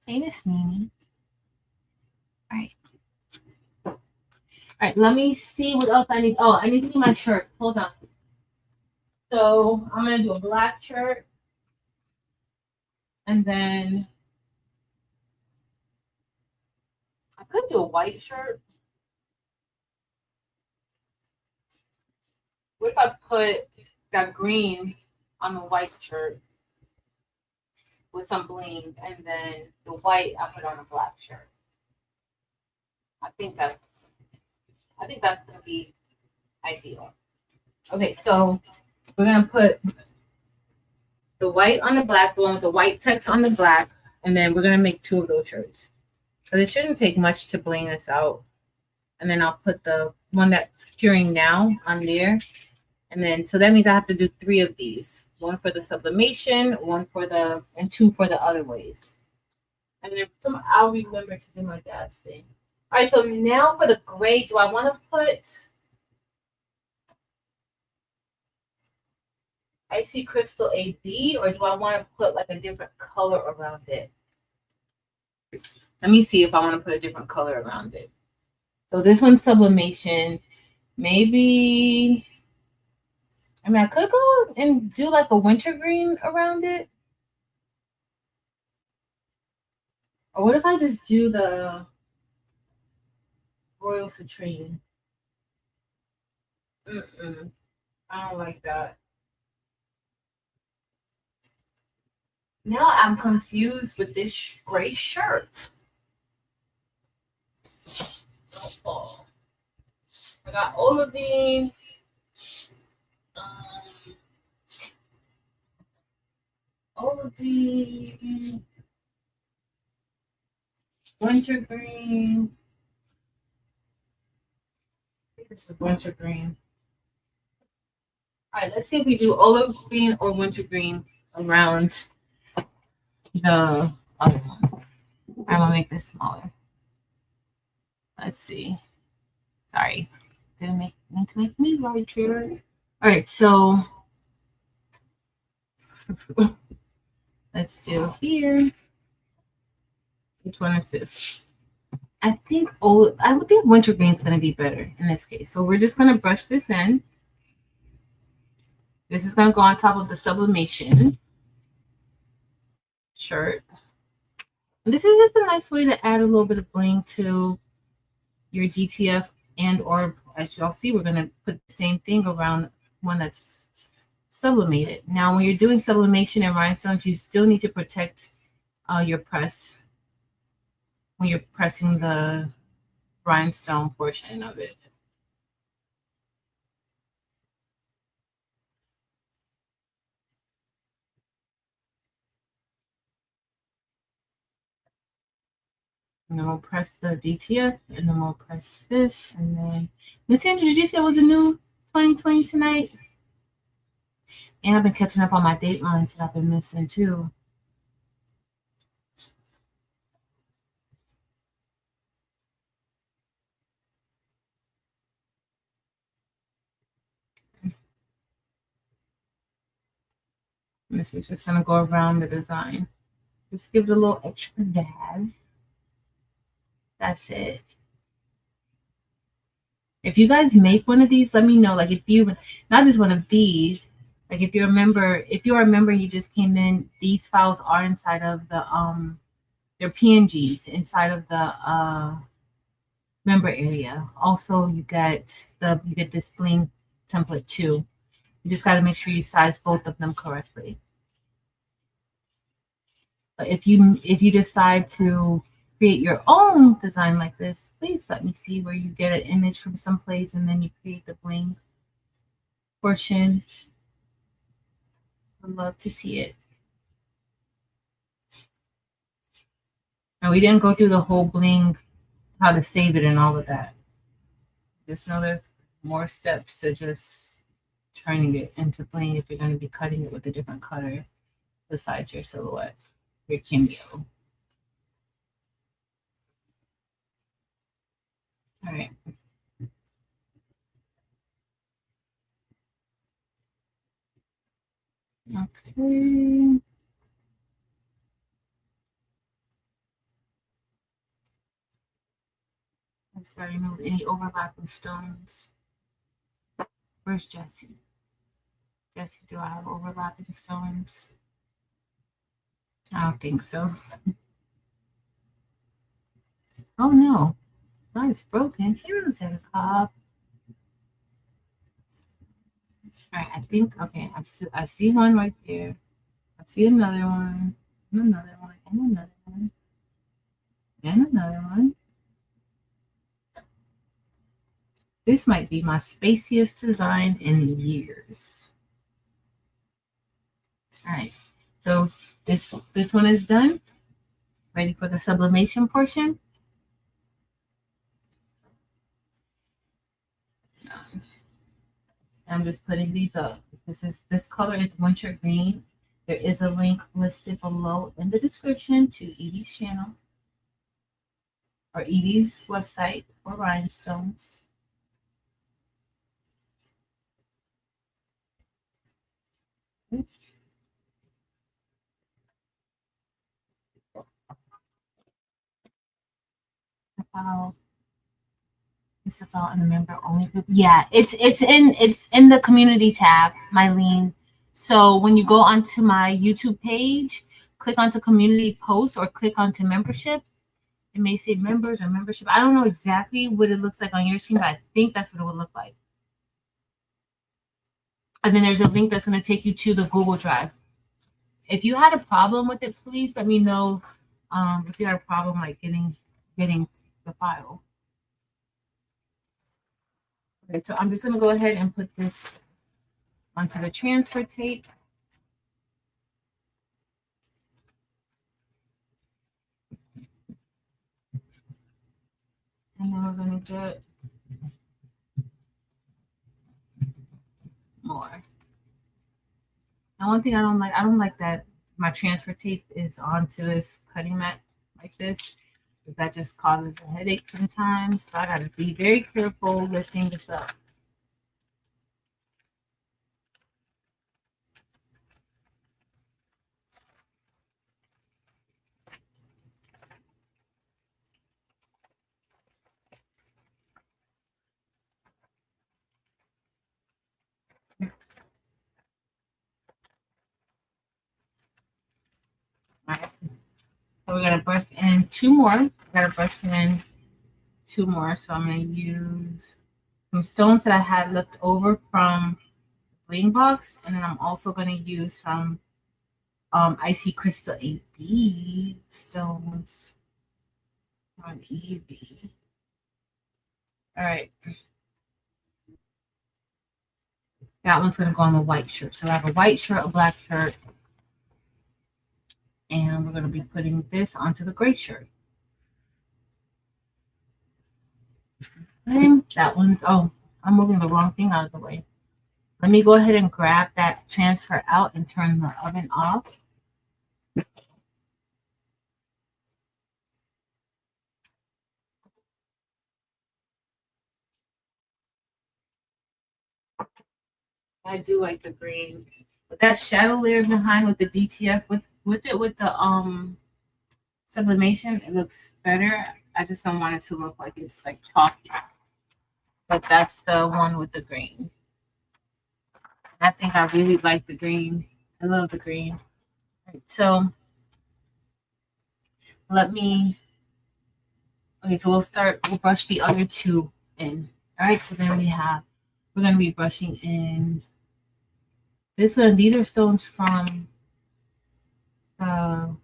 Hey, Miss Nini. All right. All right. Let me see what else I need. Oh, I need to do my shirt. Hold on. So I'm gonna do a black shirt, and then I could do a white shirt. What if I put that green on the white shirt with some bling, and then the white I put on a black shirt. I think that's gonna be ideal. Okay, so we're gonna put the white on the black one, the white text on the black, and then we're gonna make 2 of those shirts. Because it shouldn't take much to bling this out. And then I'll put the one that's curing now on there. And then so that means I have to do 3 of these. 1 for the sublimation, 1 for the, and 2 for the other ways. And then I'll remember to do my dad's thing. All right, so now for the gray, do I want to put Icy Crystal AB, or do I want to put like a different color around it? Let me see if I want to put a different color around it. So this one's sublimation. Maybe, I mean, I could go and do like a winter green around it. Or what if I just do the Royal Citrine? I don't like that. Now I'm confused with this gray shirt. Oh, I got all of these. All of these. Winter green. This is winter green. All right, let's see if we do olive green or winter green around the other one. I'm gonna make this smaller. Let's see. Sorry, didn't need to make me larger. All right, so let's do here. Which one is this? I would think winter green is gonna be better in this case. So we're just gonna brush this in. This is gonna go on top of the sublimation shirt. And this is just a nice way to add a little bit of bling to your DTF, and or as y'all see, we're gonna put the same thing around one that's sublimated. Now, when you're doing sublimation and rhinestones, you still need to protect your press when you're pressing the rhinestone portion of it. And then we'll press the DTF, and then we'll press this, and then Miss Andrew, did you say it was a new 2020 tonight? And I've been catching up on my datelines that I've been missing too. This is just gonna go around the design. Just give it a little extra dab. That's it. If you guys make one of these, let me know. Like if you, not just one of these, like if you're a member, you just came in, these files are inside of the they're PNGs inside of the member area. Also, you get this bling template too. You just got to make sure you size both of them correctly. But if you decide to create your own design like this, please let me see where you get an image from someplace and then you create the bling portion. I'd love to see it. Now, we didn't go through the whole bling, how to save it and all of that. Just know there's more steps to just turning it into bling if you're going to be cutting it with a different color besides your silhouette, your cameo. All right. Okay. Let's start remove any overlapping stones. Where's Jessie? Jessie, do I have overlapping stones? I don't think so. Oh no, mine's broken. Here's a cop. All right, I think, okay, I see one right there. I see another one, and another one, and another one, and another one. This might be my spaciest design in years. All right, so this one is done. Ready for the sublimation portion. I'm just putting these up. This color is winter green. There is a link listed below in the description to Edie's channel or Edie's website for rhinestones. About it's about in the member only group. Yeah, it's in the community tab, Mylene. So when you go onto my YouTube page, click onto community posts or click onto membership. It may say members or membership. I don't know exactly what it looks like on your screen, but I think that's what it would look like. And then there's a link that's going to take you to the Google Drive. If you had a problem with it, please let me know. If you had a problem like getting the file. Okay, so I'm just going to go ahead and put this onto the transfer tape. And then we're going to get more. Now, one thing I don't like that my transfer tape is onto this cutting mat like this. That just causes a headache sometimes. So I got to be very careful lifting this up. All right. So we're gonna brush in two more. Gotta brush in two more. So I'm gonna use some stones that I had left over from the bling box, and then I'm also gonna use some icy crystal AB stones on EV. All right. That one's gonna go on the white shirt. So I have a white shirt, a black shirt, and we're gonna be putting this onto the gray shirt. And that one's, oh, I'm moving the wrong thing out of the way. Let me go ahead and grab that transfer out and turn the oven off. I do like the green. But that shadow layer behind with the DTF with the sublimation, it looks better. I just don't want it to look like it's like chalky. But that's the one with the green. I think I really like the green. I love the green. Right, so let me, okay, so we'll brush the other two in. All right, so then we're going to be brushing in this one. These are stones from, I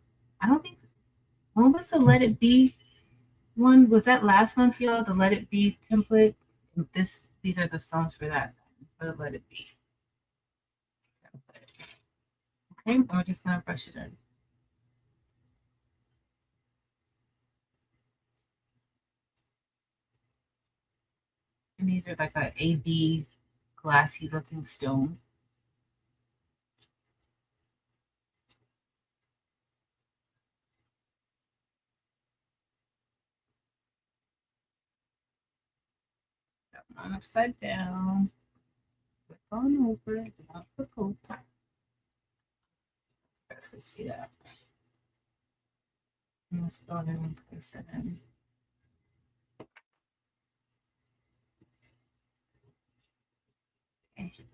don't think, when was the Let It Be one? Was that last month, y'all? The Let It Be template? These are the stones for that, for the Let It Be. Okay, we're just going to brush it in. And these are like a AB glassy looking stone. That one upside down. Flip on over it. Not the coat. You guys can see that. Let's go ahead and place it in. Okay.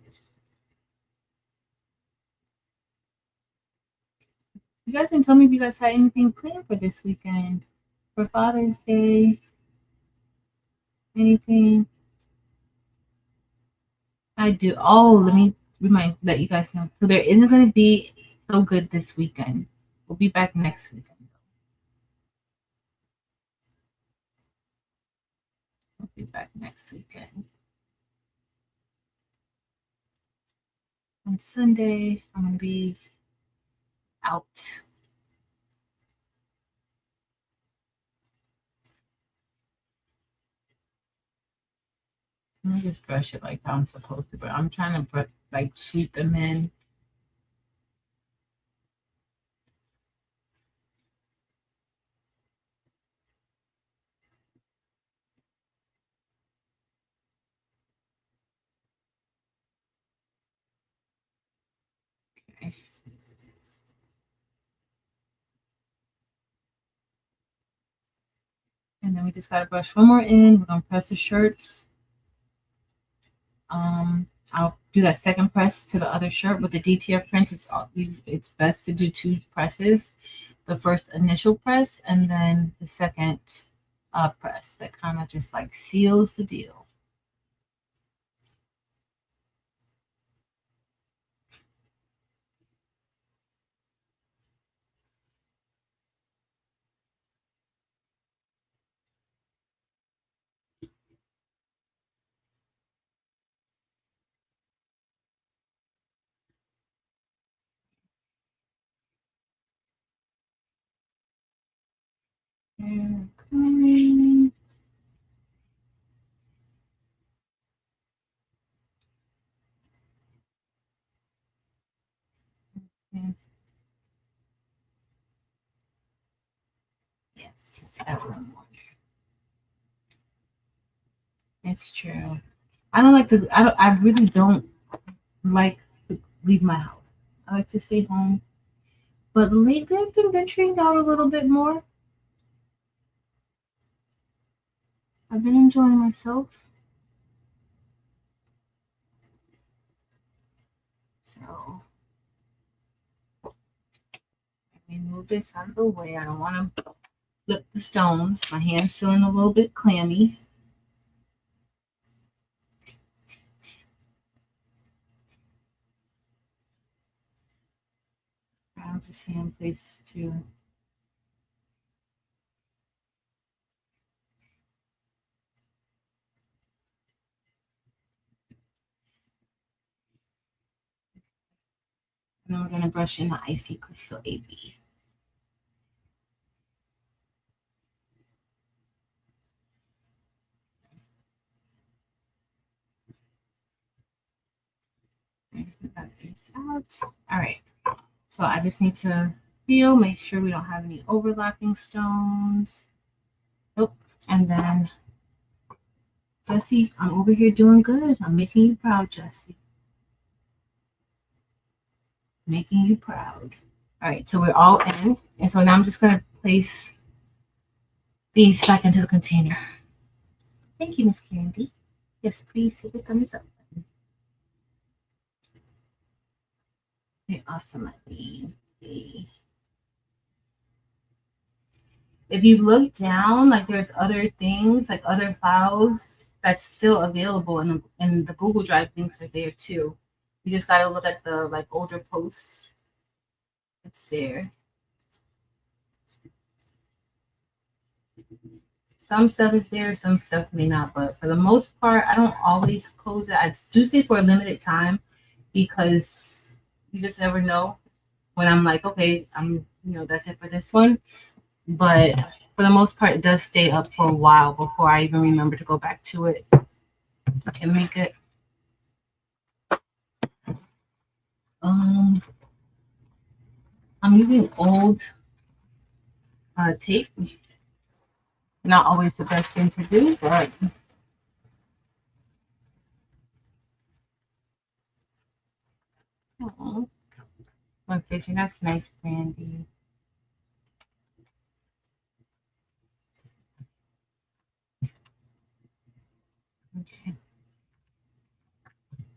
You guys can tell me if you guys had anything planned for this weekend. For Father's Day. Anything? I do. Oh, we might let you guys know. So there isn't going to be so good this weekend. We'll be back next weekend. We'll be back next weekend. On Sunday, I'm going to be out. Let me just brush it like I'm supposed to, but I'm trying to like sweep them in. Okay. And then we just gotta brush one more in. We're gonna press the shirts. I'll do that second press to the other shirt with the DTF print. It's best to do 2 presses. The first initial press and then the second press. That kind of just like seals the deal. Okay. Yes, it's everyone. It's true. I don't like to. I really don't like to leave my house. I like to stay home. But lately, I've been venturing out a little bit more. I've been enjoying myself. So let me move this out of the way. I don't want to flip the stones. My hand's feeling a little bit clammy. I'll just hand places too. And then we're going to brush in the Icy Crystal AB. Out. All right. So I just need to feel, make sure we don't have any overlapping stones. Nope. And then, Jessie, I'm over here doing good. I'm making you proud, Jessie. Making you proud. All right, so we're all in. And so now I'm just going to place these back into the container. Thank you, Miss Candy. Yes, please hit the thumbs up. Okay, awesome. If you look down, like there's other things, like other files that's still available, and the Google Drive links are there too. You just gotta look at the like older posts. It's there. Some stuff is there, some stuff may not, but for the most part, I don't always close it. I do say for a limited time because you just never know when I'm like, okay, that's it for this one. But for the most part, it does stay up for a while before I even remember to go back to it and make it. I'm using old tape. Not always the best thing to do, but my fishing, that's nice, Brandy. Okay.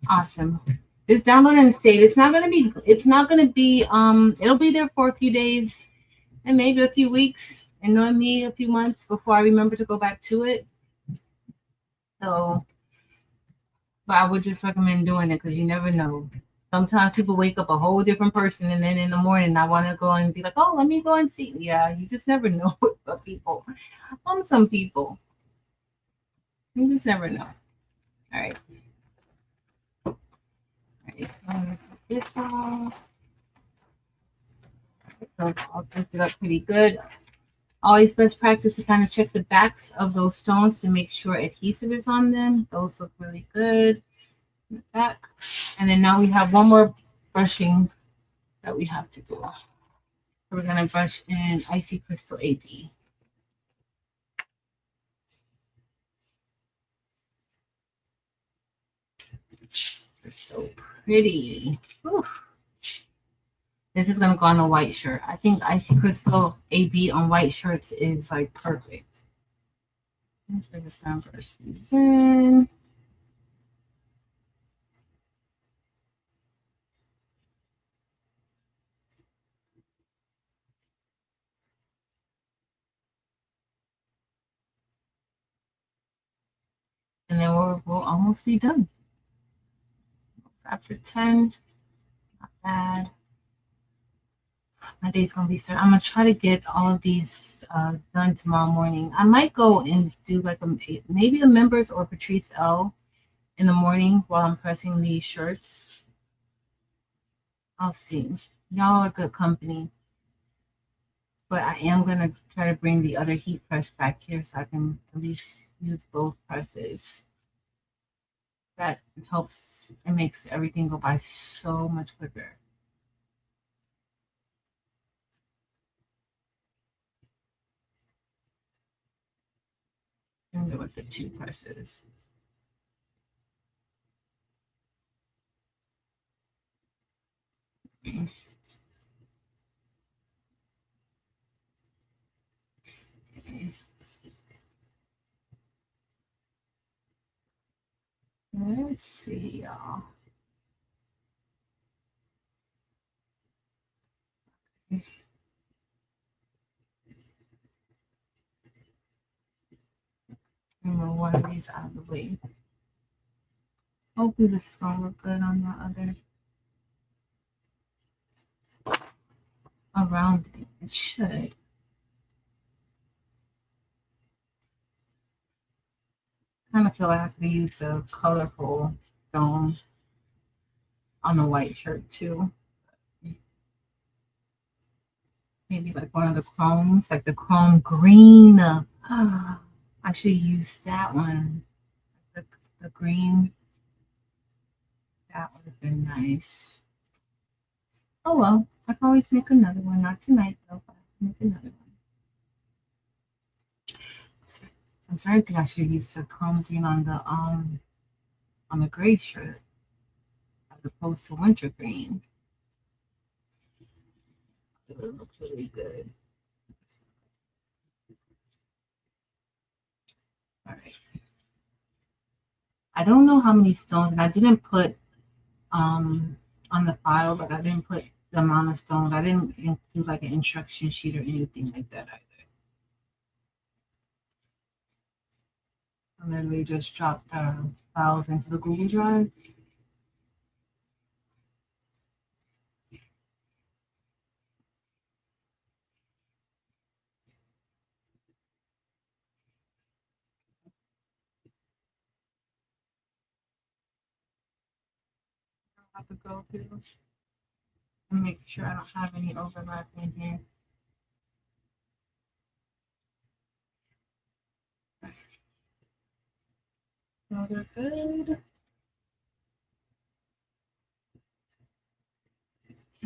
Awesome. Just download and save. It's not gonna be it'll be there for a few days and maybe a few weeks, and knowing me, a few months before I remember to go back to it. So, but I would just recommend doing it because you never know. Sometimes people wake up a whole different person, and then in the morning I want to go and be like, oh, let me go and see. Yeah, you just never know with some people. Some people, you just never know. All right. All right. This off. So I'll pick it up pretty good. Always best practice to kind of check the backs of those stones to make sure adhesive is on them. Those look really good. Back. And then now we have one more brushing that we have to do. So we're going to brush in Icy Crystal AB. They're so pretty. Whew. This is going to go on a white shirt. I think Icy Crystal AB on white shirts is like perfect. So just going to brush these in. And then we'll almost be done. After 10, not bad. My day's gonna be started. I'm gonna try to get all of these done tomorrow morning. I might go and do like maybe a members or Patrice L in the morning while I'm pressing these shirts. I'll see. Y'all are good company. But I am gonna try to bring the other heat press back here so I can at least use both presses. That helps. It makes everything go by so much quicker. And there was the 2 presses. Okay. Let's see, y'all. Remove one of these out of the way. Hopefully this is gonna look good on the other around it. It should. Kind of feel like I have to use a colorful stone on the white shirt too. Maybe like one of the chromes, like the chrome green. I should use that one. The green. That would have been nice. Oh well, I can always make another one. Not tonight though, but I can make another one. I'm starting to think I should use the chrome green on the gray shirt as opposed to winter green. It would look really good. All right. I don't know how many stones, and I didn't put on the file, but I didn't put the amount of stones. I didn't do like an instruction sheet or anything like that either. I literally just dropped the files into the Google Drive. I have to go through and make sure I don't have any overlap in here. So they're good.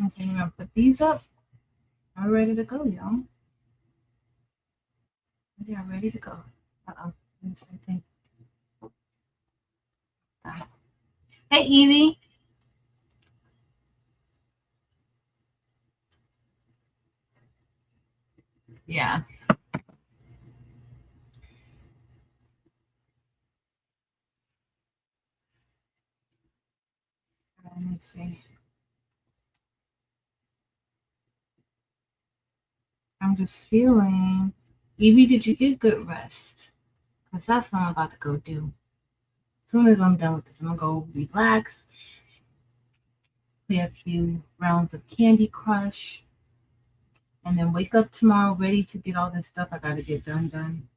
Okay, I'm gonna put these up. I'm ready to go, y'all. Yeah, ready to go. Something. Hey, Evie. Yeah. Let me see. I'm just feeling. Evie, did you get good rest? Because that's what I'm about to go do. As soon as I'm done with this, I'm going to go relax. play a few rounds of Candy Crush, and then wake up tomorrow ready to get all this stuff I gotta get done.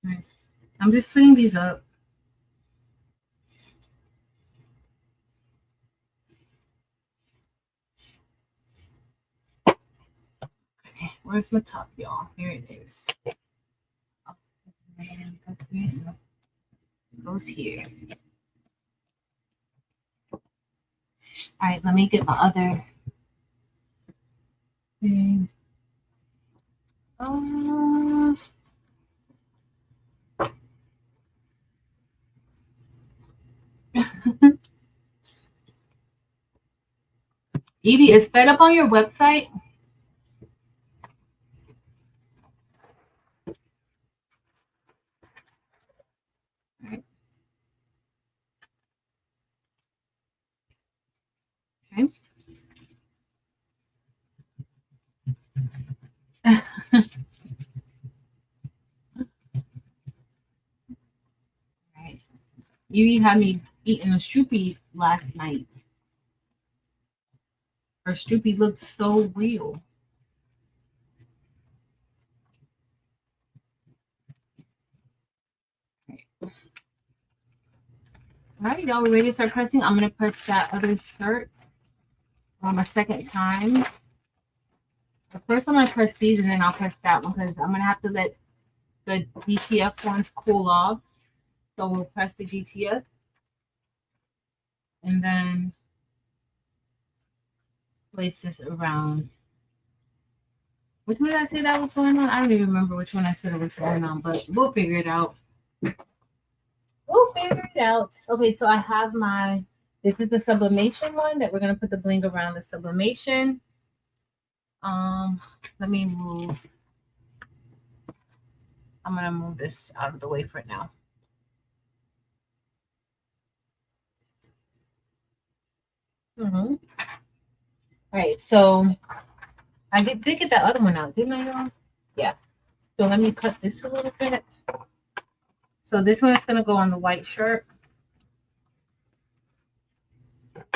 Right. I'm just putting these up. Okay, where's my top, y'all? Here it is. It goes here. All right, let me get my other thing. Evie, is Fed up on your website? Right. Okay. Right. Evie had me eating a Stroopy last night. Her Stroopy looked so real. All right, y'all, we're ready to start pressing. I'm going to press that other shirt a second time. But first, I'm going to press these, and then I'll press that one because I'm going to have to let the DTF ones cool off. So we'll press the DTF. And then place this around. Which one did I say that was going on? I don't even remember which one I said it was going on, but we'll figure it out. We'll figure it out. Okay, so I have my, this is the sublimation one that we're going to put the bling around the sublimation. Let me move. I'm going to move this out of the way for now. All right, so I did get that other one out, didn't I, y'all? Yeah. So let me cut this a little bit. So this one is going to go on the white shirt.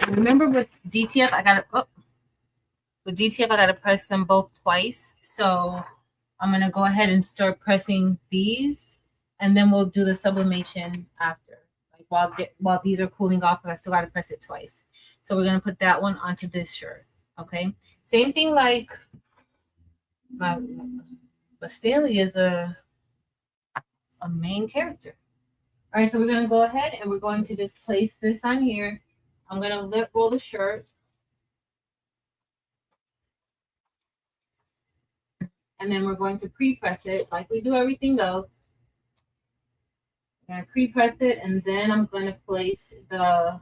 Remember with DTF, I got to, with DTF, I got to press them both twice. So I'm going to go ahead and start pressing these, and then we'll do the sublimation after, like while these are cooling off, because I still got to press it twice. So we're going to put that one onto this shirt. Okay. Same thing like but Stanley is a main character. All right, so we're going to go ahead and we're going to just place this on here. I'm going to lip roll the shirt. And then we're going to pre-press it like we do everything else. I'm going to pre-press it, and then I'm going to place the...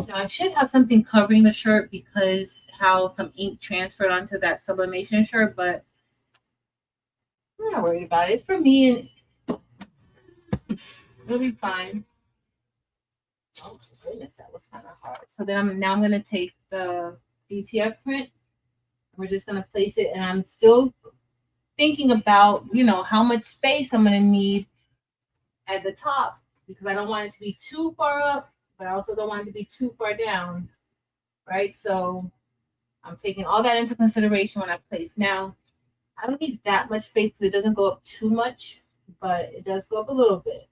Now, I should have something covering the shirt because how some ink transferred onto that sublimation shirt, but I'm not worried about it. It's for me, and it'll be fine. Oh, goodness, that was kind of hard. So then I'm going to take the DTF print. We're just going to place it, and I'm still thinking about, how much space I'm going to need at the top because I don't want it to be too far up, but I also don't want it to be too far down, right? So I'm taking all that into consideration when I place. Now, I don't need that much space because it doesn't go up too much, but it does go up a little bit.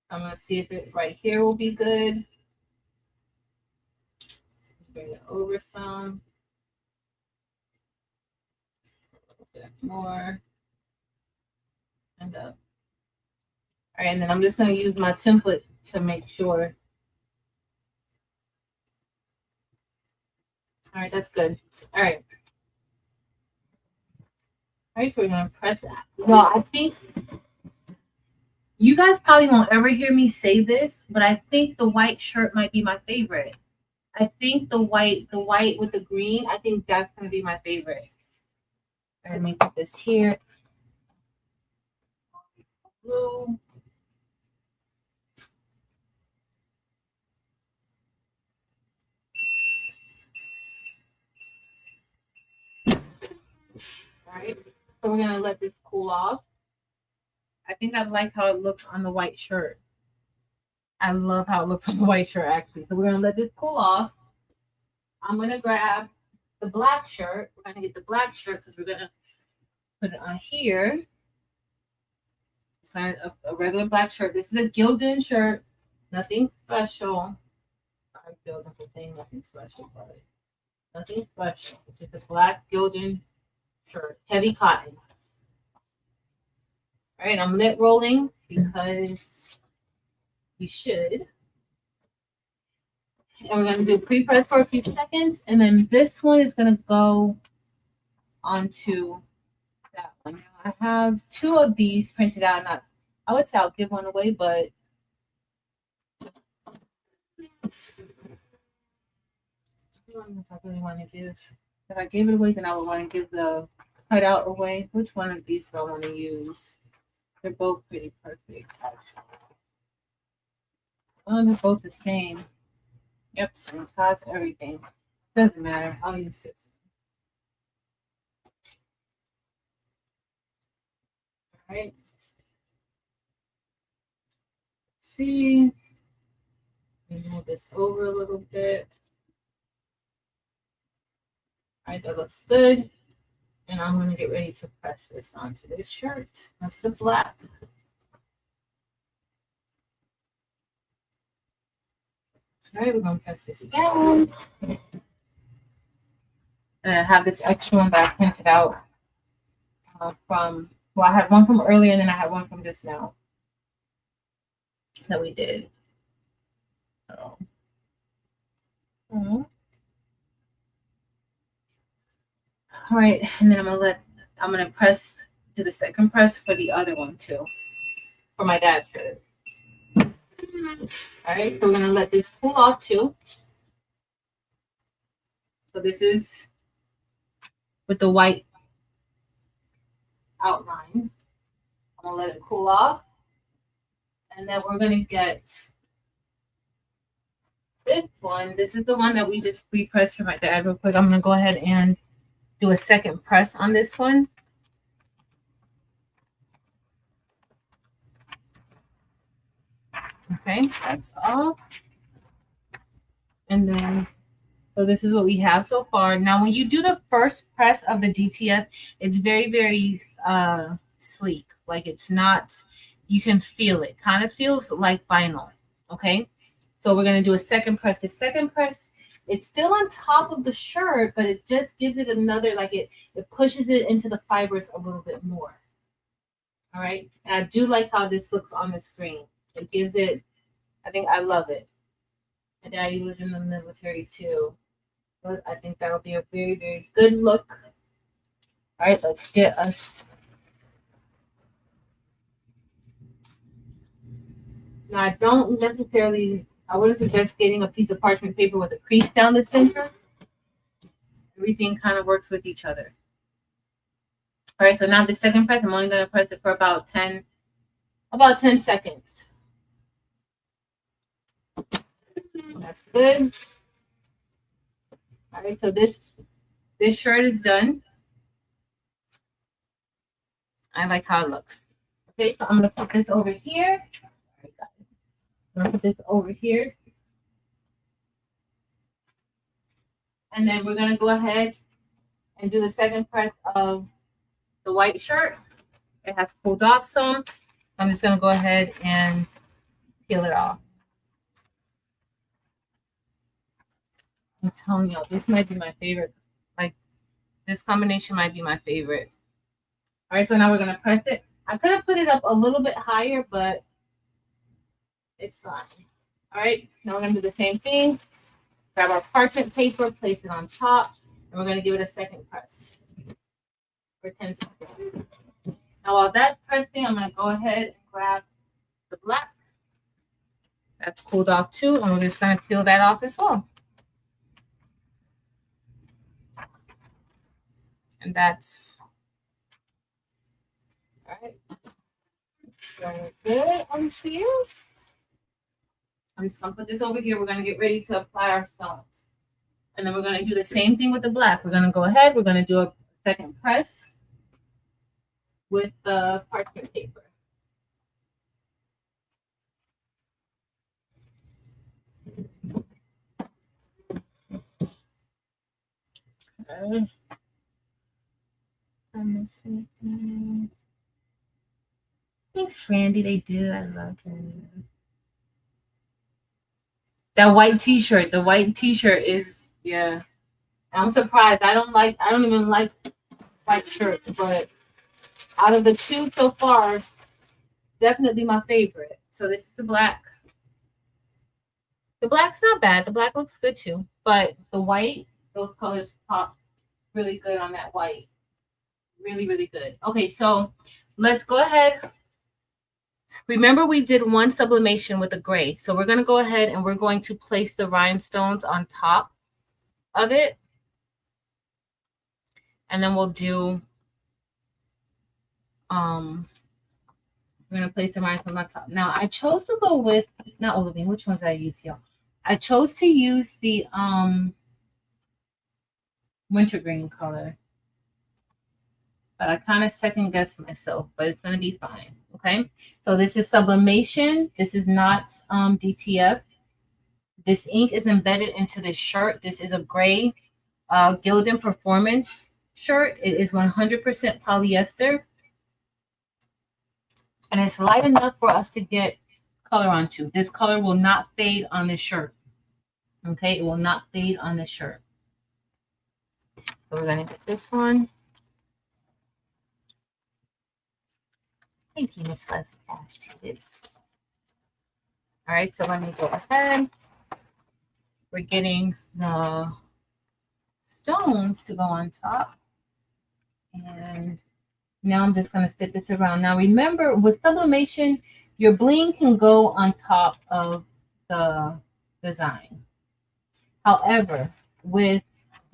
I'm going to see if it right here will be good. Bring it over some. A little bit more. And up. All right, and then I'm just going to use my template to make sure. All right, that's good. All right. All right, so we're going to press that. Well, I think you guys probably won't ever hear me say this, but I think the white shirt might be my favorite. I think the white with the green, I think that's going to be my favorite. All right, let me put this here. Blue. All right. So we're gonna let this cool off. I think I like how it looks on the white shirt. I love how it looks on the white shirt actually. So we're gonna let this cool off. I'm gonna grab the black shirt. We're gonna get the black shirt because we're gonna put it on here. It's not a regular black shirt. This is a Gildan shirt. Nothing special. I'm Gildan for saying nothing special, but nothing special. It's just a black Gildan shirt. Heavy cotton. All right, I'm lid rolling because we should. And we're going to do pre-press for a few seconds. And then this one is going to go onto that one. Now, I have 2 of these printed out. Not, I would say I'll give one away, but I don't know if I really want to give. If I gave it away, then I would want to give the cutout away. Which one of these do I want to use? They're both pretty perfect. Oh, they're both the same. Yep, same size, everything. Doesn't matter. I'll use this. All right. Let's see. Move this over a little bit. All right, that looks good. And I'm going to get ready to press this onto this shirt. That's the black. All right, we're going to press this down. And I have this extra one that I printed out from, well, I had one from earlier and then I had one from just now that we did. So. All right, and then I'm gonna press, do the second press for the other one too, for my dad's shirt. All right, so we're gonna let this cool off too. So this is with the white outline. I'm gonna let it cool off. And then we're gonna get this one. This is the one that we just pre-pressed for my dad real quick. I'm gonna go ahead and do a second press on this one. Okay, that's all. And then, so this is what we have so far. Now, when you do the first press of the DTF, it's very, very sleek. Like it's not, you can feel it. Kind of feels like vinyl. Okay, so we're gonna do a second press. The second press, it's still on top of the shirt, but it just gives it another, like it pushes it into the fibers a little bit more. All right, and I do like how this looks on the screen. It gives it, I think I love it. My daddy was in the military too, but I think that'll be a very, very good look. All right, let's get us. Now, I don't necessarily, I wouldn't suggest getting a piece of parchment paper with a crease down the center. Everything kind of works with each other. All right, so now the second press, I'm only going to press it for about 10 seconds. That's good. All right, so this shirt is done. I like how it looks. Okay, so I'm going to put this over here. All right, guys. I'm going to put this over here. And then we're going to go ahead and do the second press of the white shirt. It has cooled off some. I'm just going to go ahead and peel it off. I'm telling y'all, this might be my favorite. Like, this combination might be my favorite. All right, so now we're going to press it. I could have put it up a little bit higher, but it's fine. All right, now we're going to do the same thing. Grab our parchment paper, place it on top, and we're going to give it a second press for 10 seconds. Now, while that's pressing, I'm going to go ahead and grab the black. That's cooled off too, and we're just going to peel that off as well. And that's all right. Very good on here. I'm just gonna put this over here. We're gonna get ready to apply our stones. And then we're gonna do the same thing with the black. We're gonna go ahead, we're gonna do a second press. with the parchment paper. Okay. Thanks, Frandy. They do. I love it. That white t-shirt. The white t-shirt is, yeah. I'm surprised. I don't even like white shirts, but out of the two so far, definitely my favorite. So this is the black. The black's not bad. The black looks good too. But the white, those colors pop really good on that white. Really, really good. Okay, so let's go ahead. Remember, we did one sublimation with a gray. So we're going to go ahead and we're going to place the rhinestones on top of it. And then we'll do, we're going to place the rhinestones on top. Now, I chose to go with, not olivine, which ones did I use here? I chose to use the wintergreen color. But I kind of second guessed myself, but it's going to be fine. Okay, so this is sublimation. This is not DTF. This ink is embedded into this shirt. This is a gray Gildan Performance shirt. It is 100% polyester. And it's light enough for us to get color onto. This color will not fade on this shirt. Okay, it will not fade on this shirt. So we're going to get this one. Thank you, Miss Leslie Cash Tips. All right, so let me go ahead. We're getting the stones to go on top. And now I'm just going to fit this around. Now remember, with sublimation, your bling can go on top of the design. However, with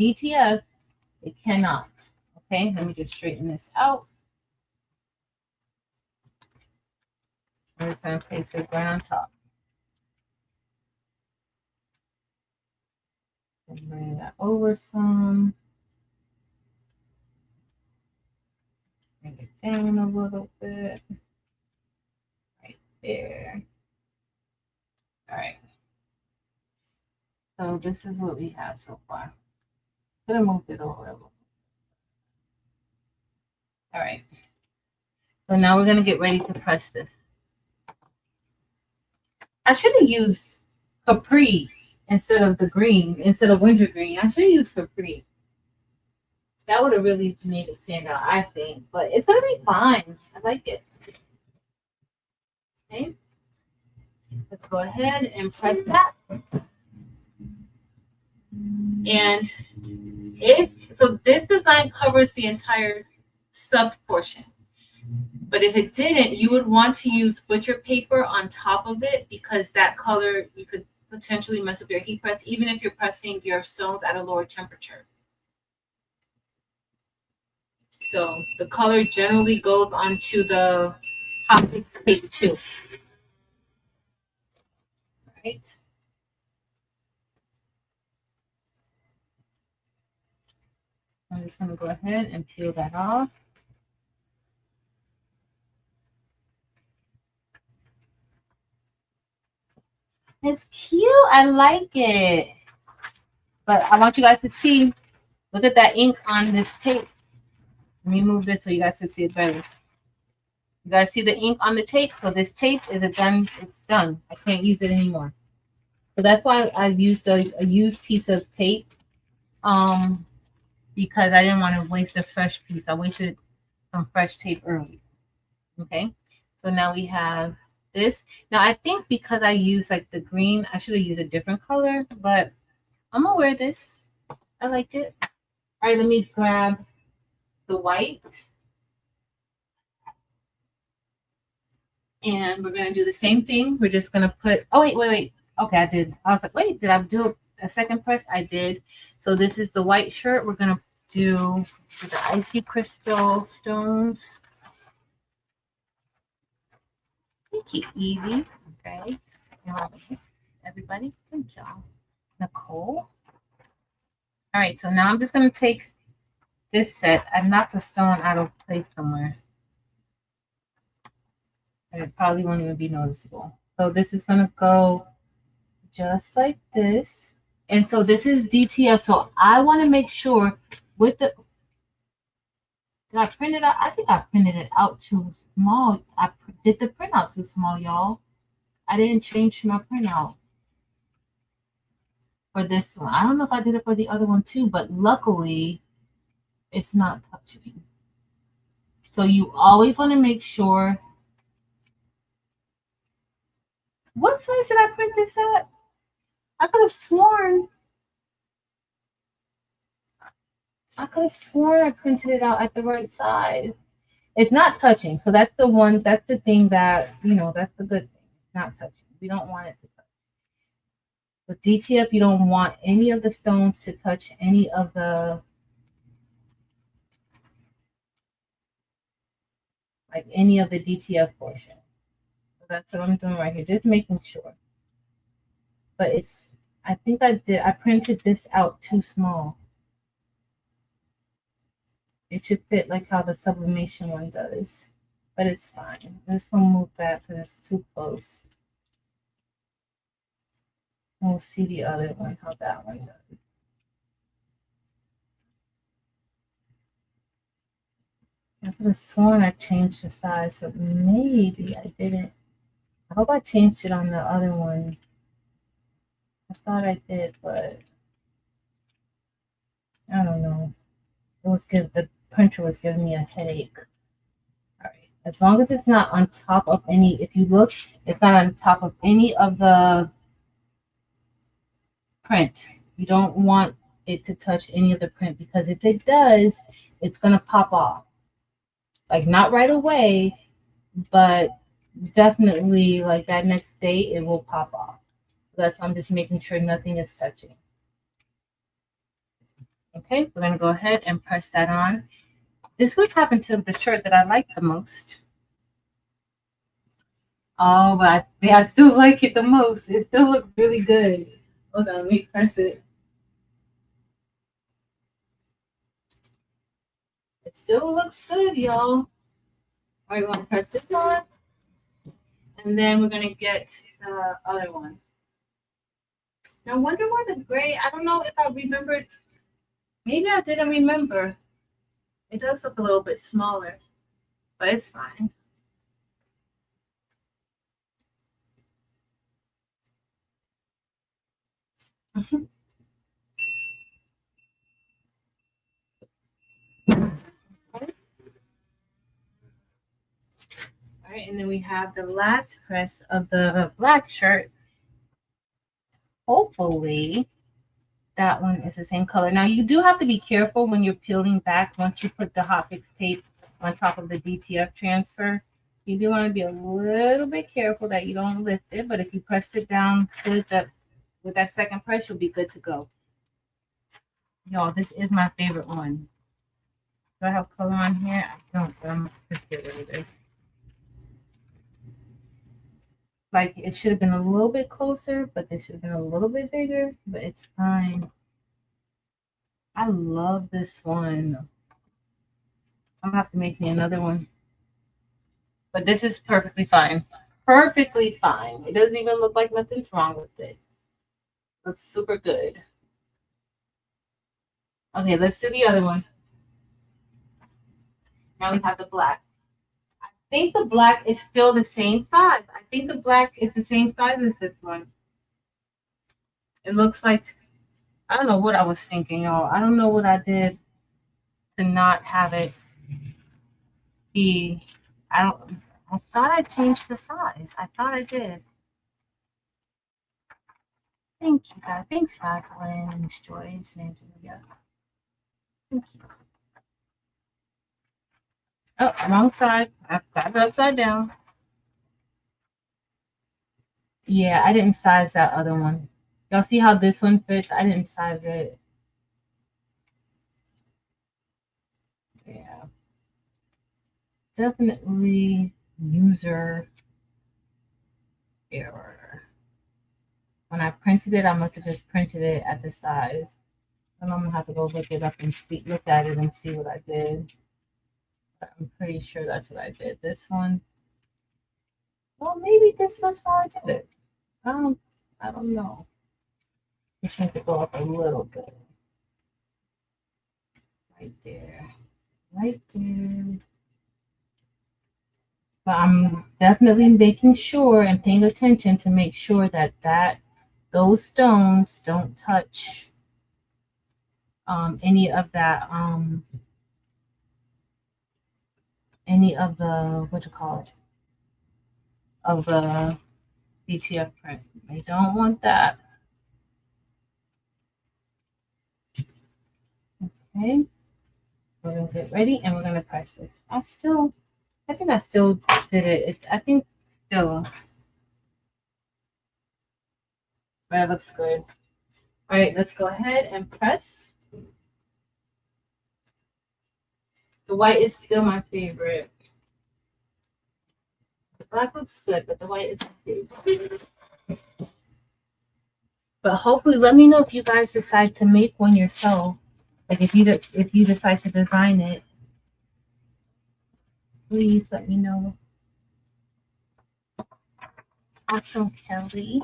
DTF, it cannot. Okay, let me just straighten this out. I'm just going to place it right on top. And bring that over some. Bring it down a little bit. Right there. All right. So this is what we have so far. I'm going to move it over a little. All right. So now we're going to get ready to press this. I should have used Capri instead of the green, instead of wintergreen. I should have used Capri. That would have really made it stand out, I think. But it's going to be fine. I like it. Okay. Let's go ahead and press that. And so this design covers the entire sub portion. But if it didn't, you would want to use butcher paper on top of it, because that color, you could potentially mess up your heat press, even if you're pressing your stones at a lower temperature. So the color generally goes onto the hot paper too. All right. I'm just going to go ahead and peel that off. It's cute. I like it. But I want you guys to see, look at that ink on this tape. Let me move this so you guys can see it better. You guys see the ink on the tape? So this tape is done. It's done. I can't use it anymore. So that's why I used a used piece of tape. Because I didn't want to waste a fresh piece. I wasted some fresh tape early. Okay. So now we have this. Now I think because I used like the green, I should have used a different color, but I'm gonna wear this. I like it. All right, let me grab the white. And we're gonna do the same thing. We're just gonna put, oh wait. Okay, I did. I was like, wait, did I do a second press? I did. So this is the white shirt. We're gonna do the icy crystal stones. Thank you, Evie. Okay. Everybody, good job. Nicole. All right, so now I'm just going to take this set. I knocked a stone out of place somewhere. and it probably won't even be noticeable. So this is going to go just like this. And so this is DTF. So I want to make sure with the, did I print it out? I think I printed it out too small. I did the printout too small, y'all. I didn't change my printout for this one. I don't know if I did it for the other one too, but luckily it's not touching. So you always want to make sure. What size did I print this at? I could have sworn I printed it out at the right size. It's not touching. So that's the thing that, that's the good thing. It's not touching. We don't want it to touch. With DTF, you don't want any of the stones to touch any of the, any of the DTF portion. So that's what I'm doing right here, just making sure. But I think I printed this out too small. It should fit like how the sublimation one does, but it's fine. I'm just gonna move back because it's too close. And we'll see the other one, how that one does. I could have sworn I changed the size, but maybe I didn't. I hope I changed it on the other one. I thought I did, but I don't know. It was good. The printer was giving me a headache. All right. As long as it's not on top of any, if you look, it's not on top of any of the print. You don't want it to touch any of the print, because if it does, it's going to pop off. Like not right away, but definitely like that next day it will pop off. That's why I'm just making sure nothing is touching. Okay, we're going to go ahead and press that on. This would happen to the shirt that I like the most. Oh, but I still like it the most. It still looks really good. Hold on, let me press it. It still looks good, y'all. All right, we're going to press it on. And then we're going to get the other one. Now, I wonder why the gray, I don't know if I remembered. Maybe I didn't remember. It does look a little bit smaller, but it's fine. All right, and then we have the last press of the black shirt. Hopefully that one is the same color. Now you do have to be careful when you're peeling back once you put the hotfix tape on top of the DTF transfer. You do want to be a little bit careful that you don't lift it, but if you press it down with that second press, you'll be good to go. Y'all, this is my favorite one. Do I have color on here? I don't, but I'm just get rid of this. Like it should have been a little bit closer, but this should have been a little bit bigger, but it's fine. I love this one. I'm gonna have to make me another one. But this is perfectly fine. Perfectly fine. It doesn't even look like nothing's wrong with it. Looks super good. Okay, let's do the other one. Now we have the black. I think the black is still the same size. I think the black is the same size as this one. It looks like, I don't know what I was thinking, y'all. I don't know what I did to not have it be, I thought I changed the size. I thought I did. Thank you, guys. Thanks, Rosalind and Joyce and Angelia. Thank you. Oh, wrong side. I've got it upside down. Yeah, I didn't size that other one. Y'all see how this one fits? I didn't size it. Yeah. Definitely user error. When I printed it, I must have just printed it at the size. And I'm gonna have to go look it up and look at it and see what I did. But I'm pretty sure that's what I did. This one. Well, maybe this was how I did it. I don't know. Just need to go up a little bit. Right there. Right there. But I'm definitely making sure and paying attention to make sure that those stones don't touch any of that any of the what you call it of the DTF print. I don't want that. Okay, we're gonna get ready and we're gonna press this. I think I still did it. I think still, but it looks good. All right, let's go ahead and press. The white is still my favorite. The black looks good, but the white is my favorite. But hopefully, let me know if you guys decide to make one yourself. Like if you decide to design it, please let me know. Awesome, Kelly.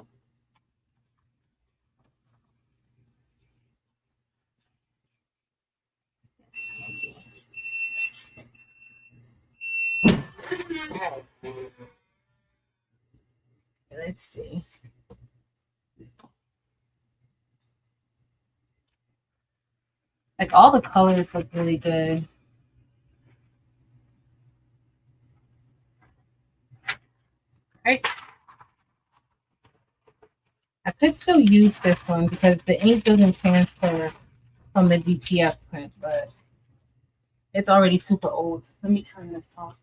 Let's see. Like all the colors look really good. All right. I could still use this one because the ink doesn't transfer from the DTF print, but it's already super old. Let me turn this off.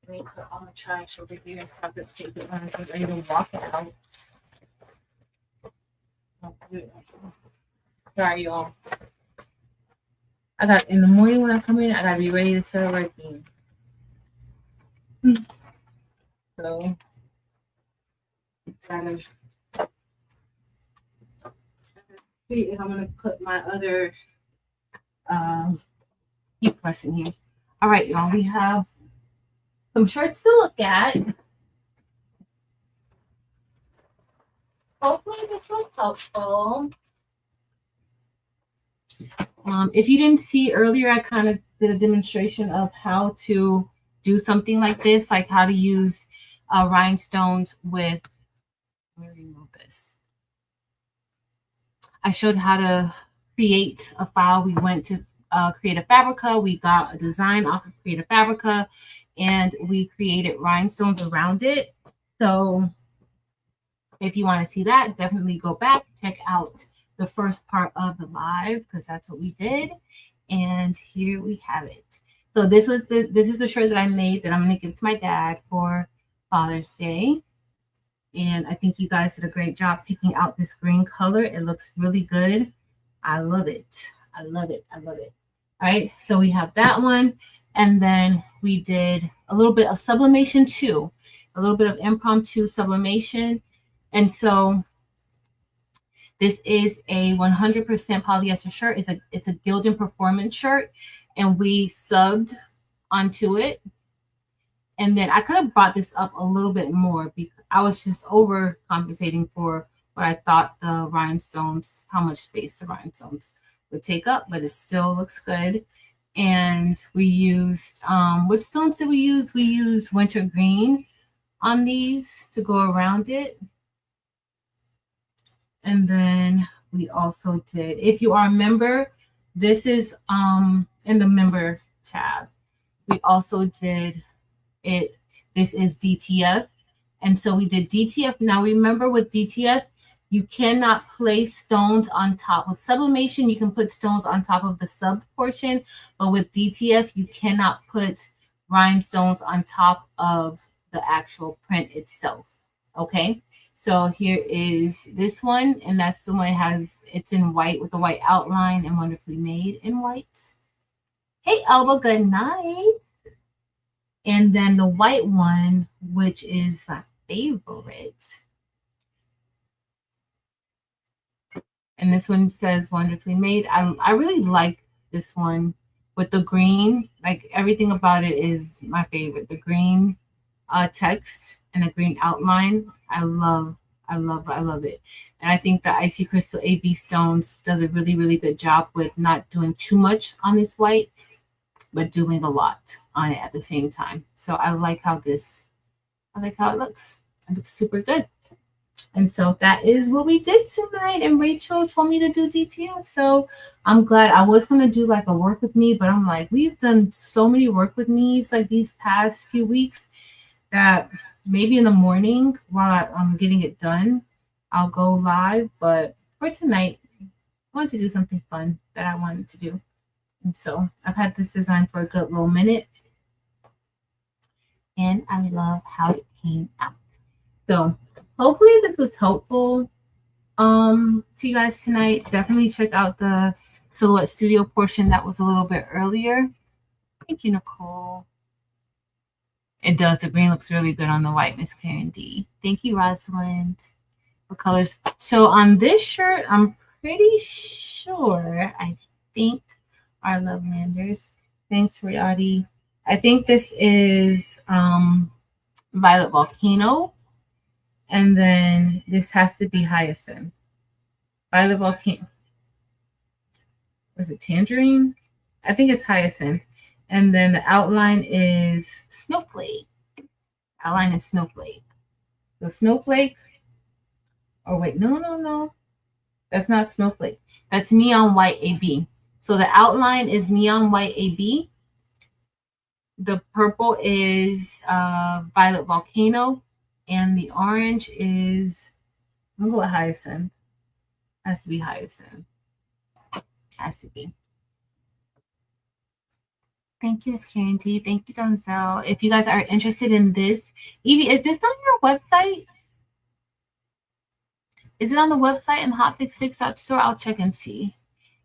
Let me put all the trash over here so I can take it when I'm ready to walk it out. Sorry, y'all. I got in the morning when I come in, I gotta be ready to start working. So gotta see if I'm gonna put my other heat press in here. All right, y'all. We have some shirts to look at. Hopefully this was helpful. If you didn't see earlier, I kind of did a demonstration of how to do something like this, like how to use rhinestones with, let me remove this. I showed how to create a file. We went to create a Fabrica. We got a design off of Create a Fabrica, and we created rhinestones around it. So if you want to see that, definitely go back, check out the first part of the live because that's what we did. And here we have it. So this is the shirt that I made that I'm going to give to my dad for Father's Day. And I think you guys did a great job picking out this green color. It looks really good. I love it. I love it. I love it. All right. So we have that one. And then we did a little bit of sublimation too. A little bit of impromptu sublimation. And so this is a 100% polyester shirt. It's a Gildan Performance shirt. And we subbed onto it. And then I could have brought this up a little bit more because I was just overcompensating for what I thought the rhinestones, how much space the rhinestones would take up, but it still looks good. And we used, which stones did we use? We used winter green on these to go around it. And then we also did, if you are a member, this is in the member tab. We also did it. This is DTF. And so we did DTF. Now remember with DTF, you cannot place stones on top. With sublimation, you can put stones on top of the sub portion, but with DTF, you cannot put rhinestones on top of the actual print itself. Okay, so here is this one, and that's the one it's in white with the white outline and wonderfully made in white. Hey, Elba, good night. And then the white one, which is my favorite. And this one says wonderfully made. I really like this one with the green. Like everything about it is my favorite. The green text and a green outline. I love it. And I think the Icy Crystal AB Stones does a really, really good job with not doing too much on this white, but doing a lot on it at the same time. So I like how it looks. It looks super good. And so that is what we did tonight. And Rachel told me to do DTF. So I'm glad. I was going to do like a work with me, but I'm like, we've done so many work with me's like these past few weeks that maybe in the morning while I'm getting it done, I'll go live. But for tonight, I wanted to do something fun that I wanted to do. And so I've had this design for a good little minute. And I love how it came out. So hopefully this was helpful to you guys tonight. Definitely check out the Silhouette Studio portion that was a little bit earlier. Thank you, Nicole. It does. The green looks really good on the white, Miss Karen D. Thank you, Rosalind. What colors? So on this shirt, I'm pretty sure, I think, our Lovelanders. Thanks, Riyadi. I think this is Violet Volcano. And then this has to be Hyacinth. Violet Volcano. Was it Tangerine? I think it's Hyacinth. And then the outline is Snowflake. Outline is Snowflake. So Snowflake. Oh, wait. No. That's not Snowflake. That's Neon White AB. So the outline is Neon White AB. The purple is Violet Volcano. And the orange is, I'm going to go with Hyacinth. Has to be Hyacinth. Has to be. Thank you, Ms. Karen T. Thank you, Donzel. If you guys are interested in this, Evie, is this on your website? Is it on the website in hotfixfix.store? I'll check and see.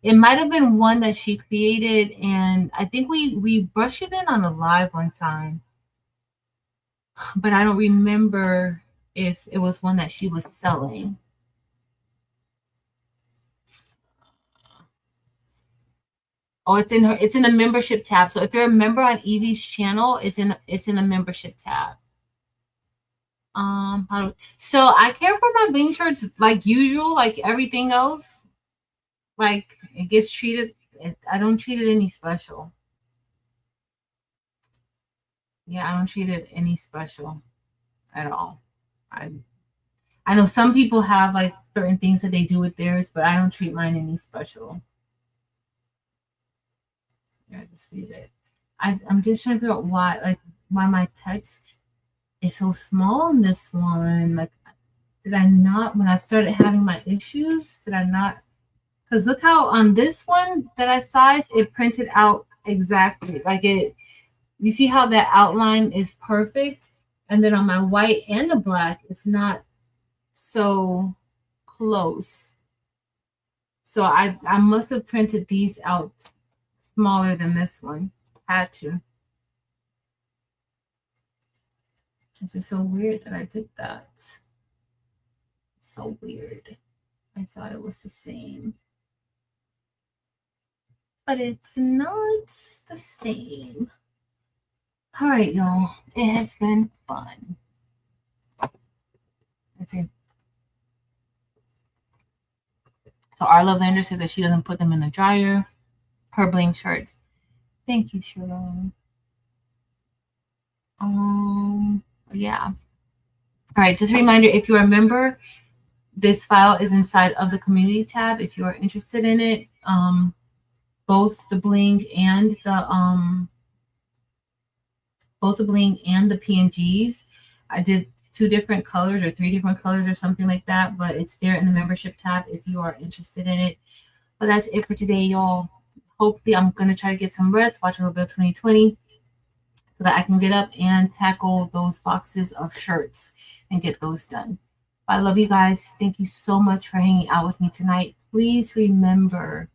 It might have been one that she created, and I think we brushed it in on a live one time. But I don't remember if it was one that she was selling. Oh, it's in the membership tab. So if you're a member on Evie's channel, it's in the membership tab. So I care for my bling shirts like usual, like everything else. Like it gets treated. I don't treat it any special. Yeah, I don't treat it any special at all. I know some people have like certain things that they do with theirs, but I don't treat mine any special. Yeah, just leave it. I'm just trying to figure out why my text is so small on this one. Like, did I not, when I started having my issues, did I not? Because look how on this one that I sized, it printed out exactly. Like it, you see how that outline is perfect? And then on my white and the black, it's not so close. So I must have printed these out smaller than this one. Had to. It's just so weird that I did that. So weird. I thought it was the same. But it's not the same. All right, y'all. It has been fun. Okay. So our Lovelander said that she doesn't put them in the dryer. Her bling shirts. Thank you, Sharon. Yeah. All right, just a reminder, if you're a member, this file is inside of the community tab. If you are interested in it, both the bling and the PNGs. I did 2 different colors or 3 different colors or something like that, but it's there in the membership tab if you are interested in it. But that's it for today, y'all. Hopefully I'm going to try to get some rest, watch a little bit of 2020 so that I can get up and tackle those boxes of shirts and get those done. I love you guys. Thank you so much for hanging out with me tonight. Please remember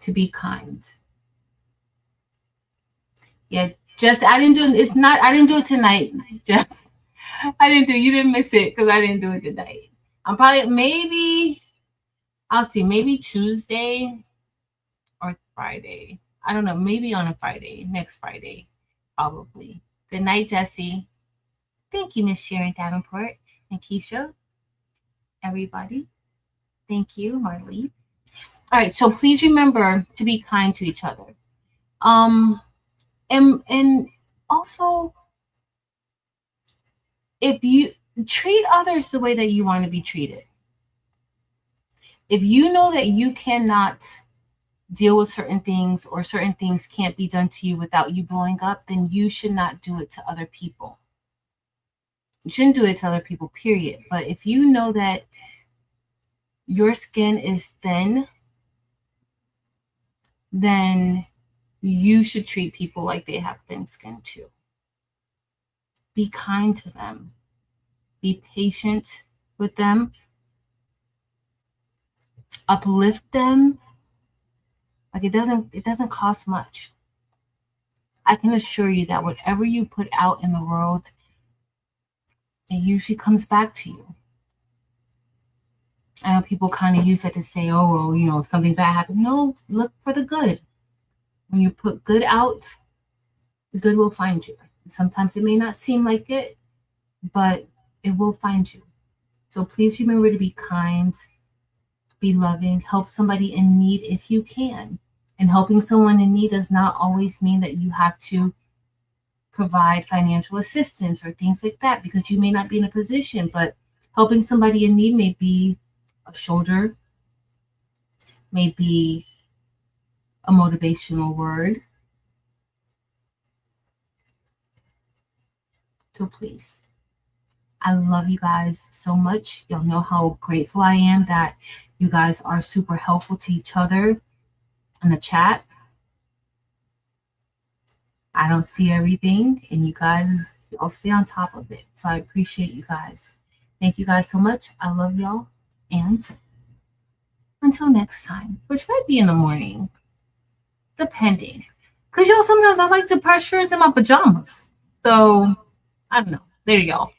to be kind. Yeah, just I didn't do it tonight, Jeff. You didn't miss it because I didn't do it tonight. I'm probably I'll see, maybe Tuesday or Friday. I don't know, maybe on a Friday, next Friday, probably. Good night, Jesse. Thank you, Miss Sharon Davenport and Keisha. Everybody. Thank you, Marley. All right, so please remember to be kind to each other. And also, if you treat others the way that you want to be treated, if you know that you cannot deal with certain things or certain things can't be done to you without you blowing up, then you should not do it to other people. You shouldn't do it to other people, period. But if you know that your skin is thin, then you should treat people like they have thin skin too. Be kind to them. Be patient with them. Uplift them. Like it doesn't cost much. I can assure you that whatever you put out in the world, it usually comes back to you. I know people kind of use that to say, oh, well, you know, if something bad happened. No, look for the good. When you put good out, the good will find you. Sometimes it may not seem like it, but it will find you. So please remember to be kind, be loving, help somebody in need if you can. And helping someone in need does not always mean that you have to provide financial assistance or things like that, because you may not be in a position, but helping somebody in need may be a shoulder, may be a motivational word. So please, I love you guys so much. Y'all know how grateful I am that you guys are super helpful to each other in the chat. I don't see everything, and you guys, I'll stay on top of it. So I appreciate you guys. Thank you guys so much. I love y'all. And until next time, which might be in the morning, depending. Because y'all, sometimes I like to press shirts in my pajamas. So I don't know. Later, y'all.